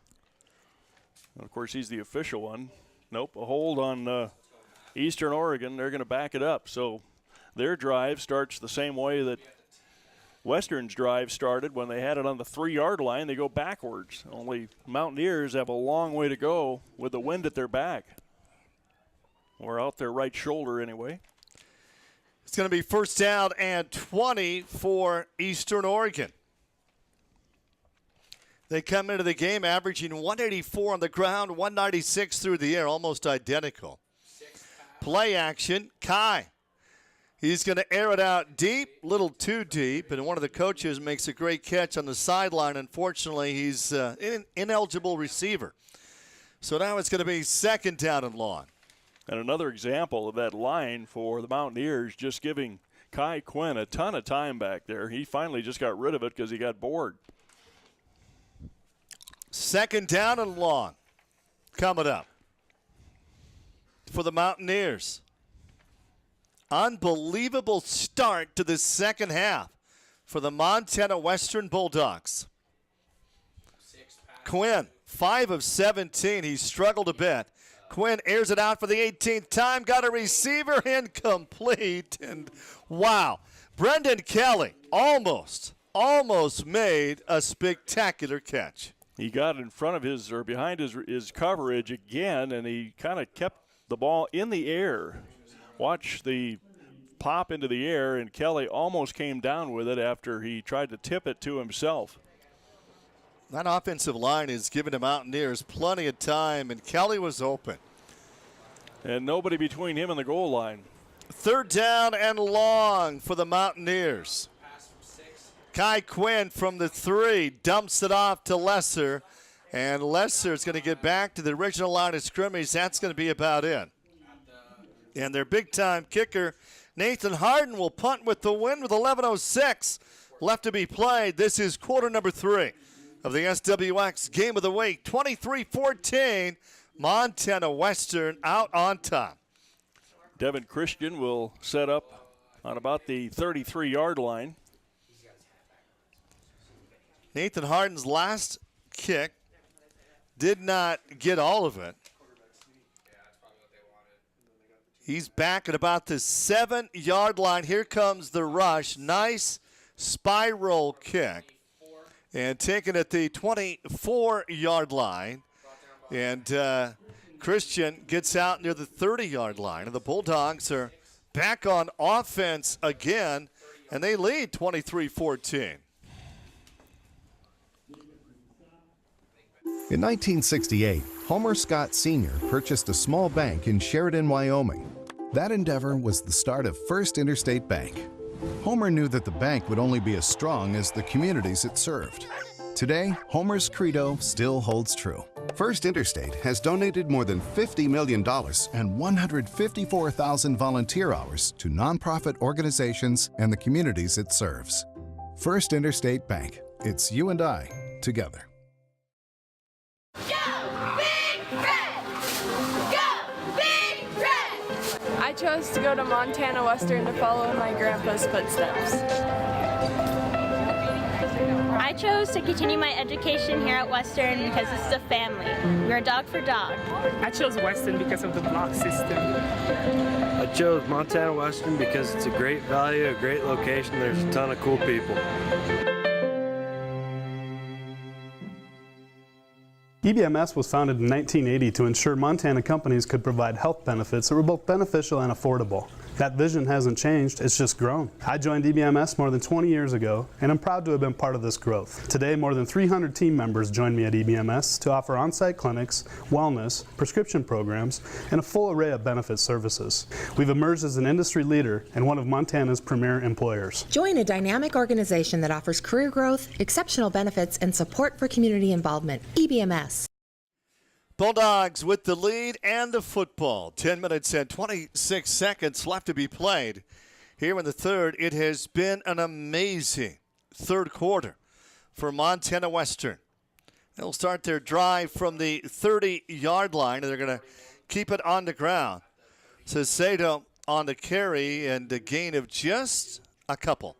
[SPEAKER 15] And of course, he's the official one. Nope, a hold on Eastern Oregon. They're going to back it up. So their drive starts the same way that Western's drive started when they had it on the 3-yard line. They go backwards. Only Mountaineers have a long way to go with the wind at their back. Or out their right shoulder anyway.
[SPEAKER 2] It's going to be 1st down and 20 for Eastern Oregon. They come into the game averaging 184 on the ground, 196 through the air, almost identical. Play action, Kai. He's going to air it out deep, little too deep, and one of the coaches makes a great catch on the sideline. Unfortunately, he's an ineligible receiver. So now it's going to be 2nd down and long.
[SPEAKER 15] And another example of that line for the Mountaineers, just giving Kai Quinn a ton of time back there. He finally just got rid of it because he got bored.
[SPEAKER 2] 2nd down and long coming up for the Mountaineers. Unbelievable start to the second half for the Montana Western Bulldogs. Quinn, 5 of 17. He struggled a bit. Quinn airs it out for the 18th time. Got a receiver, incomplete. And wow, Brendan Kelly almost made a spectacular catch.
[SPEAKER 15] He got in front of his, or behind his coverage again, and he kind of kept the ball in the air. Watch the pop into the air, and Kelly almost came down with it after he tried to tip it to himself.
[SPEAKER 2] That offensive line is giving the Mountaineers plenty of time, and Kelly was open.
[SPEAKER 15] And nobody between him and the goal line.
[SPEAKER 2] 3rd down and long for the Mountaineers. Kai Quinn from the 3 dumps it off to Lesser, and Lesser is going to get back to the original line of scrimmage. That's going to be about it. And their big-time kicker, Nathan Harden, will punt with the win with 11:06 left to be played. This is quarter number 3 of the SWX Game of the Week. 23-14, Montana Western out on top.
[SPEAKER 15] Devin Christian will set up on about the 33-yard line.
[SPEAKER 2] Nathan Harden's last kick did not get all of it. He's back at about the 7-yard line. Here comes the rush. Nice spiral kick. And taken at the 24-yard line. And Christian gets out near the 30-yard line. And the Bulldogs are back on offense again. And they lead 23-14.
[SPEAKER 18] In 1968, Homer Scott Sr. purchased a small bank in Sheridan, Wyoming. That endeavor was the start of First Interstate Bank. Homer knew that the bank would only be as strong as the communities it served. Today, Homer's credo still holds true. First Interstate has donated more than $50 million and 154,000 volunteer hours to nonprofit organizations and the communities it serves. First Interstate Bank. It's you and I together.
[SPEAKER 4] I chose to go to Montana Western to follow in my grandpa's footsteps.
[SPEAKER 7] I chose to continue my education here at Western because it's a family. We're dog for dog.
[SPEAKER 16] I chose Western because of the block system.
[SPEAKER 17] I chose Montana Western because it's a great value, a great location. There's a ton of cool people.
[SPEAKER 20] EBMS was founded in 1980 to ensure Montana companies could provide health benefits that were both beneficial and affordable. That vision hasn't changed, it's just grown. I joined EBMS more than 20 years ago, and I'm proud to have been part of this growth. Today, more than 300 team members join me at EBMS to offer on-site clinics, wellness, prescription programs, and a full array of benefit services. We've emerged as an industry leader and one of Montana's premier employers.
[SPEAKER 21] Join a dynamic organization that offers career growth, exceptional benefits, and support for community involvement. EBMS.
[SPEAKER 2] Bulldogs with the lead and the football. 10 minutes and 26 seconds left to be played. Here in the third, it has been an amazing third quarter for Montana Western. They'll start their drive from the 30-yard line, and they're going to keep it on the ground. Sacedo on the carry and a gain of just a couple.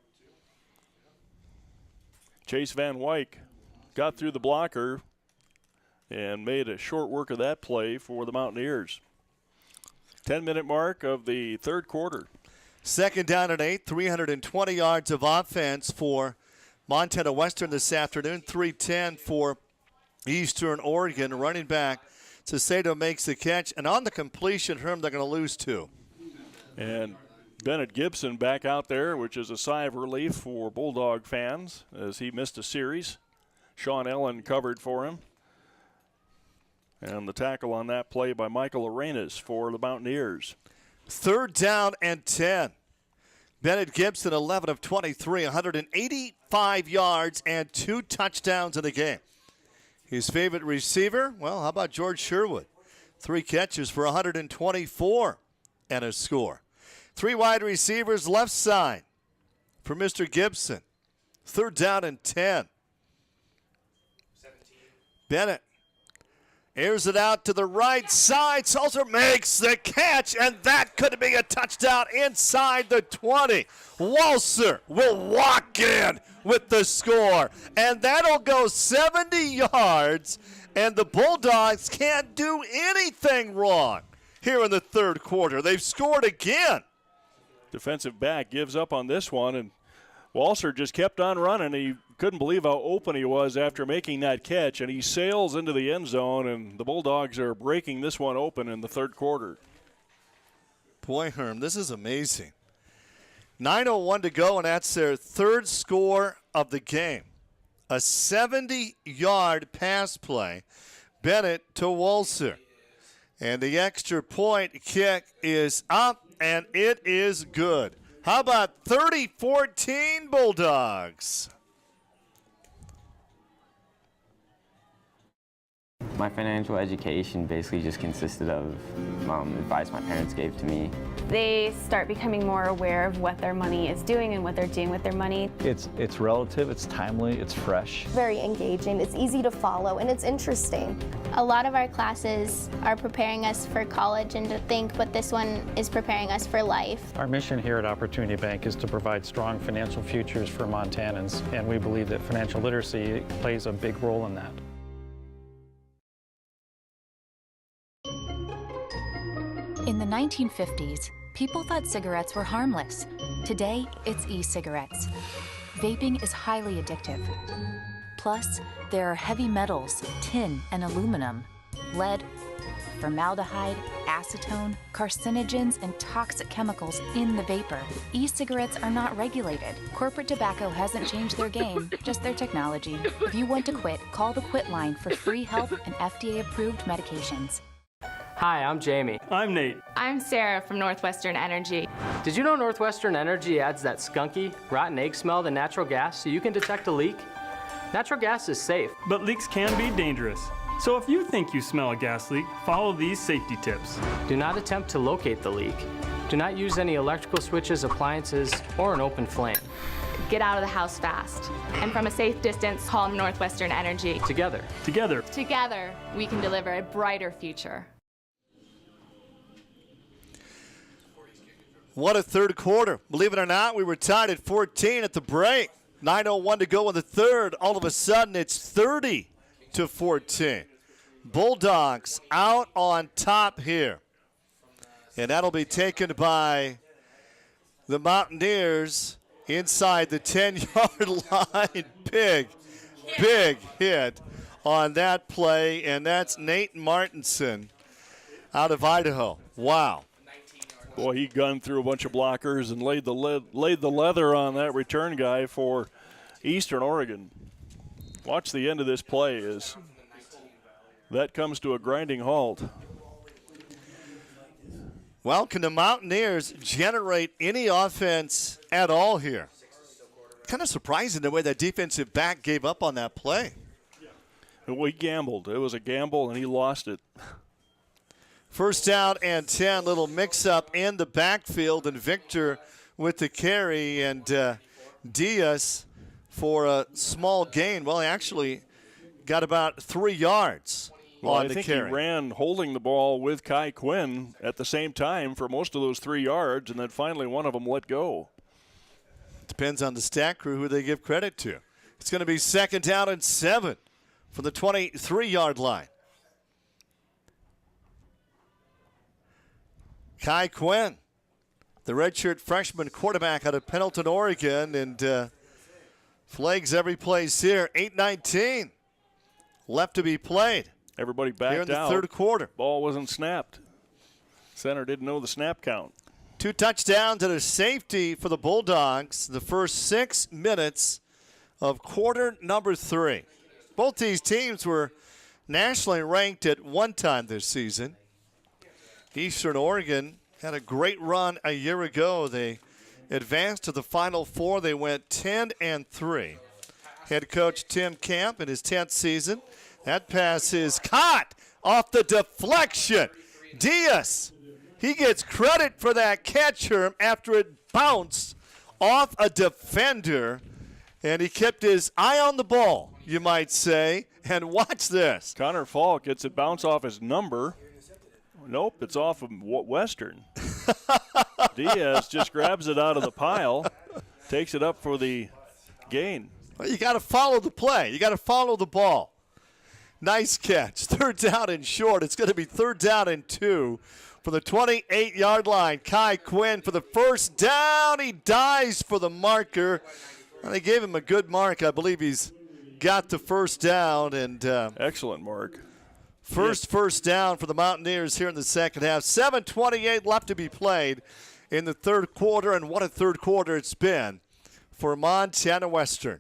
[SPEAKER 15] Chase Van Wyk got through the blocker and made a short work of that play for the Mountaineers. 10-minute mark of the third quarter.
[SPEAKER 2] Second down and 8, 320 yards of offense for Montana Western this afternoon. 310 for Eastern Oregon. Running back Sacedo makes the catch, and on the completion, they're going to lose 2.
[SPEAKER 15] And Bennett Gibson back out there, which is a sigh of relief for Bulldog fans as he missed a series. Sean Ellen covered for him. And the tackle on that play by Michael Arenas for the Mountaineers.
[SPEAKER 2] Third down and 10. Bennett Gibson, 11 of 23, 185 yards and 2 touchdowns in the game. His favorite receiver, well, how about George Sherwood? 3 catches for 124 and a score. 3 wide receivers left side for Mr. Gibson. Third down and 10.
[SPEAKER 22] 17.
[SPEAKER 2] Bennett airs it out to the right side. Salter makes the catch, and that could be a touchdown inside the 20. Walser will walk in with the score, and that'll go 70 yards, and the Bulldogs can't do anything wrong here in the third quarter. They've scored again.
[SPEAKER 15] Defensive back gives up on this one, and Walser just kept on running. He couldn't believe how open he was after making that catch, and he sails into the end zone, and the Bulldogs are breaking this one open in the third quarter.
[SPEAKER 2] Boy, Herm, this is amazing. 9:01 to go, and that's their third score of the game. A 70-yard pass play. Bennett to Walser. And the extra point kick is up, and it is good. How about 30-14 Bulldogs?
[SPEAKER 23] My financial education basically just consisted of advice my parents gave to me.
[SPEAKER 24] They start becoming more aware of what their money is doing and what they're doing with their money.
[SPEAKER 25] It's relative, it's timely, it's fresh.
[SPEAKER 26] Very engaging, it's easy to follow, and it's interesting.
[SPEAKER 28] A lot of our classes are preparing us for college and to think, but this one is preparing us for life.
[SPEAKER 29] Our mission here at Opportunity Bank is to provide strong financial futures for Montanans, and we believe that financial literacy plays a big role in that.
[SPEAKER 30] In the 1950s, people thought cigarettes were harmless. Today, it's e-cigarettes. Vaping is highly addictive. Plus, there are heavy metals, tin and aluminum, lead, formaldehyde, acetone, carcinogens, and toxic chemicals in the vapor. E-cigarettes are not regulated. Corporate tobacco hasn't changed their game, just their technology. If you want to quit, call the Quit line for free help and FDA-approved medications.
[SPEAKER 5] Hi, I'm Jamie.
[SPEAKER 27] I'm Nate.
[SPEAKER 6] I'm Sarah from Northwestern Energy.
[SPEAKER 5] Did you know Northwestern Energy adds that skunky, rotten egg smell to natural gas so you can detect a leak? Natural gas is safe.
[SPEAKER 27] But leaks can be dangerous. So if you think you smell a gas leak, follow these safety tips.
[SPEAKER 5] Do not attempt to locate the leak. Do not use any electrical switches, appliances, or an open flame.
[SPEAKER 6] Get out of the house fast. And from a safe distance, call Northwestern Energy.
[SPEAKER 5] Together.
[SPEAKER 27] Together.
[SPEAKER 6] Together, we can deliver a brighter future.
[SPEAKER 2] What a third quarter. Believe it or not, we were tied at 14 at the break. 9:01 to go in the third. All of a sudden, it's 30-14. Bulldogs out on top here. And that'll be taken by the Mountaineers inside the 10-yard line. Big hit on that play, and that's Nate Martinson out of Idaho. Wow.
[SPEAKER 15] Boy, he gunned through a bunch of blockers and laid the leather on that return guy for Eastern Oregon. Watch the end of this play as that comes to a grinding halt.
[SPEAKER 2] Well, can the Mountaineers generate any offense at all here? Kind of surprising the way that defensive back gave up on that play.
[SPEAKER 15] We gambled. It was a gamble, and he lost it.
[SPEAKER 2] First down and 10, little mix-up in the backfield, and Victor with the carry, and Diaz for a small gain. Well, he actually got about 3 yards on the carry.
[SPEAKER 15] I think he ran holding the ball with Kai Quinn at the same time for most of those 3 yards, and then finally one of them let go.
[SPEAKER 2] Depends on the stat crew who they give credit to. It's going to be second down and 7 from the 23-yard line. Kai Quinn, the redshirt freshman quarterback out of Pendleton, Oregon, and flags every place here. 8:19 left to be played.
[SPEAKER 15] Everybody backed
[SPEAKER 2] here in the
[SPEAKER 15] out.
[SPEAKER 2] Third quarter.
[SPEAKER 15] Ball wasn't snapped. Center didn't know the snap count.
[SPEAKER 2] 2 touchdowns and a safety for the Bulldogs the first 6 minutes of quarter number 3. Both these teams were nationally ranked at one time this season. Eastern Oregon had a great run a year ago. They advanced to the Final Four. They went 10-3. Head coach Tim Camp in his 10th season. That pass is caught off the deflection. Diaz, he gets credit for that catch after it bounced off a defender, and he kept his eye on the ball, you might say. And watch this.
[SPEAKER 15] Connor Falk gets it bounce off his number. Nope, it's off of Western. Diaz just grabs it out of the pile, takes it up for the gain.
[SPEAKER 2] Well, you got to follow the play. You got to follow the ball. Nice catch. Third down and short. It's going to be third down and 2 for the 28-yard line. Kai Quinn for the first down. He dives for the marker. And they gave him a good mark. I believe he's got the first down. And
[SPEAKER 15] excellent mark.
[SPEAKER 2] First down for the Mountaineers here in the second half. 7:28 left to be played in the third quarter, and what a third quarter it's been for Montana Western.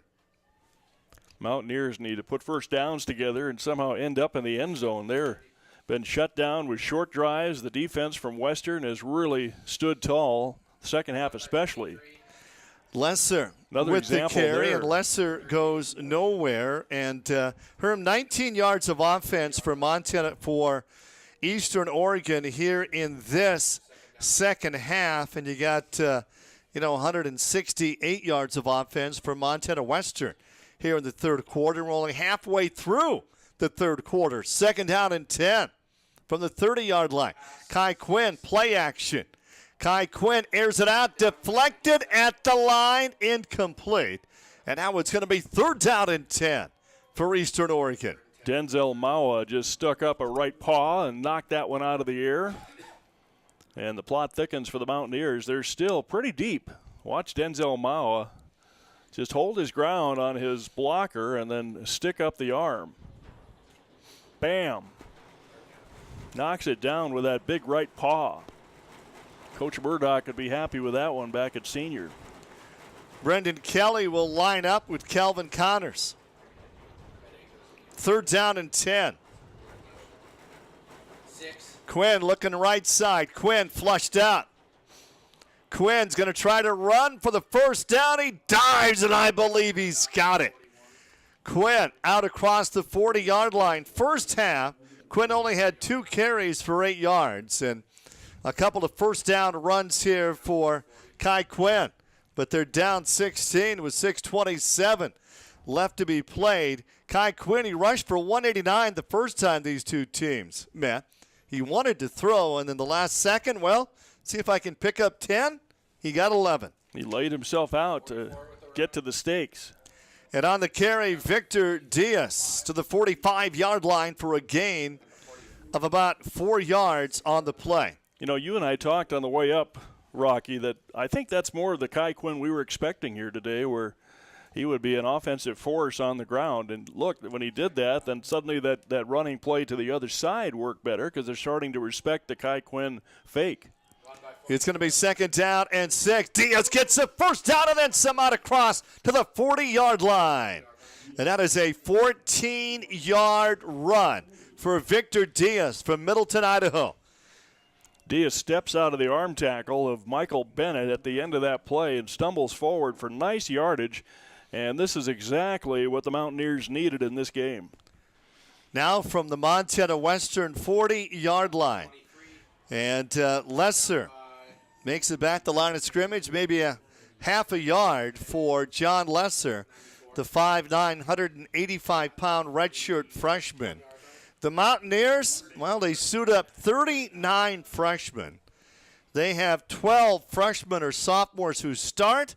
[SPEAKER 15] Mountaineers need to put first downs together and somehow end up in the end zone. They're been shut down with short drives. The defense from Western has really stood tall, second half especially.
[SPEAKER 2] Lesser
[SPEAKER 15] Another
[SPEAKER 2] with the carry,
[SPEAKER 15] there.
[SPEAKER 2] And Lesser goes nowhere. And Herm, 19 yards of offense for Montana, for Eastern Oregon here in this second half. And you got, 168 yards of offense for Montana Western here in the third quarter. We're only halfway through the third quarter. Second down and 10 from the 30-yard line. Kai Quinn, play action. Kai Quinn airs it out, deflected at the line, incomplete. And now it's going to be third down and 10 for Eastern Oregon.
[SPEAKER 15] Denzel Maua just stuck up a right paw and knocked that one out of the air. And the plot thickens for the Mountaineers. They're still pretty deep. Watch Denzel Maua just hold his ground on his blocker and then stick up the arm. Bam. Knocks it down with that big right paw. Coach Murdoch could be happy with that one back at senior.
[SPEAKER 2] Brendan Kelly will line up with Calvin Connors. Third down and 10.
[SPEAKER 1] 6.
[SPEAKER 2] Quinn looking right side. Quinn flushed out. Quinn's going to try to run for the first down. He dives, and I believe he's got it. Quinn out across the 40-yard line. First half, Quinn only had 2 carries for 8 yards, and a couple of first down runs here for Kai Quinn. But they're down 16 with 6:27 left to be played. Kai Quinn, he rushed for 189 the first time these two teams met. He wanted to throw, and then the last second, see if I can pick up 10. He got 11.
[SPEAKER 15] He laid himself out to get to the stakes.
[SPEAKER 2] And on the carry, Victor Diaz to the 45-yard line for a gain of about 4 yards on the play.
[SPEAKER 15] You know, you and I talked on the way up, Rocky, that I think that's more of the Kai Quinn we were expecting here today, where he would be an offensive force on the ground. And look, when he did that, then suddenly that running play to the other side worked better because they're starting to respect the Kai Quinn fake.
[SPEAKER 2] It's going to be 2nd down and 6. Diaz gets the first down and then some out across to the 40-yard line. And that is a 14-yard run for Victor Diaz from Middleton, Idaho.
[SPEAKER 15] Diaz steps out of the arm tackle of Michael Bennett at the end of that play and stumbles forward for nice yardage. And this is exactly what the Mountaineers needed in this game.
[SPEAKER 2] Now from the Montana Western 40-yard line. And Lesser makes it back the line of scrimmage, maybe a half a yard for John Lesser, the 5'9", 185-pound redshirt freshman. The Mountaineers, well, they suit up 39 freshmen. They have 12 freshmen or sophomores who start,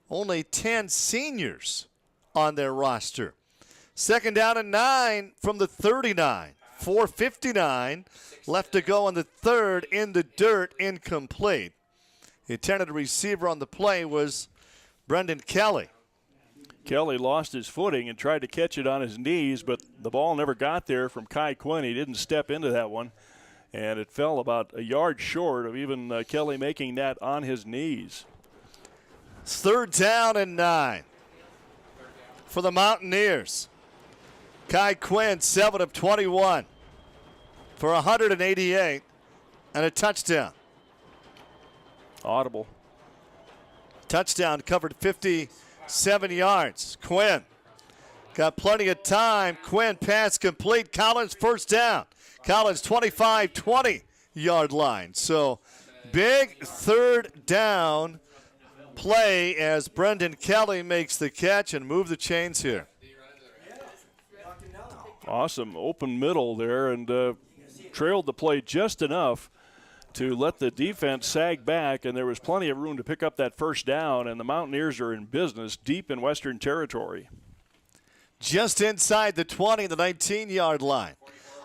[SPEAKER 2] only 10 seniors on their roster. 2nd down and 9 from the 39. 4:59 left to go on the 3rd, in the dirt, incomplete. The intended receiver on the play was Brendan Kelly.
[SPEAKER 15] Kelly lost his footing and tried to catch it on his knees, but the ball never got there from Kai Quinn. He didn't step into that one, and it fell about a yard short of even Kelly making that on his knees.
[SPEAKER 2] 3rd down and 9 for the Mountaineers. Kai Quinn, 7 of 21 for 188 and a touchdown.
[SPEAKER 15] Audible.
[SPEAKER 2] Touchdown, covered 57 yards. Quinn got plenty of time. Quinn pass complete. Collins first down. Collins 25, 20-yard line. So big 3rd down play as Brendan Kelly makes the catch and move the chains here.
[SPEAKER 15] Awesome open middle there, and trailed the play just enough to let the defense sag back, and there was plenty of room to pick up that first down, and the Mountaineers are in business deep in Western territory.
[SPEAKER 2] Just inside the 20, the 19-yard line.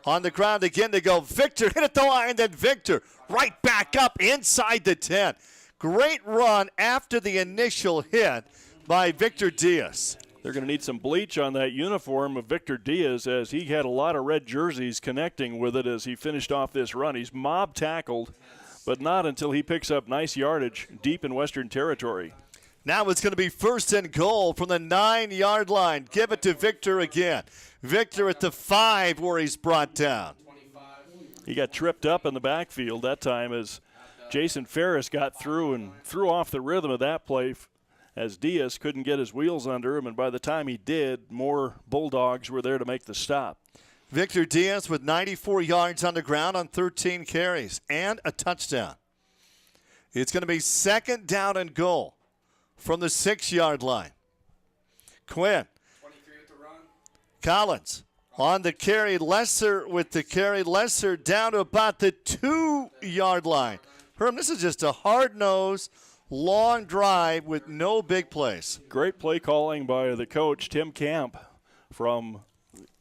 [SPEAKER 2] On the ground again to go. Victor hit at the line, then Victor right back up inside the 10. Great run after the initial hit by Victor Diaz.
[SPEAKER 15] They're going to need some bleach on that uniform of Victor Diaz, as he had a lot of red jerseys connecting with it as he finished off this run. He's mob tackled, but not until he picks up nice yardage deep in Western territory.
[SPEAKER 2] Now it's going to be 1st and goal from the 9-yard line. Give it to Victor again. Victor at the 5 where he's brought down.
[SPEAKER 15] He got tripped up in the backfield that time as Jason Ferris got through and threw off the rhythm of that play, as Diaz couldn't get his wheels under him, and by the time he did, more Bulldogs were there to make the stop.
[SPEAKER 2] Victor Diaz with 94 yards on the ground on 13 carries and a touchdown. It's going to be 2nd down and goal from the 6-yard line. Quinn.
[SPEAKER 22] 23 with the run.
[SPEAKER 2] Collins on the carry. Lesser with the carry. Lesser down to about the 2-yard line. Herm, this is just a hard-nosed, long drive with no big plays.
[SPEAKER 15] Great play calling by the coach, Tim Camp, from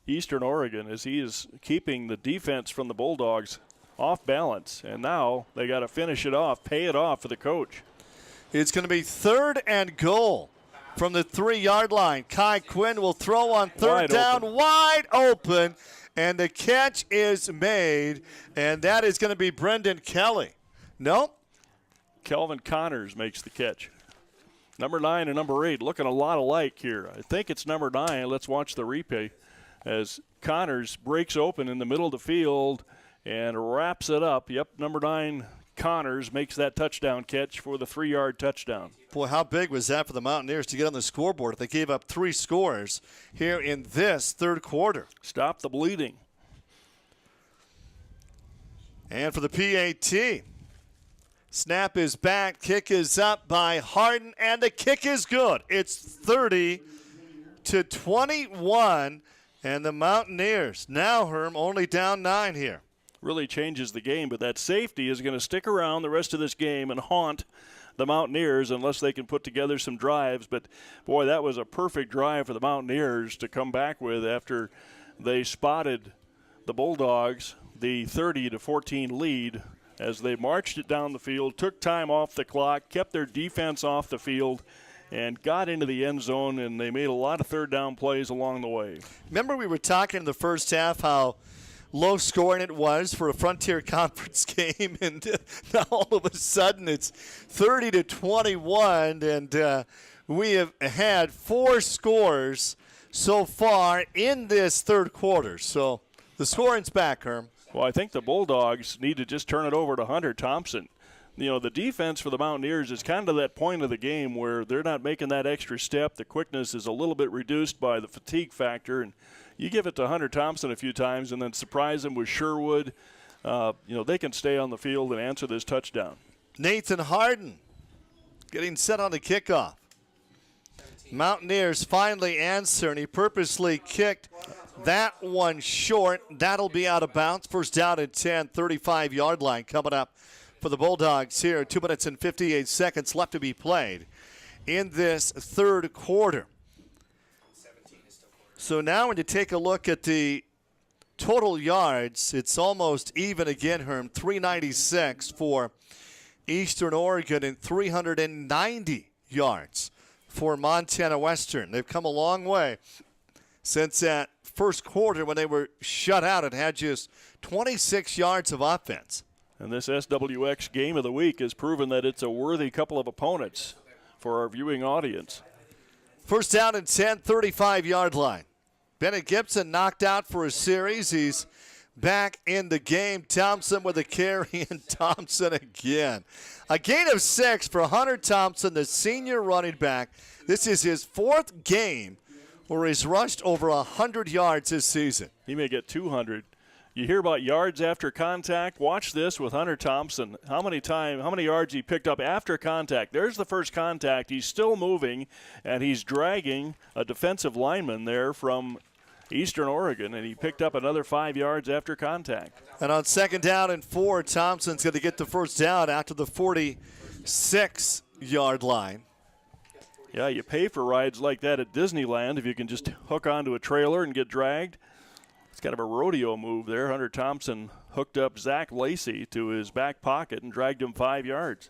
[SPEAKER 15] Eastern Oregon, as he is keeping the defense from the Bulldogs off balance. And now they got to finish it off, pay it off for the coach.
[SPEAKER 2] It's going to be 3rd and goal from the 3-yard line. Kai Quinn will throw on 3rd down, wide open, and the catch is made, and that is going to be Brendan Kelly. Nope.
[SPEAKER 15] Kelvin Connors makes the catch. Number 9 and number 8 looking a lot alike here. I think it's number 9. Let's watch the replay as Connors breaks open in the middle of the field and wraps it up. Yep, number 9 Connors makes that touchdown catch for the 3-yard touchdown.
[SPEAKER 2] Boy, how big was that for the Mountaineers to get on the scoreboard if they gave up 3 scores here in this 3rd quarter.
[SPEAKER 15] Stop the bleeding.
[SPEAKER 2] And for the PAT, snap is back, kick is up by Harden, and the kick is good. It's 30-21, and the Mountaineers now, Herm, only down 9 here.
[SPEAKER 15] Really changes the game, but that safety is going to stick around the rest of this game and haunt the Mountaineers unless they can put together some drives. But, boy, that was a perfect drive for the Mountaineers to come back with after they spotted the Bulldogs, the 30-14 lead, as they marched it down the field, took time off the clock, kept their defense off the field, and got into the end zone, and they made a lot of third down plays along the way.
[SPEAKER 2] Remember we were talking in the first half how low scoring it was for a Frontier Conference game, and now all of a sudden it's 30-21, and we have had 4 scores so far in this third quarter. So the scoring's back, Herm.
[SPEAKER 15] Well, I think the Bulldogs need to just turn it over to Hunter Thompson. You know, the defense for the Mountaineers is kind of that point of the game where they're not making that extra step. The quickness is a little bit reduced by the fatigue factor, and you give it to Hunter Thompson a few times and then surprise them with Sherwood. They can stay on the field and answer this touchdown.
[SPEAKER 2] Nathan Harden getting set on the kickoff. Mountaineers finally answer, and he purposely kicked that one short. That'll be out of bounds. First down and 10, 35-yard line coming up for the Bulldogs here. 2 minutes and 58 seconds left to be played in this third quarter. So now when you take a look at the total yards, it's almost even again, Herm. 396 for Eastern Oregon and 390 yards for Montana Western. They've come a long way since that first quarter when they were shut out and had just 26 yards of offense.
[SPEAKER 15] And this SWX game of the week has proven that it's a worthy couple of opponents for our viewing audience.
[SPEAKER 2] First down and 10, 35-yard line. Bennett Gibson knocked out for a series. He's back in the game. Thompson with a carry, and Thompson again. A gain of 6 for Hunter Thompson, the senior running back. This is his 4th game where he's rushed over 100 yards this season.
[SPEAKER 15] He may get 200. You hear about yards after contact. Watch this with Hunter Thompson. How many yards he picked up after contact. There's the first contact. He's still moving, and he's dragging a defensive lineman there from Eastern Oregon, and he picked up another 5 yards after contact.
[SPEAKER 2] And on second down and 4, Thompson's going to get the first down after the 46-yard line.
[SPEAKER 15] Yeah, you pay for rides like that at Disneyland if you can just hook onto a trailer and get dragged. It's kind of a rodeo move there. Hunter Thompson hooked up Zach Lacey to his back pocket and dragged him 5 yards.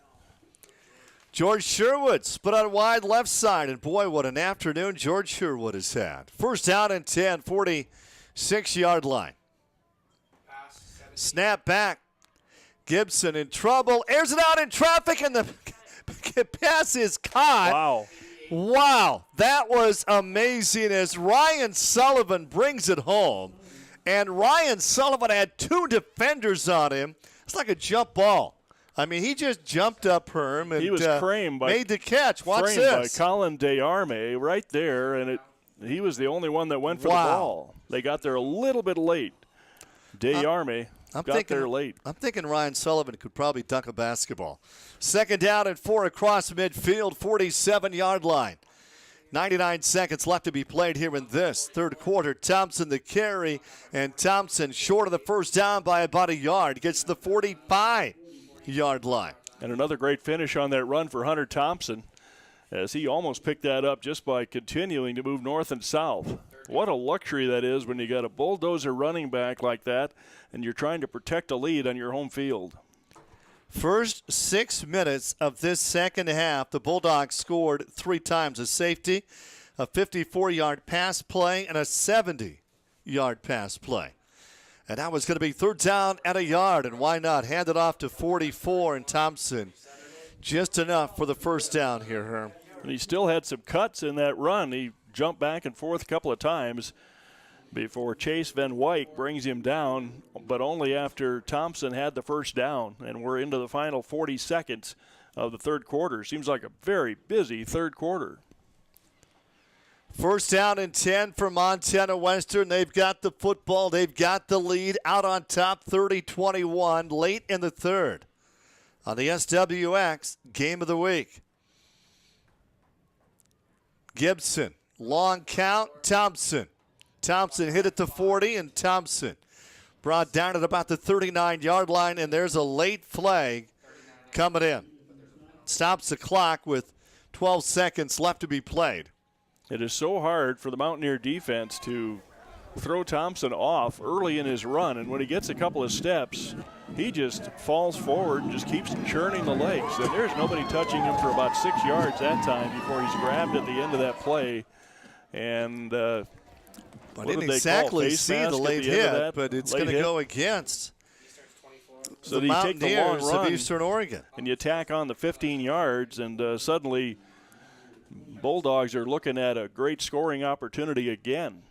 [SPEAKER 2] George Sherwood split out wide left side, and boy, what an afternoon George Sherwood has had. First down and 10, 46-yard line. Snap back. Gibson in trouble. Airs it out in traffic, and the pass is caught. Wow, that was amazing as Ryan Sullivan brings it home. And Ryan Sullivan had 2 defenders on him. It's like a jump ball. I mean, he just jumped up, Herm, and
[SPEAKER 15] he was framed
[SPEAKER 2] made the catch. Watch this.
[SPEAKER 15] By Colin Desarmes right there, and he was the only one that went for the ball. They got there a little bit late. Desarmes got there late.
[SPEAKER 2] I'm thinking Ryan Sullivan could probably dunk a basketball. Second down and 4 across midfield, 47-yard line. 99 seconds left to be played here in this third quarter. Thompson the carry, and Thompson short of the first down by about a yard. Gets to the 45-yard line.
[SPEAKER 15] And another great finish on that run for Hunter Thompson, as he almost picked that up just by continuing to move north and south. What a luxury that is when you got a bulldozer running back like that and you're trying to protect a lead on your home field.
[SPEAKER 2] First 6 minutes of this second half, the Bulldogs scored 3 times. A safety, a 54-yard pass play, and a 70-yard pass play. And that was going to be third down at a yard, and why not? Hand it off to 44, and Thompson just enough for the first down here, Herm.
[SPEAKER 15] And he still had some cuts in that run. He jumped back and forth a couple of times before Chase Van Wyk brings him down, but only after Thompson had the first down. And we're into the final 40 seconds of the third quarter. Seems like a very busy third quarter.
[SPEAKER 2] First down and 10 for Montana Western. They've got the football. They've got the lead out on top, 30-21, late in the third on the SWX Game of the Week. Gibson, long count, Thompson. Thompson hit at the 40, and Thompson brought down at about the 39-yard line, and there's a late flag coming in. stops the clock with 12 seconds left to be played.
[SPEAKER 15] It is so hard for the Mountaineer defense to throw Thompson off early in his run, and when he gets a couple of steps, he just falls forward and just keeps churning the legs. And there's nobody touching him for about 6 yards that time before he's grabbed at the end of that play. And
[SPEAKER 2] I didn't exactly see the late hit, but it's going to go against
[SPEAKER 15] so
[SPEAKER 2] the
[SPEAKER 15] you take the long
[SPEAKER 2] Mountaineers
[SPEAKER 15] run
[SPEAKER 2] of Eastern Oregon.
[SPEAKER 15] and you tack on the 15 yards, and suddenly Bulldogs are looking at a great scoring opportunity again.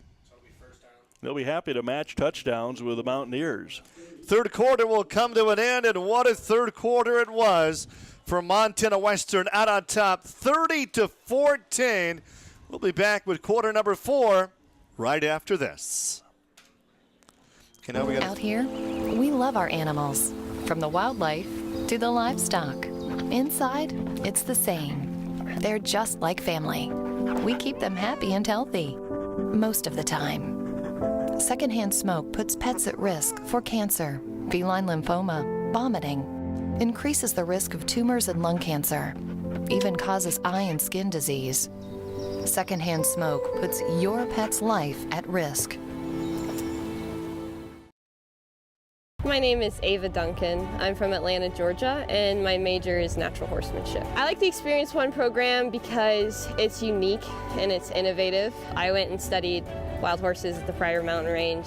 [SPEAKER 15] They'll be happy to match touchdowns with the Mountaineers.
[SPEAKER 2] Third quarter will come to an end, and what a third quarter it was for Montana Western out on top, 30-14. We'll be back with quarter number 4 right after this.
[SPEAKER 21] Okay, now out here, we love our animals, from the wildlife to the livestock. Inside, it's the same. They're just like family. We keep them happy and healthy, most of the time. Secondhand smoke puts pets at risk for cancer, feline lymphoma, vomiting, increases the risk of tumors and lung cancer, even causes eye and skin disease. Secondhand smoke puts your pet's life at risk.
[SPEAKER 1] My name is Ava Duncan. I'm from Atlanta, Georgia, and my major is natural horsemanship. I like the Experience One program because it's unique and it's innovative. I went and studied wild horses at the Pryor Mountain Range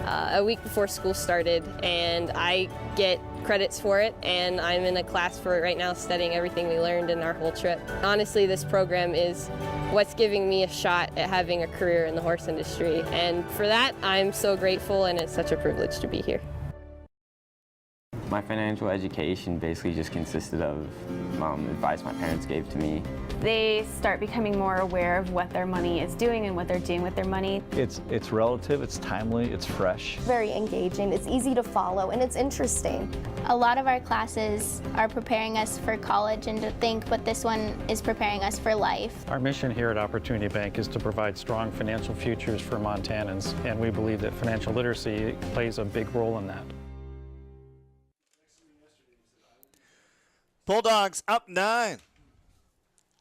[SPEAKER 1] a week before school started, and I get credits for it, and I'm in a class for it right now studying everything we learned in our whole trip. Honestly, this program is what's giving me a shot at having a career in the horse industry, and for that I'm so grateful, and it's such a privilege to be here.
[SPEAKER 23] My financial education basically just consisted of advice my parents gave to me.
[SPEAKER 24] They start becoming more aware of what their money is doing and what they're doing with their money.
[SPEAKER 25] It's relative, it's timely, it's fresh.
[SPEAKER 26] Very engaging, it's easy to follow, and it's interesting.
[SPEAKER 28] A lot of our classes are preparing us for college and to think, but this one is preparing us for life.
[SPEAKER 29] Our mission here at Opportunity Bank is to provide strong financial futures for Montanans, and we believe that financial literacy plays a big role in that.
[SPEAKER 2] Bulldogs up 9.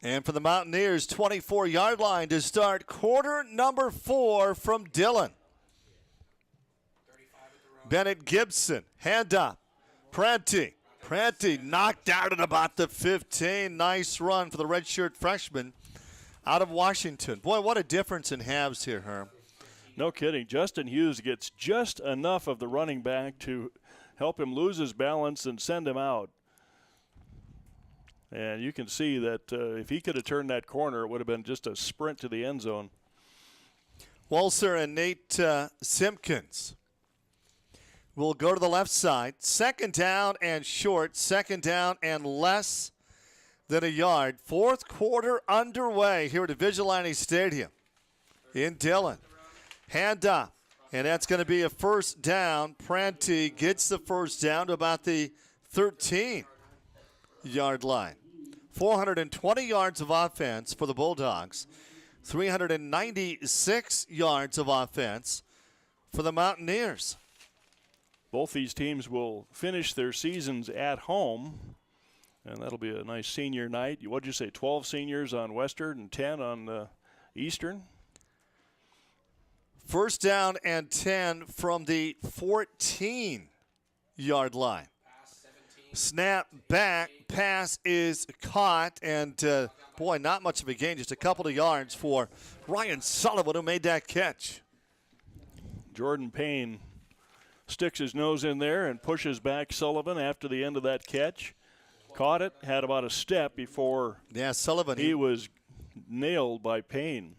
[SPEAKER 2] And for the Mountaineers, 24-yard line to start quarter number 4 from Dillon. Bennett Gibson, hand up. Prenti knocked out at about the 15. Nice run for the redshirt freshman out of Washington. Boy, what a difference in halves here, Herm.
[SPEAKER 15] No kidding. Justin Hughes gets just enough of the running back to help him lose his balance and send him out. And you can see that if he could have turned that corner, it would have been just a sprint to the end zone.
[SPEAKER 2] Walser and Nate Simpkins will go to the left side. Second down and short. Second down and less than a yard. Fourth quarter underway here at Vigilante Stadium in Dillon. Hand up. And that's going to be a first down. Prenti gets the first down to about the 13-yard line. 420 yards of offense for the Bulldogs. 396 yards of offense for the Mountaineers.
[SPEAKER 15] Both these teams will finish their seasons at home, and that'll be a nice senior night. What did you say, 12 seniors on Western and 10 on Eastern?
[SPEAKER 2] First down and 10 from the 14-yard line. Snap back, pass is caught, and boy, not much of a gain, just a couple of yards for Ryan Sullivan, who made that catch.
[SPEAKER 15] Jordan Payne sticks his nose in there and pushes back Sullivan after the end of that catch. Caught it, had about a step before
[SPEAKER 2] Sullivan.
[SPEAKER 15] He was nailed by Payne.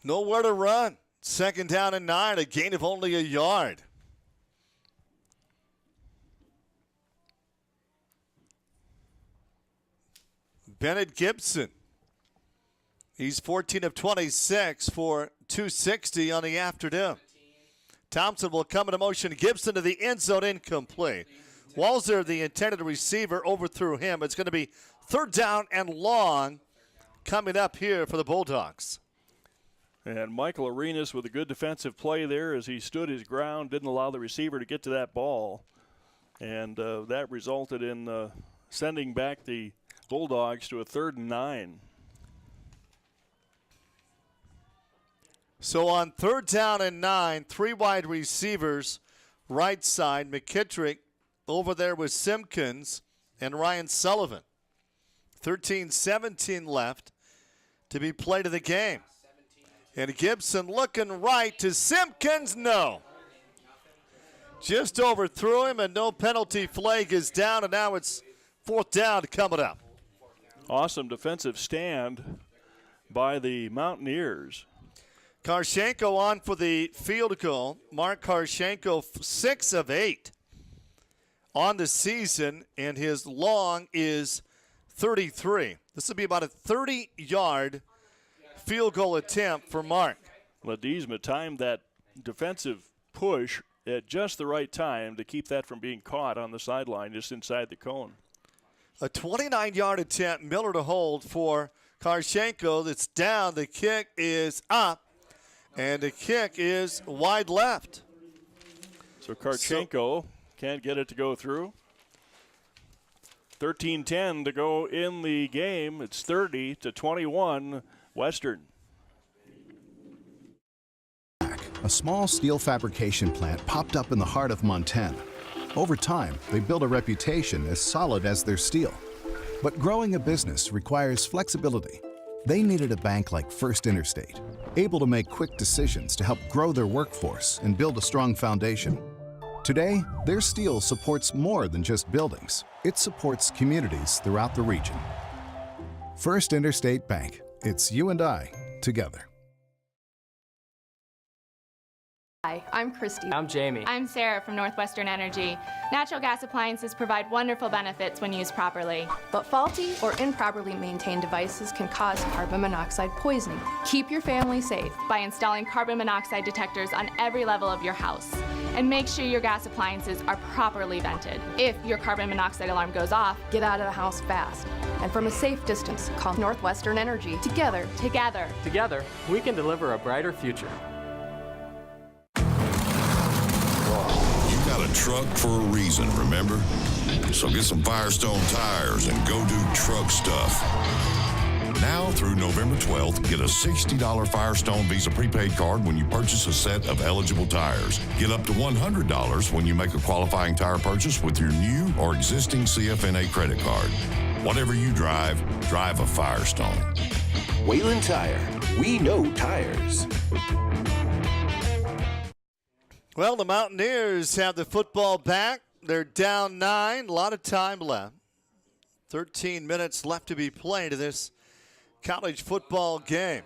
[SPEAKER 2] Nowhere to run. Second down and 9, a gain of only a yard. Bennett Gibson. He's 14 of 26 for 260 on the afternoon. Thompson will come into motion. Gibson to the end zone, incomplete. Walser, the intended receiver, overthrew him. It's going to be third down and long coming up here for the Bulldogs.
[SPEAKER 15] And Michael Arenas with a good defensive play there as he stood his ground, didn't allow the receiver to get to that ball. And that resulted in sending back the Bulldogs to a 3rd and 9.
[SPEAKER 2] So on 3rd down and 9, 3 wide receivers, right side, McKittrick over there with Simpkins and Ryan Sullivan. 13-17 left to be played of the game. And Gibson looking right to Simpkins, no. Just overthrew him, and no penalty flag is down, and now it's 4th down coming up.
[SPEAKER 15] Awesome defensive stand by the Mountaineers.
[SPEAKER 2] Karshenko on for the field goal. Mark Karshenko, 6 of 8 on the season, and his long is 33. This will be about a 30-yard field goal attempt for Mark.
[SPEAKER 15] Ledesma timed that defensive push at just the right time to keep that from being caught on the sideline just inside the cone.
[SPEAKER 2] A 29-yard attempt, Miller to hold for Karshenko. It's down. The kick is up, and the kick is wide left.
[SPEAKER 15] So Karshenko can't get it to go through. 13-10 to go in the game. It's 30-21 Western.
[SPEAKER 3] A small steel fabrication plant popped up in the heart of Montana. Over time, they built a reputation as solid as their steel. But growing a business requires flexibility. They needed a bank like First Interstate, able to make quick decisions to help grow their workforce and build a strong foundation. Today, their steel supports more than just buildings. It supports communities throughout the region. First Interstate Bank. It's you and I together.
[SPEAKER 8] Hi, I'm Christy.
[SPEAKER 5] I'm Jamie.
[SPEAKER 6] I'm Sarah from Northwestern Energy. Natural gas appliances provide wonderful benefits when used properly.
[SPEAKER 8] But faulty or improperly maintained devices can cause carbon monoxide poisoning. Keep your family safe
[SPEAKER 6] by installing carbon monoxide detectors on every level of your house. And make sure your gas appliances are properly vented. If your carbon monoxide alarm goes off,
[SPEAKER 8] get out of the house fast. And from a safe distance, call Northwestern Energy. Together,
[SPEAKER 5] we can deliver a brighter future.
[SPEAKER 9] Got a truck for a reason, remember? So get some Firestone tires and go do truck stuff. Now through November 12th, get a $60 Firestone Visa prepaid card when you purchase a set of eligible tires. Get up to $100 when you make a qualifying tire purchase with your new or existing CFNA credit card. Whatever you drive, drive a Firestone.
[SPEAKER 10] Wayland Tire. We know tires.
[SPEAKER 2] Well, the Mountaineers have the football back. They're down 9. A lot of time left. 13 minutes left to be played in this college football game.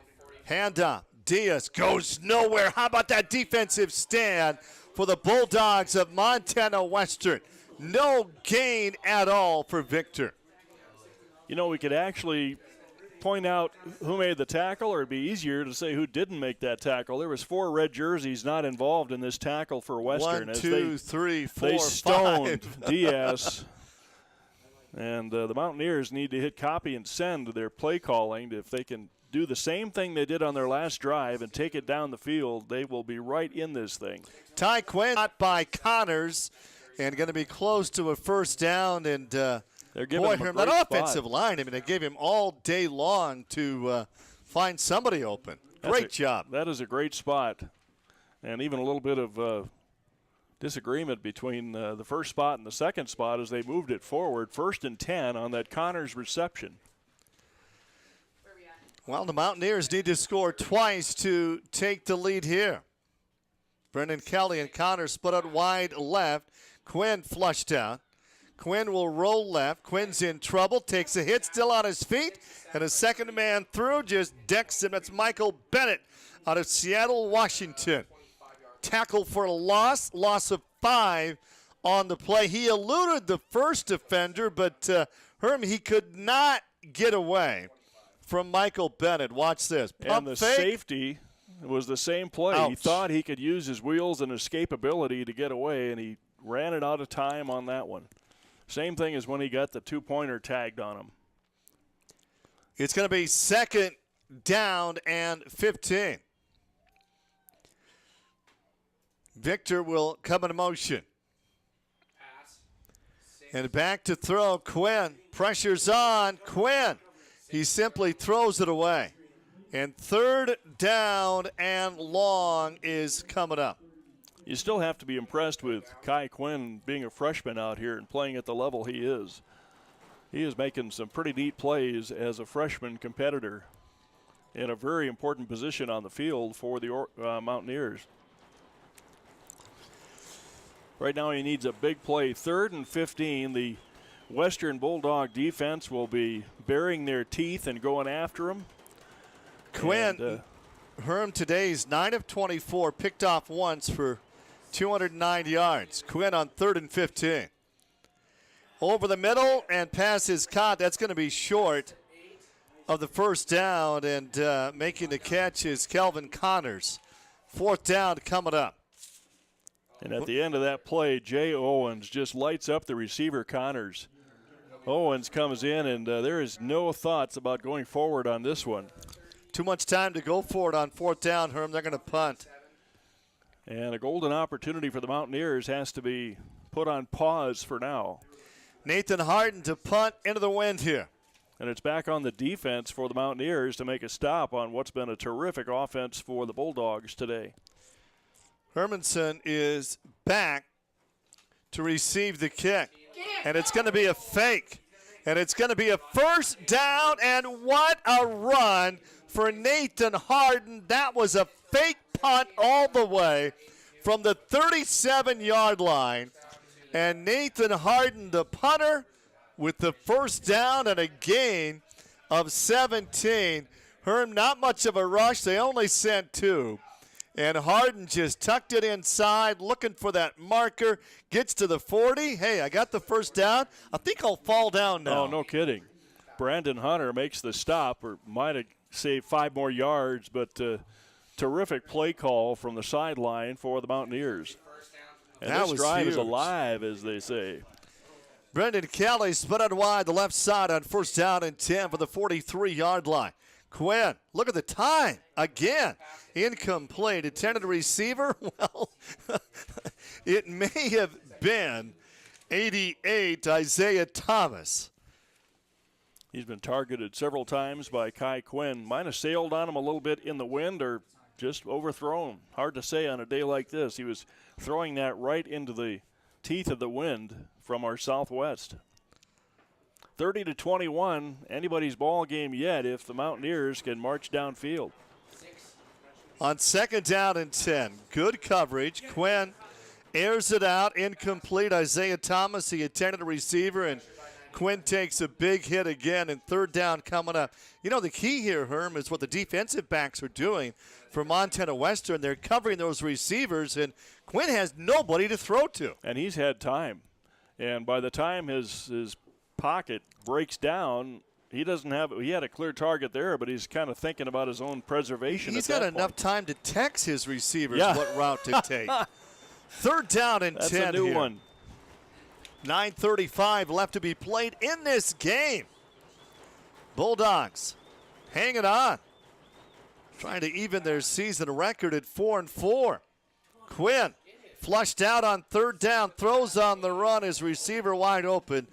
[SPEAKER 2] Handoff. Diaz goes nowhere. How about that defensive stand for the Bulldogs of Montana Western? No gain at all for Victor.
[SPEAKER 15] You know, we could actually point out who made the tackle, or it'd be easier to say who didn't make that tackle. There was 4 red jerseys not involved in this tackle for Western.
[SPEAKER 2] 1, 2, 3, 4,
[SPEAKER 15] they stoned
[SPEAKER 2] 5.
[SPEAKER 15] Diaz. And the Mountaineers need to hit copy and send their play calling. If they can do the same thing they did on their last drive and take it down the field, they will be right in this thing.
[SPEAKER 2] Ty Quinn out by Connors and going to be close to a first down. And
[SPEAKER 15] they're giving him a great
[SPEAKER 2] that
[SPEAKER 15] spot.
[SPEAKER 2] offensive line, I mean, they gave him all day long to find somebody open. Great job.
[SPEAKER 15] That is a great spot. And even a little bit of disagreement between the first spot and the second spot as they moved it forward. 1st and 10 on that Connors reception.
[SPEAKER 2] Well, the Mountaineers need to score twice to take the lead here. Brendan Kelly and Connors split out wide left. Quinn flushed out. Quinn will roll left. Quinn's in trouble, takes a hit, still on his feet, and a second man through just decks him. That's Michael Bennett out of Seattle, Washington. Tackle for a loss of 5 on the play. He eluded the first defender, but Herm, he could not get away from Michael Bennett. Watch this.
[SPEAKER 15] And the safety was the same play.
[SPEAKER 2] Ouch.
[SPEAKER 15] He thought he could use his wheels and escapability to get away, and he ran it out of time on that one. Same thing as when he got the 2-pointer tagged on him.
[SPEAKER 2] It's going to be 2nd down and 15. Victor will come into motion. And back to throw. Quinn Pressure's on. Quinn. He simply throws it away. And third down and long is coming up.
[SPEAKER 15] You still have to be impressed with Kai Quinn being a freshman out here and playing at the level he is. He is making some pretty neat plays as a freshman competitor in a very important position on the field for the Mountaineers. Right now he needs a big play. 3rd and 15. The Western Bulldog defense will be baring their teeth and going after him.
[SPEAKER 2] Quinn, Herm today's 9 of 24, picked off once for 209 yards. Quinn on 3rd and 15. Over the middle and pass is caught. That's going to be short of the first down, and making the catch is Kelvin Connors. 4th down coming up.
[SPEAKER 15] And at the end of that play, Jay Owens just lights up the receiver, Connors. Owens comes in, and there is no thoughts about going forward on this one.
[SPEAKER 2] Too much time to go for it on 4th down, Herm. They're going to punt.
[SPEAKER 15] And a golden opportunity for the Mountaineers has to be put on pause for now.
[SPEAKER 2] Nathan Harden to punt into the wind here.
[SPEAKER 15] And it's back on the defense for the Mountaineers to make a stop on what's been a terrific offense for the Bulldogs today.
[SPEAKER 2] Hermanson is back to receive the kick. And it's going to be a fake. And it's going to be a first down, and what a run for Nathan Harden. That was a fake punt all the way from the 37-yard line. And Nathan Harden, the punter, with the first down and a gain of 17. Herm, not much of a rush. They only sent 2. And Harden just tucked it inside, looking for that marker. Gets to the 40. Hey, I got the first down. I think I'll fall down now.
[SPEAKER 15] Oh, no kidding. Brandon Hunter makes the stop, or might have saved 5 more yards, but terrific play call from the sideline for the Mountaineers. And
[SPEAKER 2] that
[SPEAKER 15] this drive is
[SPEAKER 2] huge.
[SPEAKER 15] alive, as they say.
[SPEAKER 2] Brendan Kelly split it wide the left side on first down and 10 for the 43-yard line. Quinn, look at the time. Again, incomplete. Intended receiver, well, it may have been 88, Isaiah Thomas.
[SPEAKER 15] He's been targeted several times by Kai Quinn. Might have sailed on him a little bit in the wind or just overthrown. Hard to say on a day like this. He was throwing that right into the teeth of the wind from our southwest. 30-21, anybody's ball game yet if the Mountaineers can march downfield.
[SPEAKER 2] On 2nd down and 10, good coverage. Quinn airs it out, incomplete. Isaiah Thomas, the intended receiver, and Quinn takes a big hit again, and 3rd down coming up. You know, the key here, Herm, is what the defensive backs are doing for Montana Western. They're covering those receivers, and Quinn has nobody to throw to.
[SPEAKER 15] And he's had time. And by the time his pocket breaks down, he had a clear target there, but he's kind of thinking about his own preservation.
[SPEAKER 2] He's got enough time to text his receivers what route to take. 3rd down and 10
[SPEAKER 15] That's a new
[SPEAKER 2] here.
[SPEAKER 15] one.
[SPEAKER 2] 9:35 left to be played in this game. Bulldogs hanging on, trying to even their season record at 4-4. Quinn flushed out on 3rd down, throws on the run, his receiver wide open.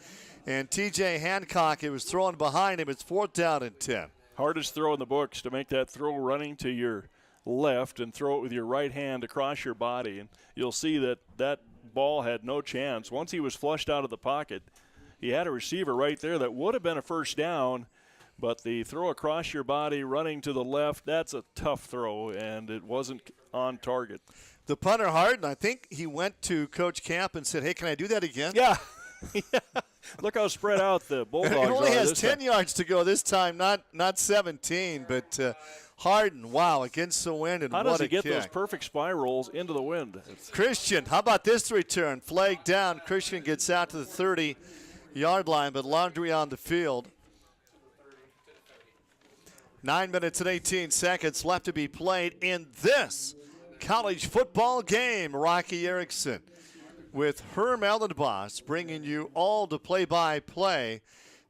[SPEAKER 2] And T.J. Hancock, it was thrown behind him. It's 4th down and 10.
[SPEAKER 15] Hardest throw in the books, to make that throw running to your left and throw it with your right hand across your body. And you'll see that ball had no chance. Once he was flushed out of the pocket, he had a receiver right there that would have been a first down, but the throw across your body running to the left, that's a tough throw, and it wasn't on target.
[SPEAKER 2] The punter Harden, I think he went to Coach Camp and said, hey, can I do that again?
[SPEAKER 15] Yeah. Look how spread out the Bulldogs are.
[SPEAKER 2] He only has
[SPEAKER 15] this
[SPEAKER 2] 10
[SPEAKER 15] time.
[SPEAKER 2] yards to go this time, not 17. But Harden, wow, against the wind, and
[SPEAKER 15] how
[SPEAKER 2] what
[SPEAKER 15] does he
[SPEAKER 2] a
[SPEAKER 15] get
[SPEAKER 2] kick.
[SPEAKER 15] those perfect spirals into the wind?
[SPEAKER 2] Christian, how about this return? Flag down. Christian gets out to the 30-yard line, but Laundry on the field. 9 minutes and 18 seconds left to be played in this college football game. Rocky Erickson with Herm Ellenboss bringing you all the play-by-play,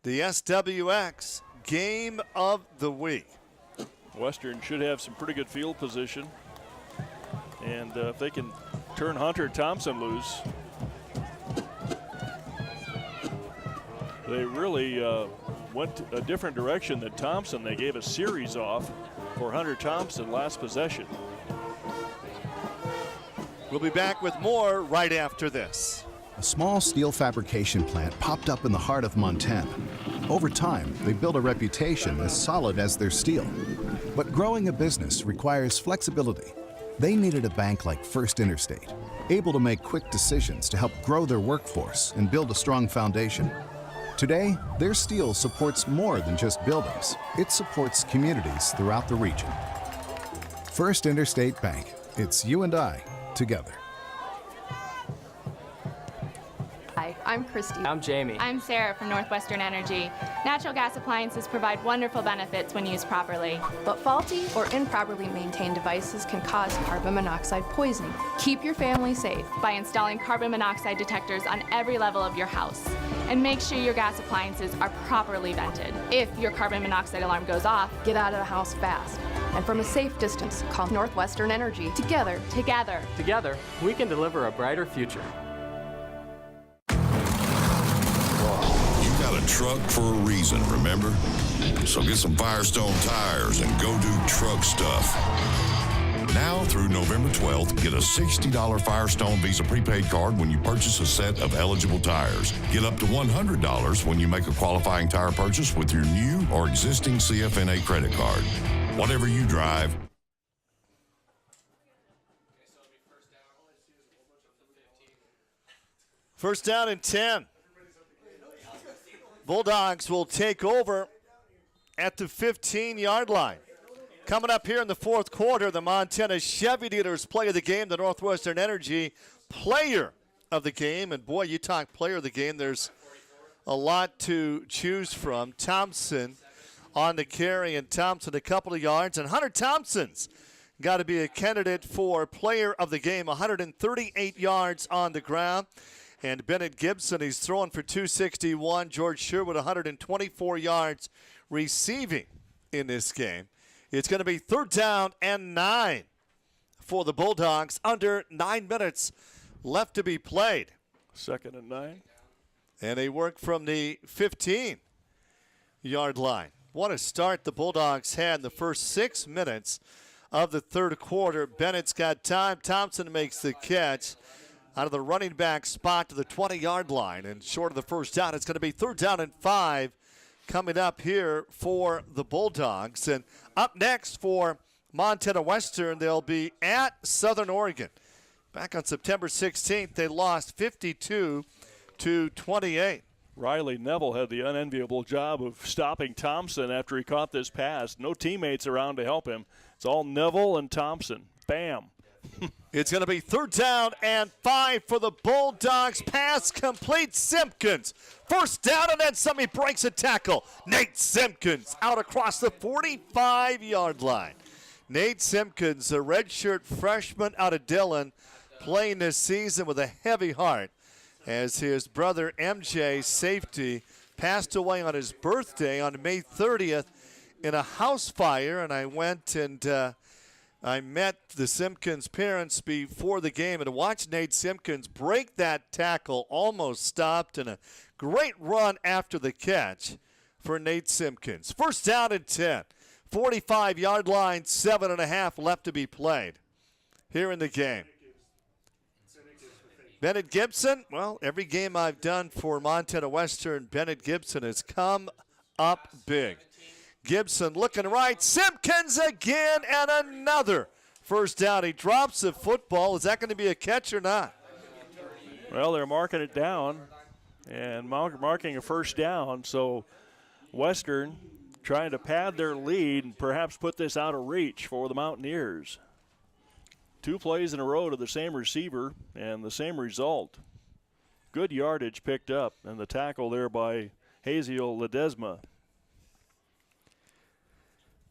[SPEAKER 2] the SWX Game of the Week.
[SPEAKER 15] Western should have some pretty good field position. And if they can turn Hunter Thompson loose, They really went a different direction than Thompson. They gave a series off for Hunter Thompson last possession.
[SPEAKER 2] We'll be back with more right after this.
[SPEAKER 3] A small steel fabrication plant popped up in the heart of Montana. Over time, they built a reputation as solid as their steel. But growing a business requires flexibility. They needed a bank like First Interstate, able to make quick decisions to help grow their workforce and build a strong foundation. Today, their steel supports more than just buildings. It supports communities throughout the region. First Interstate Bank. It's you and I together.
[SPEAKER 8] Hi, I'm Christy.
[SPEAKER 5] I'm Jamie.
[SPEAKER 6] I'm Sarah from Northwestern Energy. Natural gas appliances provide wonderful benefits when used properly.
[SPEAKER 8] But faulty or improperly maintained devices can cause carbon monoxide poisoning. Keep your family safe
[SPEAKER 6] By installing carbon monoxide detectors on every level of your house. And make sure your gas appliances are properly vented. If your carbon monoxide alarm goes off,
[SPEAKER 8] Get out of the house fast. And from a safe distance, call Northwestern Energy. Together,
[SPEAKER 5] Together, we can deliver a brighter future.
[SPEAKER 9] You got a truck for a reason, remember? So get some Firestone tires and go do truck stuff. Now through November 12th, get a $60 Firestone Visa prepaid card when you purchase a set of eligible tires. Get up to $100 when you make a qualifying tire purchase with your new or existing CFNA credit card. Whatever you drive.
[SPEAKER 2] First down and 10. Bulldogs will take over at the 15-yard line. Coming up here in the fourth quarter, the Montana Chevy Dealers Play of the Game, the Northwestern Energy Player of the Game. And, boy, you talk Player of the Game, there's a lot to choose from. Thompson on the carry, and Thompson a couple of yards. And Hunter Thompson's got to be a candidate for Player of the Game, 138 yards on the ground. And Bennett Gibson, he's throwing for 261. George Sherwood, 124 yards receiving in this game. It's going to be 3rd down and 9 for the Bulldogs. Under 9 minutes left to be played.
[SPEAKER 15] 2nd and 9.
[SPEAKER 2] And they work from the 15-yard line. What a start the Bulldogs had in the first 6 minutes of the third quarter. Bennett's got time. Thompson makes the catch out of the running back spot to the 20-yard line. And short of the first down, it's going to be 3rd down and 5 coming up here for the Bulldogs. And up next for Montana Western, they'll be at Southern Oregon. Back on September 16th, they lost 52-28.
[SPEAKER 15] Riley Neville had the unenviable job of stopping Thompson after he caught this pass. No teammates around to help him. It's all Neville and Thompson. Bam.
[SPEAKER 2] It's going to be 3rd down and 5 for the Bulldogs. Pass complete. Simpkins. First down, and then somebody breaks a tackle. Nate Simpkins out across the 45-yard line. Nate Simpkins, a redshirt freshman out of Dillon, playing this season with a heavy heart as his brother MJ, safety, passed away on his birthday on May 30th in a house fire. And I went and I met the Simpkins parents before the game and watched Nate Simpkins break that tackle, almost stopped, and a great run after the catch for Nate Simpkins. First down and 10. 45-yard line, 7.5 left to be played here in the game. Bennett Gibson, well, every game I've done for Montana Western, Bennett Gibson has come up big. Gibson looking right. Simpkins again, and another first down. He drops the football. Is that going to be a catch or not?
[SPEAKER 15] Well, they're marking it down and marking a first down. So Western trying to pad their lead and perhaps put this out of reach for the Mountaineers. 2 plays in a row to the same receiver and the same result. Good yardage picked up, and the tackle there by Haziel Ledesma.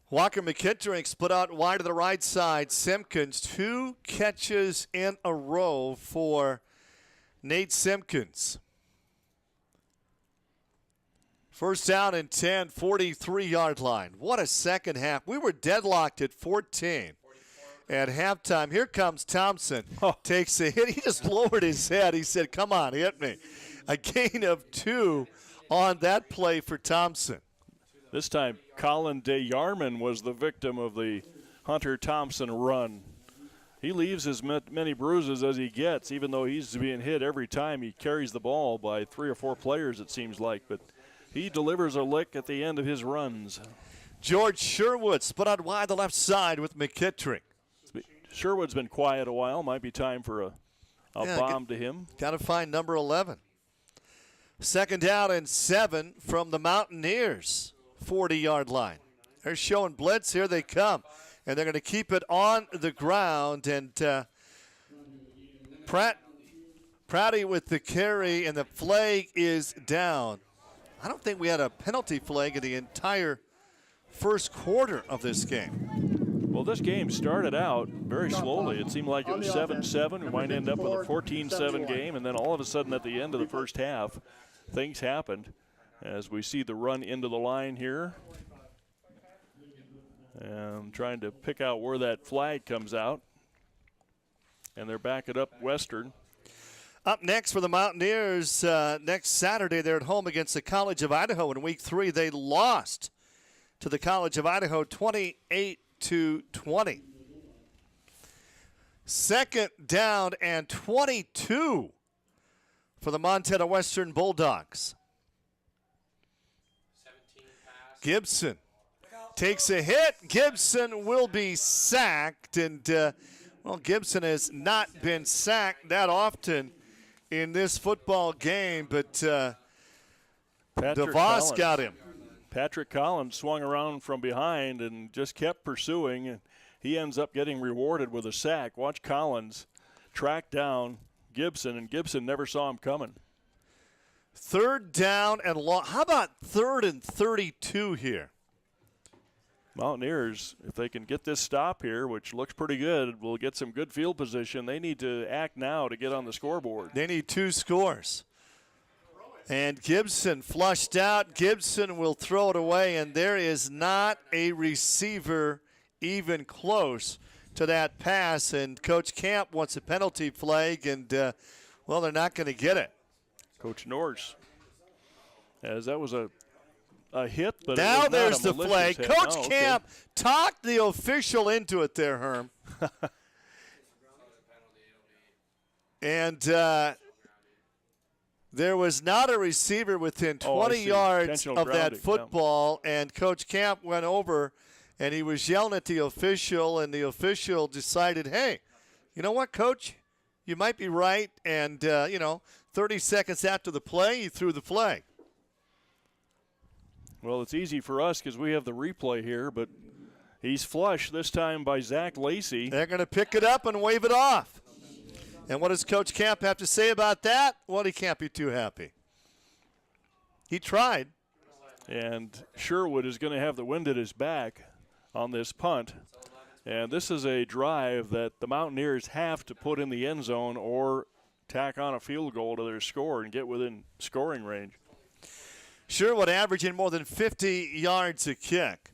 [SPEAKER 2] Walker McKittrick split out wide to the right side. Simpkins, 2 catches in a row for Nate Simpkins. First down and 10, 43-yard line. What a second half. We were deadlocked at 14 at halftime. Here comes Thompson. Takes a hit. He just lowered his head. He said, come on, hit me. A gain of 2 on that play for Thompson.
[SPEAKER 15] This time, Colin DeYarman was the victim of the Hunter Thompson run. He leaves as many bruises as he gets, even though he's being hit every time he carries the ball by 3 or 4 players, it seems like. But he delivers a lick at the end of his runs.
[SPEAKER 2] George Sherwood split out wide the left side with McKittrick.
[SPEAKER 15] Sherwood's been quiet a while. Might be time for a bomb to him.
[SPEAKER 2] Got to find number 11. 2nd down and 7 from the Mountaineers, 40-yard line. They're showing blitz. Here they come. And they're going to keep it on the ground. And Pratty with the carry, and the flag is down. I don't think we had a penalty flag in the entire first quarter of this game.
[SPEAKER 15] Well, this game started out very slowly. It seemed like it was 7-7. We might end up with a 14-7 game, and then all of a sudden at the end of the first half, things happened as we see the run into the line here. And trying to pick out where that flag comes out. And they're backing up Western.
[SPEAKER 2] Up next for the Mountaineers, next Saturday, they're at home against the College of Idaho in Week 3. They lost to the College of Idaho 28-20. 2nd down and 22 for the Montana Western Bulldogs. Gibson takes a hit. Gibson will be sacked. And, Gibson has not been sacked that often in this football game, but DeVos got him.
[SPEAKER 15] Patrick Collins swung around from behind and just kept pursuing, and he ends up getting rewarded with a sack. Watch Collins track down Gibson, and Gibson never saw him coming.
[SPEAKER 2] 3rd down and long. How about 3rd and 32 here?
[SPEAKER 15] Mountaineers, if they can get this stop here, which looks pretty good, will get some good field position. They need to act now to get on the scoreboard.
[SPEAKER 2] They need 2 scores. And Gibson flushed out. Gibson will throw it away, and there is not a receiver even close to that pass. And Coach Camp wants a penalty flag, and, they're not going to get it.
[SPEAKER 15] Coach Norris, as that was a hit, but
[SPEAKER 2] now
[SPEAKER 15] it was
[SPEAKER 2] there's
[SPEAKER 15] not a
[SPEAKER 2] the flag.
[SPEAKER 15] hit.
[SPEAKER 2] Coach Camp talked the official into it there, Herm. And there was not a receiver within 20 yards of that football, and Coach Camp went over, and he was yelling at the official, and the official decided, hey, you know what, Coach? You might be right, and, 30 seconds after the play, he threw the flag.
[SPEAKER 15] Well, it's easy for us because we have the replay here, but he's flushed this time by Zach Lacey.
[SPEAKER 2] They're going to pick it up and wave it off. And what does Coach Camp have to say about that? Well, he can't be too happy. He tried.
[SPEAKER 15] And Sherwood is going to have the wind at his back on this punt. And this is a drive that the Mountaineers have to put in the end zone or tack on a field goal to their score and get within scoring range.
[SPEAKER 2] Sherwood averaging more than 50 yards a kick.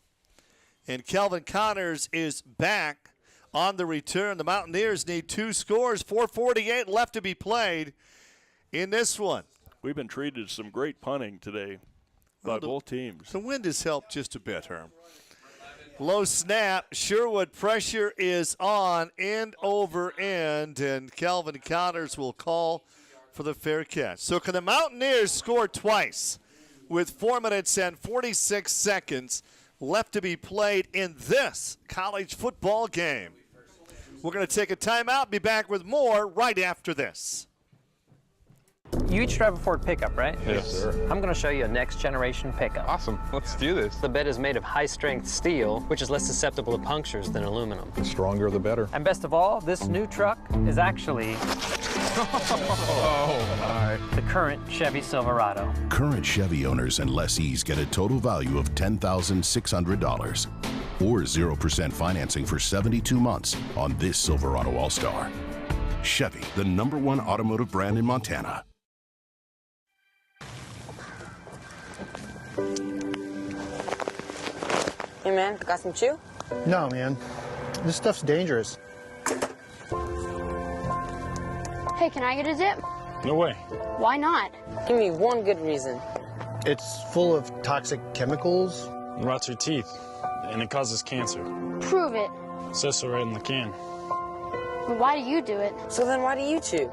[SPEAKER 2] And Kelvin Connors is back on the return. The Mountaineers need 2 scores, 4:48 left to be played in this one.
[SPEAKER 15] We've been treated to some great punting today by both teams.
[SPEAKER 2] The wind has helped just a bit, Herm. Low snap. Sherwood pressure is on, end over end, and Kelvin Connors will call for the fair catch. So can the Mountaineers score twice with 4 minutes and 46 seconds left to be played in this college football game? We're going to take a timeout, be back with more right after this.
[SPEAKER 4] You each drive a Ford pickup, right?
[SPEAKER 7] Yes, sir.
[SPEAKER 4] I'm going to show you a next generation pickup.
[SPEAKER 7] Awesome. Let's do this.
[SPEAKER 4] The bed is made of high-strength steel, which is less susceptible to punctures than aluminum.
[SPEAKER 7] The stronger, the better.
[SPEAKER 4] And best of all, this new truck is actually the current Chevy Silverado.
[SPEAKER 3] Current Chevy owners and lessees get a total value of $10,600 or 0% financing for 72 months on this Silverado All-Star. Chevy, the #1 automotive brand in Montana.
[SPEAKER 11] Hey man, got some chew?
[SPEAKER 12] No, man. This stuff's dangerous.
[SPEAKER 28] Hey, can I get a zip?
[SPEAKER 7] No way.
[SPEAKER 28] Why not?
[SPEAKER 11] Give me one good reason.
[SPEAKER 12] It's full of toxic chemicals.
[SPEAKER 13] It rots your teeth, and it causes cancer.
[SPEAKER 28] Prove it.
[SPEAKER 13] It says so right in the can.
[SPEAKER 28] Why do you do it?
[SPEAKER 11] So then why do you chew?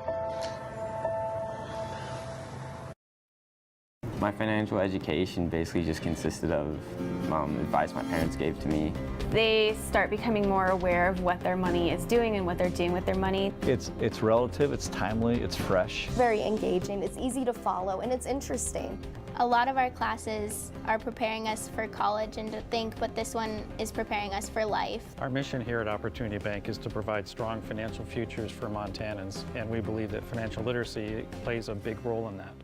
[SPEAKER 23] My financial education basically just consisted of advice my parents gave to me.
[SPEAKER 24] They start becoming more aware of what their money is doing and what they're doing with their money.
[SPEAKER 25] It's relative, it's timely, it's fresh.
[SPEAKER 26] Very engaging, it's easy to follow, and it's interesting.
[SPEAKER 28] A lot of our classes are preparing us for college and to think, but this one is preparing us for life.
[SPEAKER 29] Our mission here at Opportunity Bank is to provide strong financial futures for Montanans, and we believe that financial literacy plays a big role in that.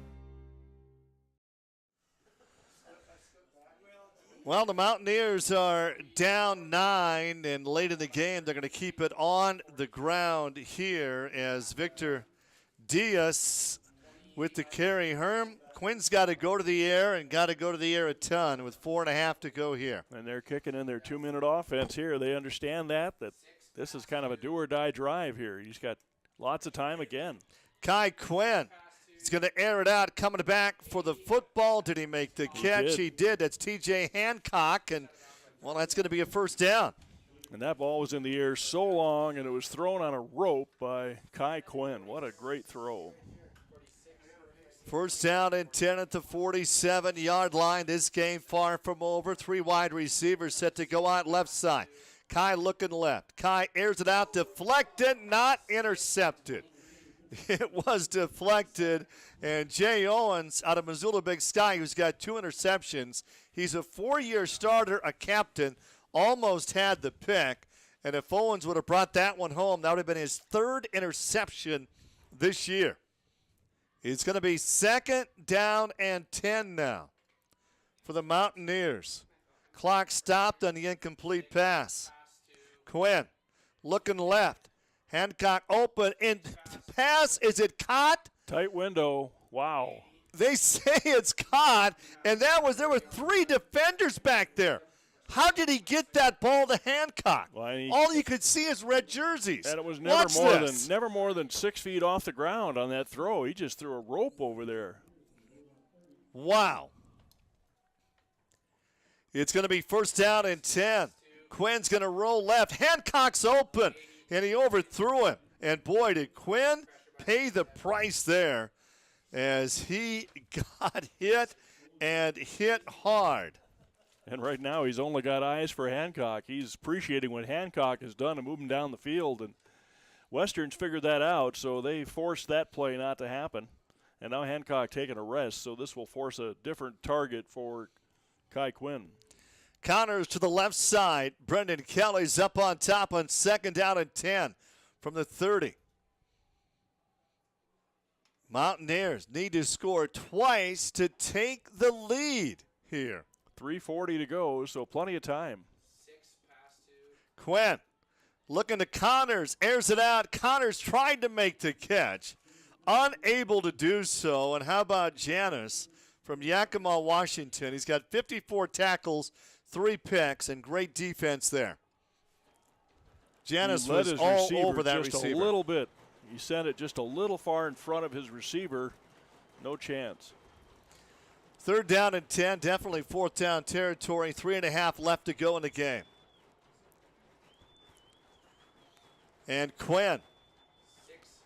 [SPEAKER 2] Well, the Mountaineers are down 9, and late in the game, they're going to keep it on the ground here as Victor Diaz with the carry. Herm, Quinn's got to go to the air and got to go to the air a ton with 4.5 to go here.
[SPEAKER 15] And they're kicking in their 2-minute offense here. They understand that this is kind of a do-or-die drive here. He's got lots of time again.
[SPEAKER 2] Kai Quinn is going to air it out, coming back for the football. Did he make the catch? He did. That's T.J. Hancock, and, well, that's going to be a first down.
[SPEAKER 15] And that ball was in the air so long, and it was thrown on a rope by Kai Quinn. What a great throw.
[SPEAKER 2] First down and 10 at the 47-yard line. This game far from over. 3 wide receivers set to go out left side. Kai looking left. Kai airs it out, deflected, not intercepted. It was deflected, and Jay Owens out of Missoula Big Sky, who's got 2 interceptions. He's a 4-year starter, a captain, almost had the pick. And if Owens would have brought that one home, that would have been his 3rd interception this year. It's going to be 2nd down and 10 now for the Mountaineers. Clock stopped on the incomplete pass. Quinn looking left. Hancock open, and pass, is it caught?
[SPEAKER 15] Tight window, wow.
[SPEAKER 2] They say it's caught, and there were 3 defenders back there. How did he get that ball to Hancock?
[SPEAKER 15] Well,
[SPEAKER 2] all you could see is red jerseys.
[SPEAKER 15] And it was never more than 6 feet off the ground on that throw. He just threw a rope over there.
[SPEAKER 2] Wow. It's going to be first down and 10. Quinn's going to roll left. Hancock's open, and he overthrew him. And boy, did Quinn pay the price there as he got hit and hit hard.
[SPEAKER 15] And right now he's only got eyes for Hancock. He's appreciating what Hancock has done and moving down the field. And Western's figured that out, so they forced that play not to happen. And now Hancock taking a rest, so this will force a different target for Kai Quinn.
[SPEAKER 2] Connors to the left side. Brendan Kelly's up on top on 2nd down and 10 from the 30. Mountaineers need to score twice to take the lead here.
[SPEAKER 15] 3:40 to go, so plenty of time.
[SPEAKER 2] Quinn looking to Connors, airs it out. Connors tried to make the catch, unable to do so. And how about Janis from Yakima, Washington? He's got 54 tackles, 3 picks, and great defense there. Janis was all over that
[SPEAKER 15] just
[SPEAKER 2] receiver.
[SPEAKER 15] A little bit. He sent it just a little far in front of his receiver. No chance.
[SPEAKER 2] 3rd down and 10, definitely 4th down territory. 3.5 left to go in the game. And Quinn,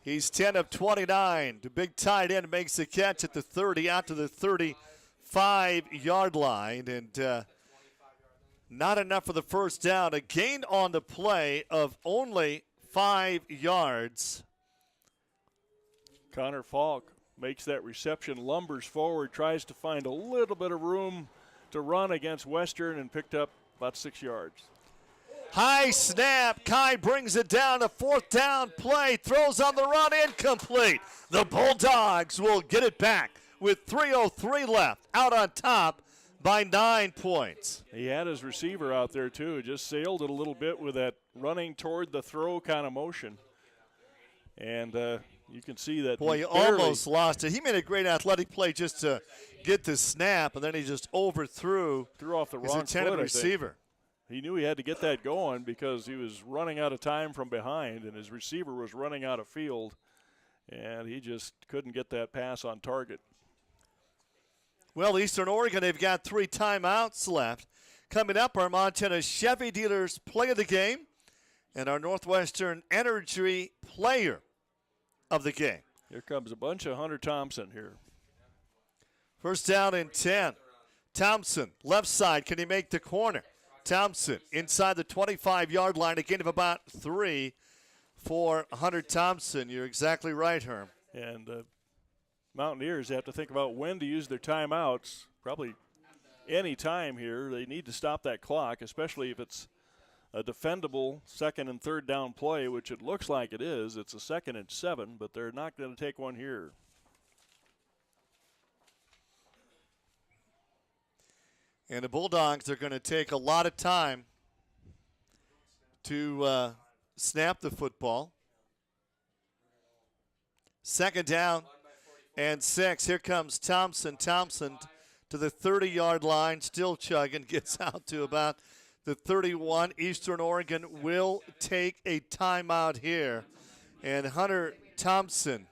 [SPEAKER 2] he's 10 of 29. The big tight end makes the catch at the 30, out to the 35-yard line. And not enough for the first down. A gain on the play of only 5 yards.
[SPEAKER 15] Connor Falk makes that reception, lumbers forward, tries to find a little bit of room to run against Western, and picked up about 6 yards.
[SPEAKER 2] High snap. Kai brings it down. A 4th down play. Throws on the run. Incomplete. The Bulldogs will get it back with 3:03 left. Out on top by 9 points.
[SPEAKER 15] He had his receiver out there, too. Just sailed it a little bit with that running toward the throw kind of motion. And you can see that.
[SPEAKER 2] Boy, he almost lost it. He made a great athletic play just to get the snap, and then he just overthrew.
[SPEAKER 15] Threw off the
[SPEAKER 2] his
[SPEAKER 15] wrong
[SPEAKER 2] intended receiver.
[SPEAKER 15] He knew he had to get that going because he was running out of time from behind, and his receiver was running out of field, and he just couldn't get that pass on target.
[SPEAKER 2] Well, Eastern Oregon, they've got 3 timeouts left. Coming up, our Montana Chevy dealers play of the game and our Northwestern Energy player of the game.
[SPEAKER 15] Here comes a bunch of Hunter Thompson here.
[SPEAKER 2] First down and 10. Thompson, left side. Can he make the corner? Thompson inside the 25-yard line, a gain of about 3 for Hunter Thompson. You're exactly right, Herm.
[SPEAKER 15] And Mountaineers have to think about when to use their timeouts. Probably any time here. They need to stop that clock, especially if it's a defendable second and third down play, which it looks like it is. It's a 2nd and 7, but they're not going to take one here.
[SPEAKER 2] And the Bulldogs are going to take a lot of time to snap the football. 2nd down and 6. Here comes Thompson. Thompson to the 30-yard line, still chugging, gets out to about the 31. Eastern Oregon will take a timeout here. And Hunter Thompson,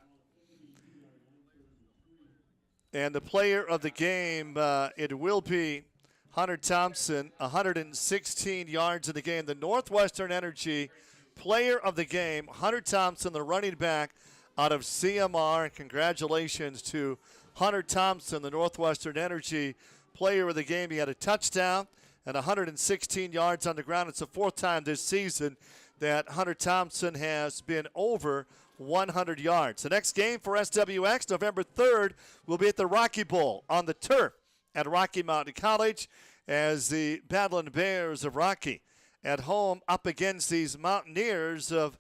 [SPEAKER 2] and the player of the game, it will be Hunter Thompson, 116 yards in the game. The Northwestern Energy player of the game, Hunter Thompson, the running back out of CMR. And congratulations to Hunter Thompson, the Northwestern Energy player of the game. He had a touchdown and 116 yards on the ground. It's the 4th time this season that Hunter Thompson has been over 100 yards. The next game for SWX, November 3rd, will be at the Rocky Bowl on the turf at Rocky Mountain College as the Battling Bears of Rocky at home up against these Mountaineers of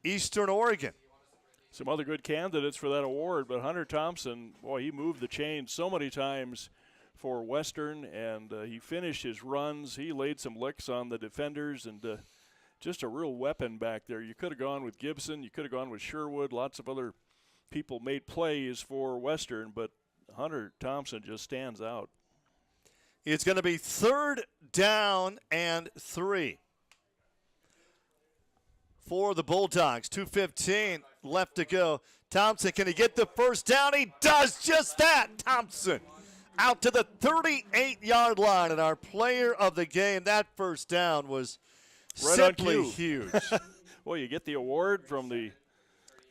[SPEAKER 2] Eastern Oregon.
[SPEAKER 15] Some other good candidates for that award, but Hunter Thompson, boy, he moved the chain so many times for Western, and he finished his runs. He laid some licks on the defenders, and just a real weapon back there. You could have gone with Gibson. You could have gone with Sherwood. Lots of other people made plays for Western, but Hunter Thompson just stands out.
[SPEAKER 2] It's going to be 3rd down and 3 for the Bulldogs. 2:15 left to go. Thompson, can he get the first down? He does just that. Thompson out to the 38-yard line, and our player of the game, that first down was
[SPEAKER 15] right
[SPEAKER 2] simply huge.
[SPEAKER 15] Well, you get the award from the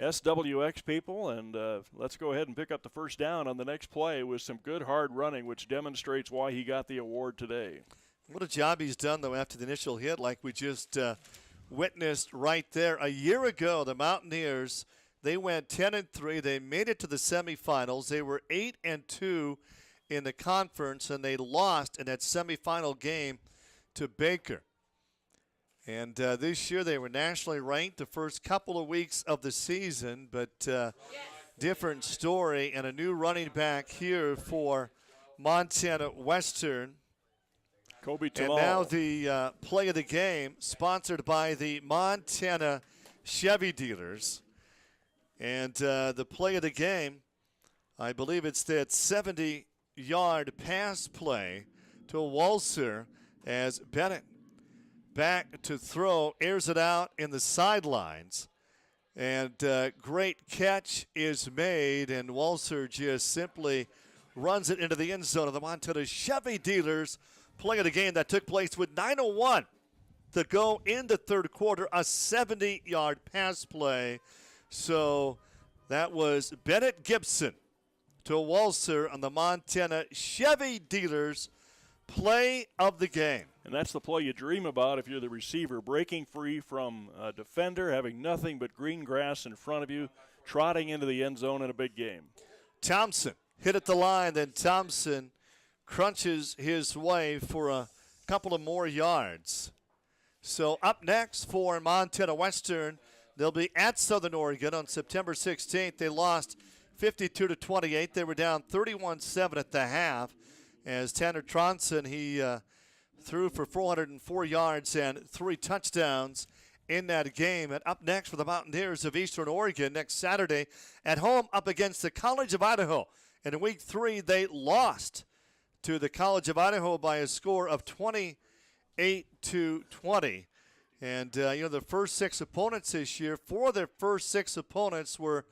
[SPEAKER 15] SWX people, and let's go ahead and pick up the first down on the next play with some good hard running, which demonstrates why he got the award today.
[SPEAKER 2] What a job he's done, though, after the initial hit, like we just witnessed right there. A year ago, the Mountaineers, they went 10-3. They made it to the semifinals. They were 8-2 in the conference, and they lost in that semifinal game to Baker. And this year they were nationally ranked the first couple of weeks of the season, but different story, and a new running back here for Montana Western.
[SPEAKER 15] Kobe
[SPEAKER 2] and now the play of the game, sponsored by the Montana Chevy dealers. And the play of the game, I believe it's that 70-yard pass play to Walser as Bennett back to throw, airs it out in the sidelines. And great catch is made, and Walser just simply runs it into the end zone of the Montana Chevy dealers. Play of the game that took place with 9:01 to go in the third quarter, a 70-yard pass play. So that was Bennett Gibson to Walser on the Montana Chevy dealers play of the game.
[SPEAKER 15] And that's the play you dream about if you're the receiver, breaking free from a defender, having nothing but green grass in front of you, trotting into the end zone in a big game.
[SPEAKER 2] Thompson hit at the line, then Thompson crunches his way for a couple of more yards. So up next for Montana Western, they'll be at Southern Oregon on September 16th. They lost 52-28. They were down 31-7 at the half as Tanner Tronson, he threw for 404 yards and 3 touchdowns in that game. And up next for the Mountaineers of Eastern Oregon next Saturday at home up against the College of Idaho. And in week 3, they lost to the College of Idaho by a score of 28-20. And, the first 6 opponents this year, 4 of their first 6 opponents were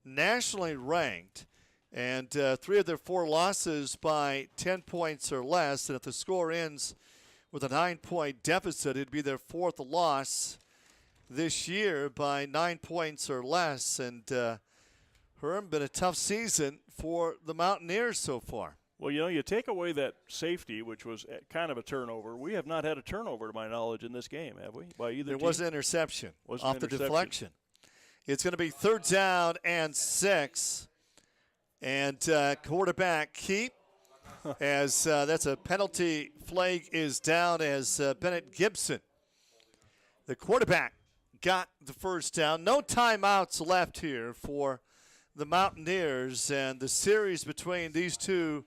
[SPEAKER 2] nationally ranked. And 3 of their 4 losses by 10 points or less. And if the score ends with a 9-point deficit, it'd be their 4th loss this year by 9 points or less. And Herm, been a tough season for the Mountaineers so far.
[SPEAKER 15] Well, you take away that safety, which was kind of a turnover. We have not had a turnover, to my knowledge, in this game, have we? By either
[SPEAKER 2] There
[SPEAKER 15] team?
[SPEAKER 2] was an interception off the deflection. It's going to be 3rd down and 6. And quarterback keep as that's a penalty flag is down as Bennett Gibson. The quarterback got the 1st down. No timeouts left here for the Mountaineers. And the series between these two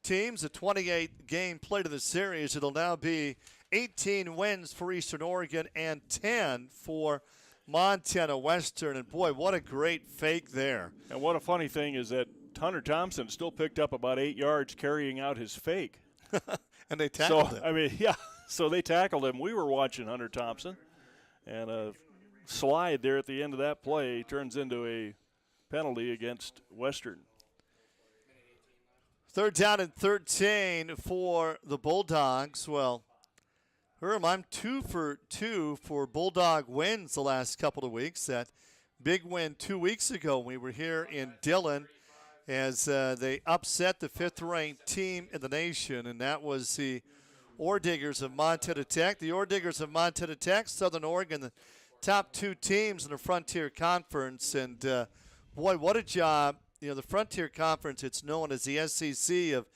[SPEAKER 2] teams, a 28-game play to the series, it'll now be 18 wins for Eastern Oregon and 10 for Montana Western. And, boy, what a great fake there.
[SPEAKER 15] And what a funny thing is that Hunter Thompson still picked up about 8 yards carrying out his fake.
[SPEAKER 2] And they tackled him.
[SPEAKER 15] I mean, yeah, so they tackled him. We were watching Hunter Thompson. And a slide there at the end of that play turns into a penalty against Western.
[SPEAKER 2] 3rd down and 13 for the Bulldogs. Well, Herm, I'm 2 for 2 for Bulldog wins the last couple of weeks. That big win 2 weeks ago when we were here in Dillon as they upset the 5th-ranked team in the nation, and that was the Orediggers of Montana Tech. The Orediggers of Montana Tech, Southern Oregon, the top 2 teams in the Frontier Conference. And, boy, what a job. The Frontier Conference, it's known as the SEC of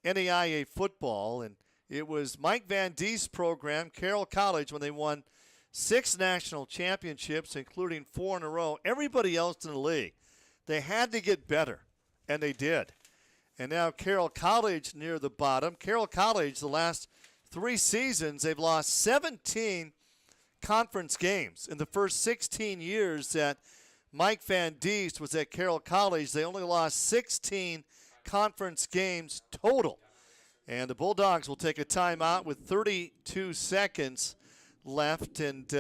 [SPEAKER 2] NAIA football. And it was Mike Van Dee's program, Carroll College, when they won 6 national championships, including 4 in a row. Everybody else in the league, they had to get better, and they did. And now Carroll College near the bottom. Carroll College, the last 3 seasons, they've lost 17 conference games. In the first 16 years that Mike Van Diest was at Carroll College, they only lost 16 conference games total. And the Bulldogs will take a timeout with 32 seconds left. And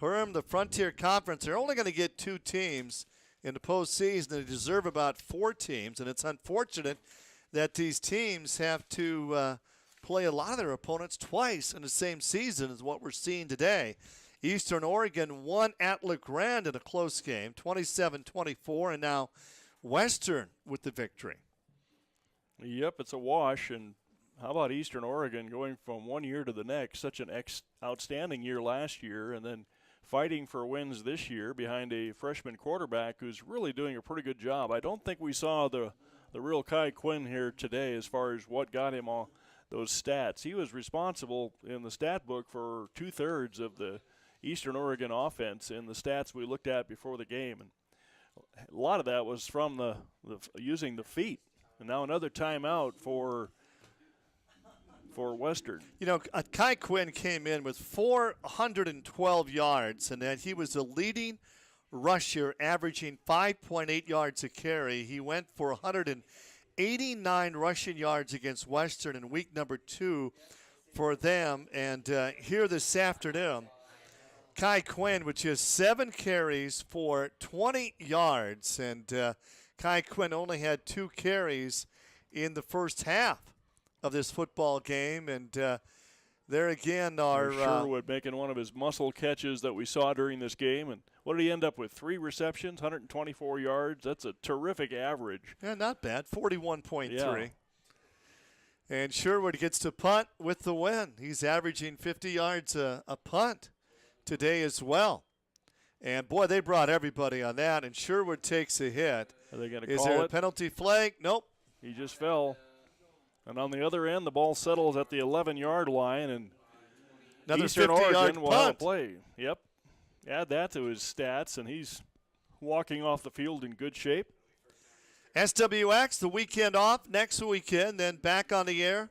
[SPEAKER 2] Herm, the Frontier Conference, they're only going to get 2 teams in the postseason. They deserve about 4 teams. And it's unfortunate that these teams have to play a lot of their opponents twice in the same season as what we're seeing today. Eastern Oregon won at LeGrand in a close game, 27-24, and now Western with the victory.
[SPEAKER 15] Yep, it's a wash. And how about Eastern Oregon going from one year to the next? Such an outstanding year last year, and then fighting for wins this year behind a freshman quarterback who's really doing a pretty good job. I don't think we saw the real Kai Quinn here today as far as what got him all those stats. He was responsible in the stat book for 2/3 of the Eastern Oregon offense in the stats we looked at before the game. And a lot of that was from the using the feet. And now another timeout for Western.
[SPEAKER 2] Kai Quinn came in with 412 yards, and that he was the leading rusher, averaging 5.8 yards a carry. He went for 189 rushing yards against Western in week number 2 for them. And here this afternoon, Kai Quinn with just 7 carries for 20 yards. And Kai Quinn only had 2 carries in the first half of this football game. And there again are
[SPEAKER 15] Sherwood making one of his muscle catches that we saw during this game. And what did he end up with? 3 receptions, 124 yards. That's a terrific average.
[SPEAKER 2] Yeah, not bad. 41.3.
[SPEAKER 15] Yeah.
[SPEAKER 2] And Sherwood gets to punt with the win. He's averaging 50 yards a punt today as well. And, boy, they brought everybody on that, and Sherwood takes a hit.
[SPEAKER 15] Are they going to
[SPEAKER 2] Is
[SPEAKER 15] call
[SPEAKER 2] there
[SPEAKER 15] it?
[SPEAKER 2] a penalty flag? Nope.
[SPEAKER 15] He just fell. And on the other end, the ball settles at the 11-yard line, and
[SPEAKER 2] another
[SPEAKER 15] Eastern
[SPEAKER 2] 50-yard
[SPEAKER 15] Oregon will have a
[SPEAKER 2] punt.
[SPEAKER 15] play. Yep. Add that to his stats, and he's walking off the field in good shape.
[SPEAKER 2] SWX, the weekend off next weekend, then back on the air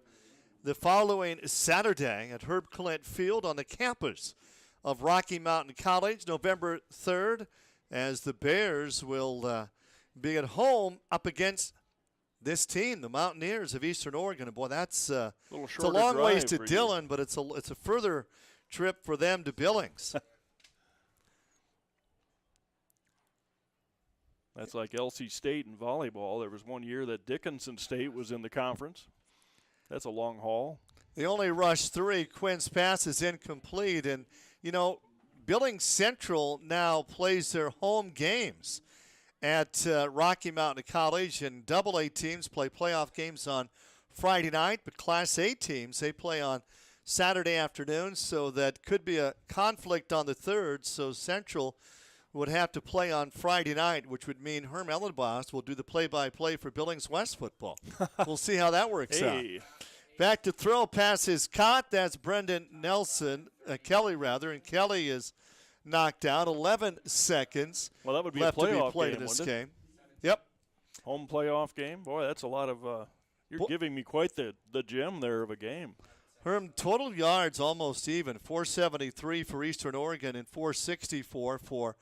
[SPEAKER 2] the following Saturday at Herb Clint Field on the campus of Rocky Mountain College, November 3rd, as the Bears will be at home up against this team, the Mountaineers of Eastern Oregon. And, boy, it's a long ways to Dillon, but it's a further trip for them to Billings.
[SPEAKER 15] That's like LC State in volleyball. There was one year that Dickinson State was in the conference. That's a long haul.
[SPEAKER 2] They only rushed 3. Quinn's pass is incomplete. And, you know, Billings Central now plays their home games at Rocky Mountain College, and AA teams play playoff games on Friday night, but Class A teams, they play on Saturday afternoon, so that could be a conflict on the 3rd. So Central would have to play on Friday night, which would mean Herm Ellenboss will do the play-by-play for Billings West football. We'll see how that works out. Back to throw, pass is caught. That's Brendan Kelly, and Kelly is knocked out. 11 seconds
[SPEAKER 15] well, that would be
[SPEAKER 2] left
[SPEAKER 15] a playoff
[SPEAKER 2] to be played
[SPEAKER 15] game,
[SPEAKER 2] in this
[SPEAKER 15] wouldn't it?
[SPEAKER 2] game. Yep.
[SPEAKER 15] Home playoff game. Boy, that's a lot of you're giving me quite the gem there of a game.
[SPEAKER 2] Herm, total yards almost even, 473 for Eastern Oregon and 464 for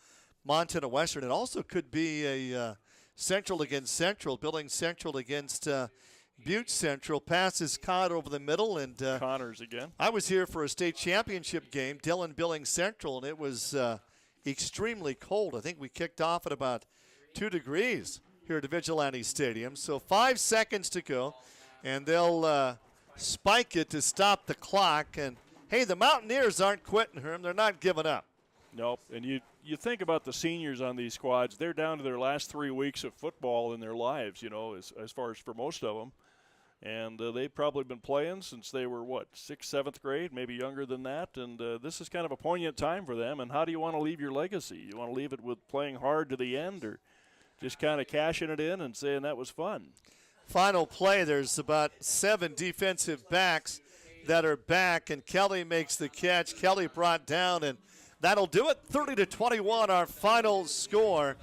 [SPEAKER 2] Montana Western. It also could be a Central against Central, Billings Central against Butte Central. Passes caught over the middle. And
[SPEAKER 15] Connors again.
[SPEAKER 2] I was here for a state championship game, Dillon Billings Central, and it was extremely cold. I think we kicked off at about 2 degrees here at the Vigilante Stadium. So 5 seconds to go, and they'll spike it to stop the clock. And, hey, the Mountaineers aren't quitting, Herm. They're not giving up.
[SPEAKER 15] Nope. And you think about the seniors on these squads, they're down to their last 3 weeks of football in their lives, you know, as far as for most of them. And they've probably been playing since they were, 6th, 7th grade, maybe younger than that. And this is kind of a poignant time for them. And how do you want to leave your legacy? You want to leave it with playing hard to the end, or just kind of cashing it in and saying that was fun?
[SPEAKER 2] Final play, there's about 7 defensive backs that are back, and Kelly makes the catch. Kelly brought down, and that'll do it. 30-21, our final score.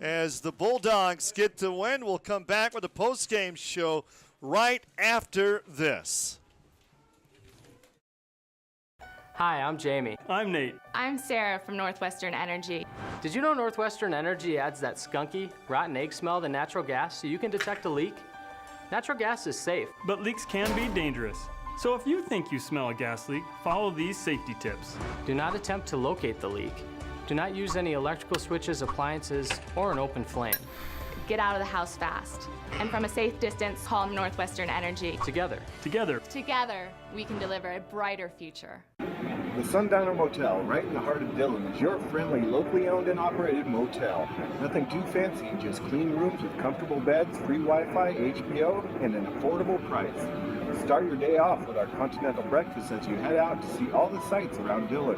[SPEAKER 2] As the Bulldogs get the win, we'll come back with a post-game show right after this.
[SPEAKER 5] Hi, I'm Jamie.
[SPEAKER 13] I'm Nate.
[SPEAKER 6] I'm Sarah from Northwestern Energy.
[SPEAKER 5] Did you know Northwestern Energy adds that skunky, rotten egg smell to natural gas so you can detect a leak? Natural gas is safe.
[SPEAKER 13] But leaks can be dangerous. So if you think you smell a gas leak, follow these safety tips.
[SPEAKER 5] Do not attempt to locate the leak. Do not use any electrical switches, appliances, or an open flame.
[SPEAKER 6] Get out of the house fast. And from a safe distance, call Northwestern Energy.
[SPEAKER 5] Together,
[SPEAKER 6] Together, we can deliver a brighter future.
[SPEAKER 14] The Sundowner Motel, right in the heart of Dillon, is your friendly, locally owned and operated motel. Nothing too fancy, just clean rooms with comfortable beds, free Wi-Fi, HBO, and an affordable price. Start your day off with our continental breakfast as you head out to see all the sights around Dillon.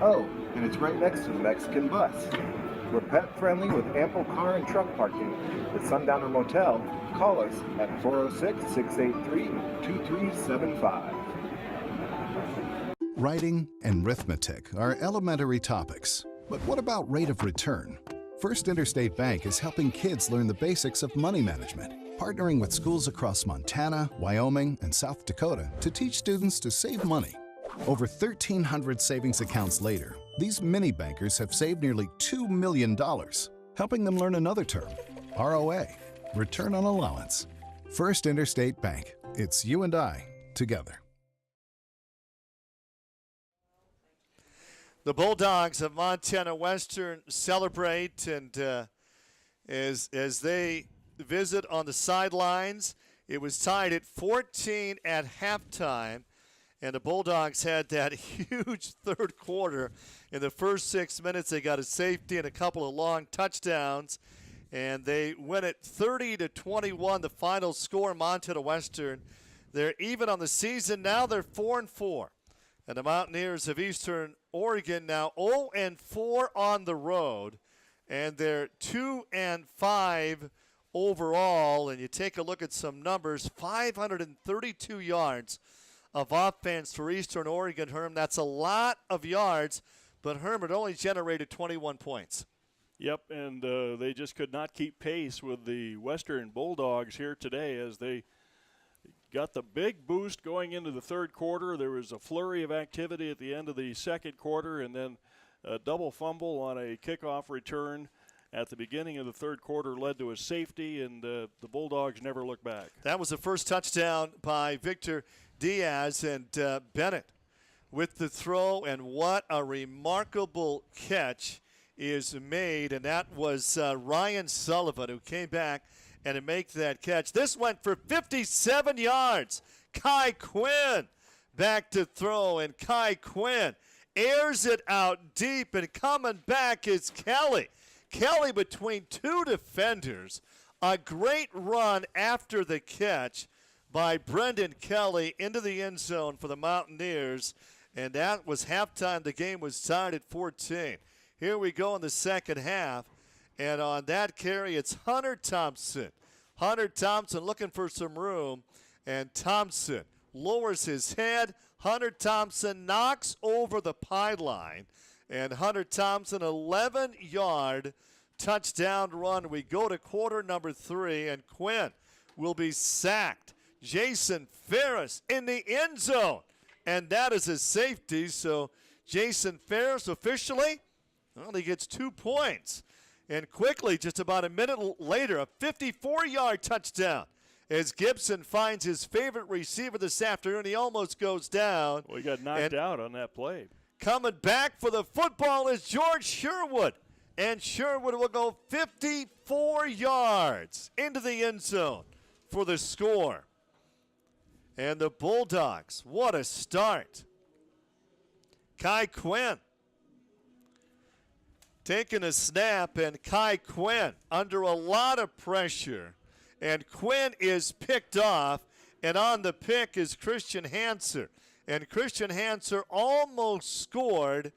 [SPEAKER 14] Oh, and it's right next to the Mexican bus. We're pet friendly with ample car and truck parking. The Sundowner Motel. Call us at 406-683-2375.
[SPEAKER 3] Writing and arithmetic are elementary topics. But what about rate of return? First Interstate Bank is helping kids learn the basics of money management, partnering with schools across Montana, Wyoming, and South Dakota to teach students to save money. Over 1,300 savings accounts later, these mini bankers have saved nearly $2 million, helping them learn another term, ROA, Return on Allowance. First Interstate Bank. It's you and I together.
[SPEAKER 2] The Bulldogs of Montana Western celebrate, and as they visit on the sidelines, it was tied at 14 at halftime, and the Bulldogs had that huge third quarter. In the first 6 minutes, they got a safety and a couple of long touchdowns, and they win it 30-21. The final score, Montana Western. They're even on the season now. They're 4-4. And the Mountaineers of Eastern Oregon now 0-4 on the road, and they're 2-5 overall. And you take a look at some numbers, 532 yards of offense for Eastern Oregon, Herm. That's a lot of yards, but Herm had only generated 21 points.
[SPEAKER 15] Yep, and they just could not keep pace with the Western Bulldogs here today as they got the big boost going into the third quarter. There was a flurry of activity at the end of the second quarter, and then a double fumble on a kickoff return at the beginning of the third quarter led to a safety, and the Bulldogs never looked back.
[SPEAKER 2] That was the first touchdown by Victor Diaz, and Bennett with the throw, and what a remarkable catch is made, and that was Ryan Sullivan who came back and to make that catch. This went for 57 yards. Kai Quinn back to throw, and Kai Quinn airs it out deep, and coming back is Kelly. Kelly between two defenders. A great run after the catch by Brendan Kelly into the end zone for the Mountaineers, and that was halftime. The game was tied at 14. Here we go in the second half, and on that carry, it's Hunter Thompson. Hunter Thompson looking for some room, and Thompson lowers his head. Hunter Thompson knocks over the pylon, and Hunter Thompson, 11-yard touchdown run. We go to quarter number 3, and Quinn will be sacked. Jason Ferris in the end zone, and that is a safety. So Jason Ferris officially, well, he gets 2 points. And quickly, just about a minute later, a 54-yard touchdown as Gibson finds his favorite receiver this afternoon. He almost goes down.
[SPEAKER 15] Well, he got knocked out on that play.
[SPEAKER 2] Coming back for the football is George Sherwood. And Sherwood will go 54 yards into the end zone for the score. And the Bulldogs, what a start. Kai Quinn taking a snap, and Kai Quinn under a lot of pressure. And Quinn is picked off, and on the pick is Christian Hanser. And Christian Hanser almost scored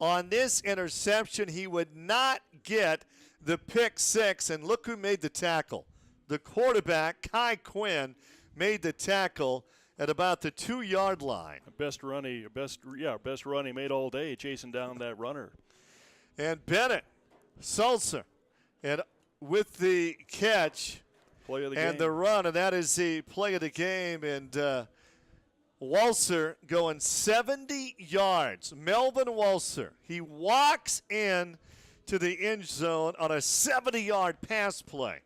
[SPEAKER 2] on this interception. He would not get the pick six, and look who made the tackle. The quarterback, Kai Quinn, made the tackle at about the 2-yard line.
[SPEAKER 15] Best run he made all day, chasing down that runner.
[SPEAKER 2] And Bennett, Sulzer, and with the catch
[SPEAKER 15] play of the
[SPEAKER 2] and
[SPEAKER 15] game.
[SPEAKER 2] the run, and that is the play of the game. And Walser going 70 yards. Melvin Walser, he walks in to the end zone on a 70-yard pass play.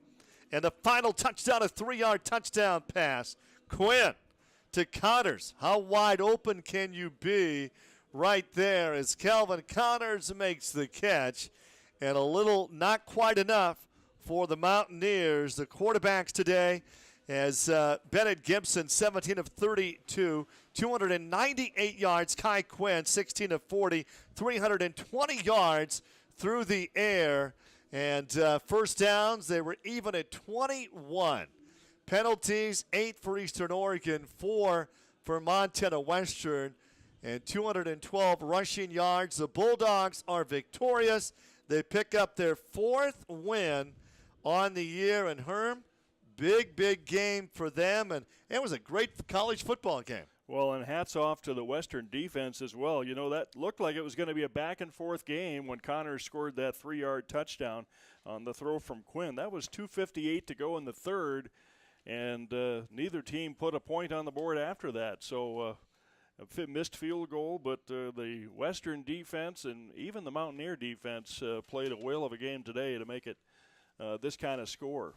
[SPEAKER 2] And the final touchdown, a 3-yard touchdown pass. Quinn to Connors. How wide open can you be right there as Calvin Connors makes the catch? And a little not quite enough for the Mountaineers. The quarterbacks today as Bennett Gibson, 17 of 32, 298 yards. Kai Quinn, 16 of 40, 320 yards through the air. And first downs, they were even at 21. Penalties, 8 for Eastern Oregon, 4 for Montana Western, and 212 rushing yards. The Bulldogs are victorious. They pick up their 4th win on the year. And Herm, big game for them, and it was a great college football game.
[SPEAKER 15] Well, and hats off to the Western defense as well. You know, that looked like it was going to be a back-and-forth game when Connors scored that 3-yard touchdown on the throw from Quinn. That was 2:58 to go in the third, and neither team put a point on the board after that. So a missed field goal, but the Western defense and even the Mountaineer defense played a whale of a game today to make it this kind of score.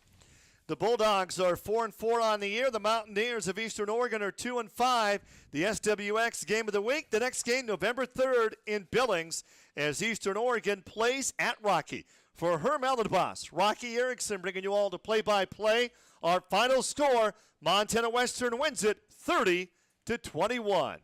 [SPEAKER 2] The Bulldogs are 4-4 on the year. The Mountaineers of Eastern Oregon are 2-5. The SWX game of the week. The next game, November 3rd in Billings, as Eastern Oregon plays at Rocky. For Herm Ellenboss, Rocky Erickson bringing you all to play-by-play. Our final score, Montana Western wins it 30-21.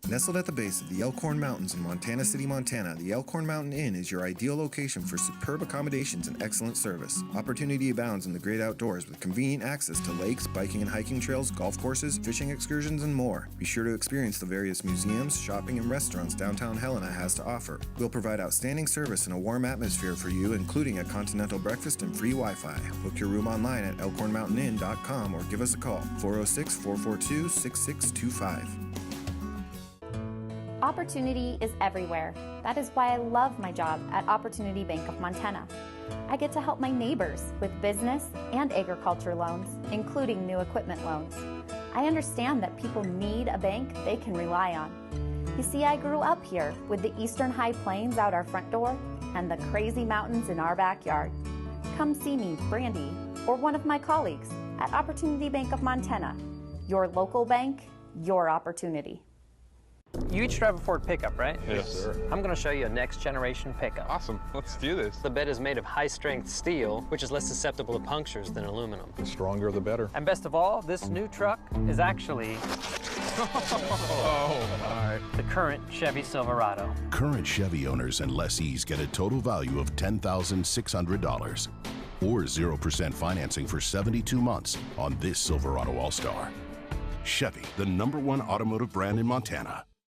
[SPEAKER 1] Nestled at the base of the Elkhorn Mountains in Montana City, Montana, the Elkhorn Mountain Inn is your ideal location for superb accommodations and excellent service. Opportunity abounds in the great outdoors with convenient access to lakes, biking and hiking trails, golf courses, fishing excursions, and more. Be sure to experience the various museums, shopping, and restaurants downtown Helena has to offer. We'll provide outstanding service and a warm atmosphere for you, including a continental breakfast and free Wi-Fi. Book your room online at elkhornmountainin.com or give us a call, 406-442-6625.
[SPEAKER 16] Opportunity is everywhere. That is why I love my job at Opportunity Bank of Montana. I get to help my neighbors with business and agriculture loans, including new equipment loans. I understand that people need a bank they can rely on. You see, I grew up here with the Eastern High Plains out our front door and the crazy mountains in our backyard. Come see me, Brandy, or one of my colleagues at Opportunity Bank of Montana. Your local bank, your opportunity.
[SPEAKER 4] You each drive a Ford pickup, right?
[SPEAKER 7] Yes, sir.
[SPEAKER 4] I'm going to show you a next generation pickup.
[SPEAKER 7] Awesome. Let's do this.
[SPEAKER 4] The bed is made of high-strength steel, which is less susceptible to punctures than aluminum.
[SPEAKER 7] The stronger, the better.
[SPEAKER 4] And best of all, this new truck is actually
[SPEAKER 7] Oh, my.
[SPEAKER 4] the current Chevy Silverado.
[SPEAKER 3] Current Chevy owners and lessees get a total value of $10,600 or 0% financing for 72 months on this Silverado All-Star. Chevy, the #1 automotive brand in Montana.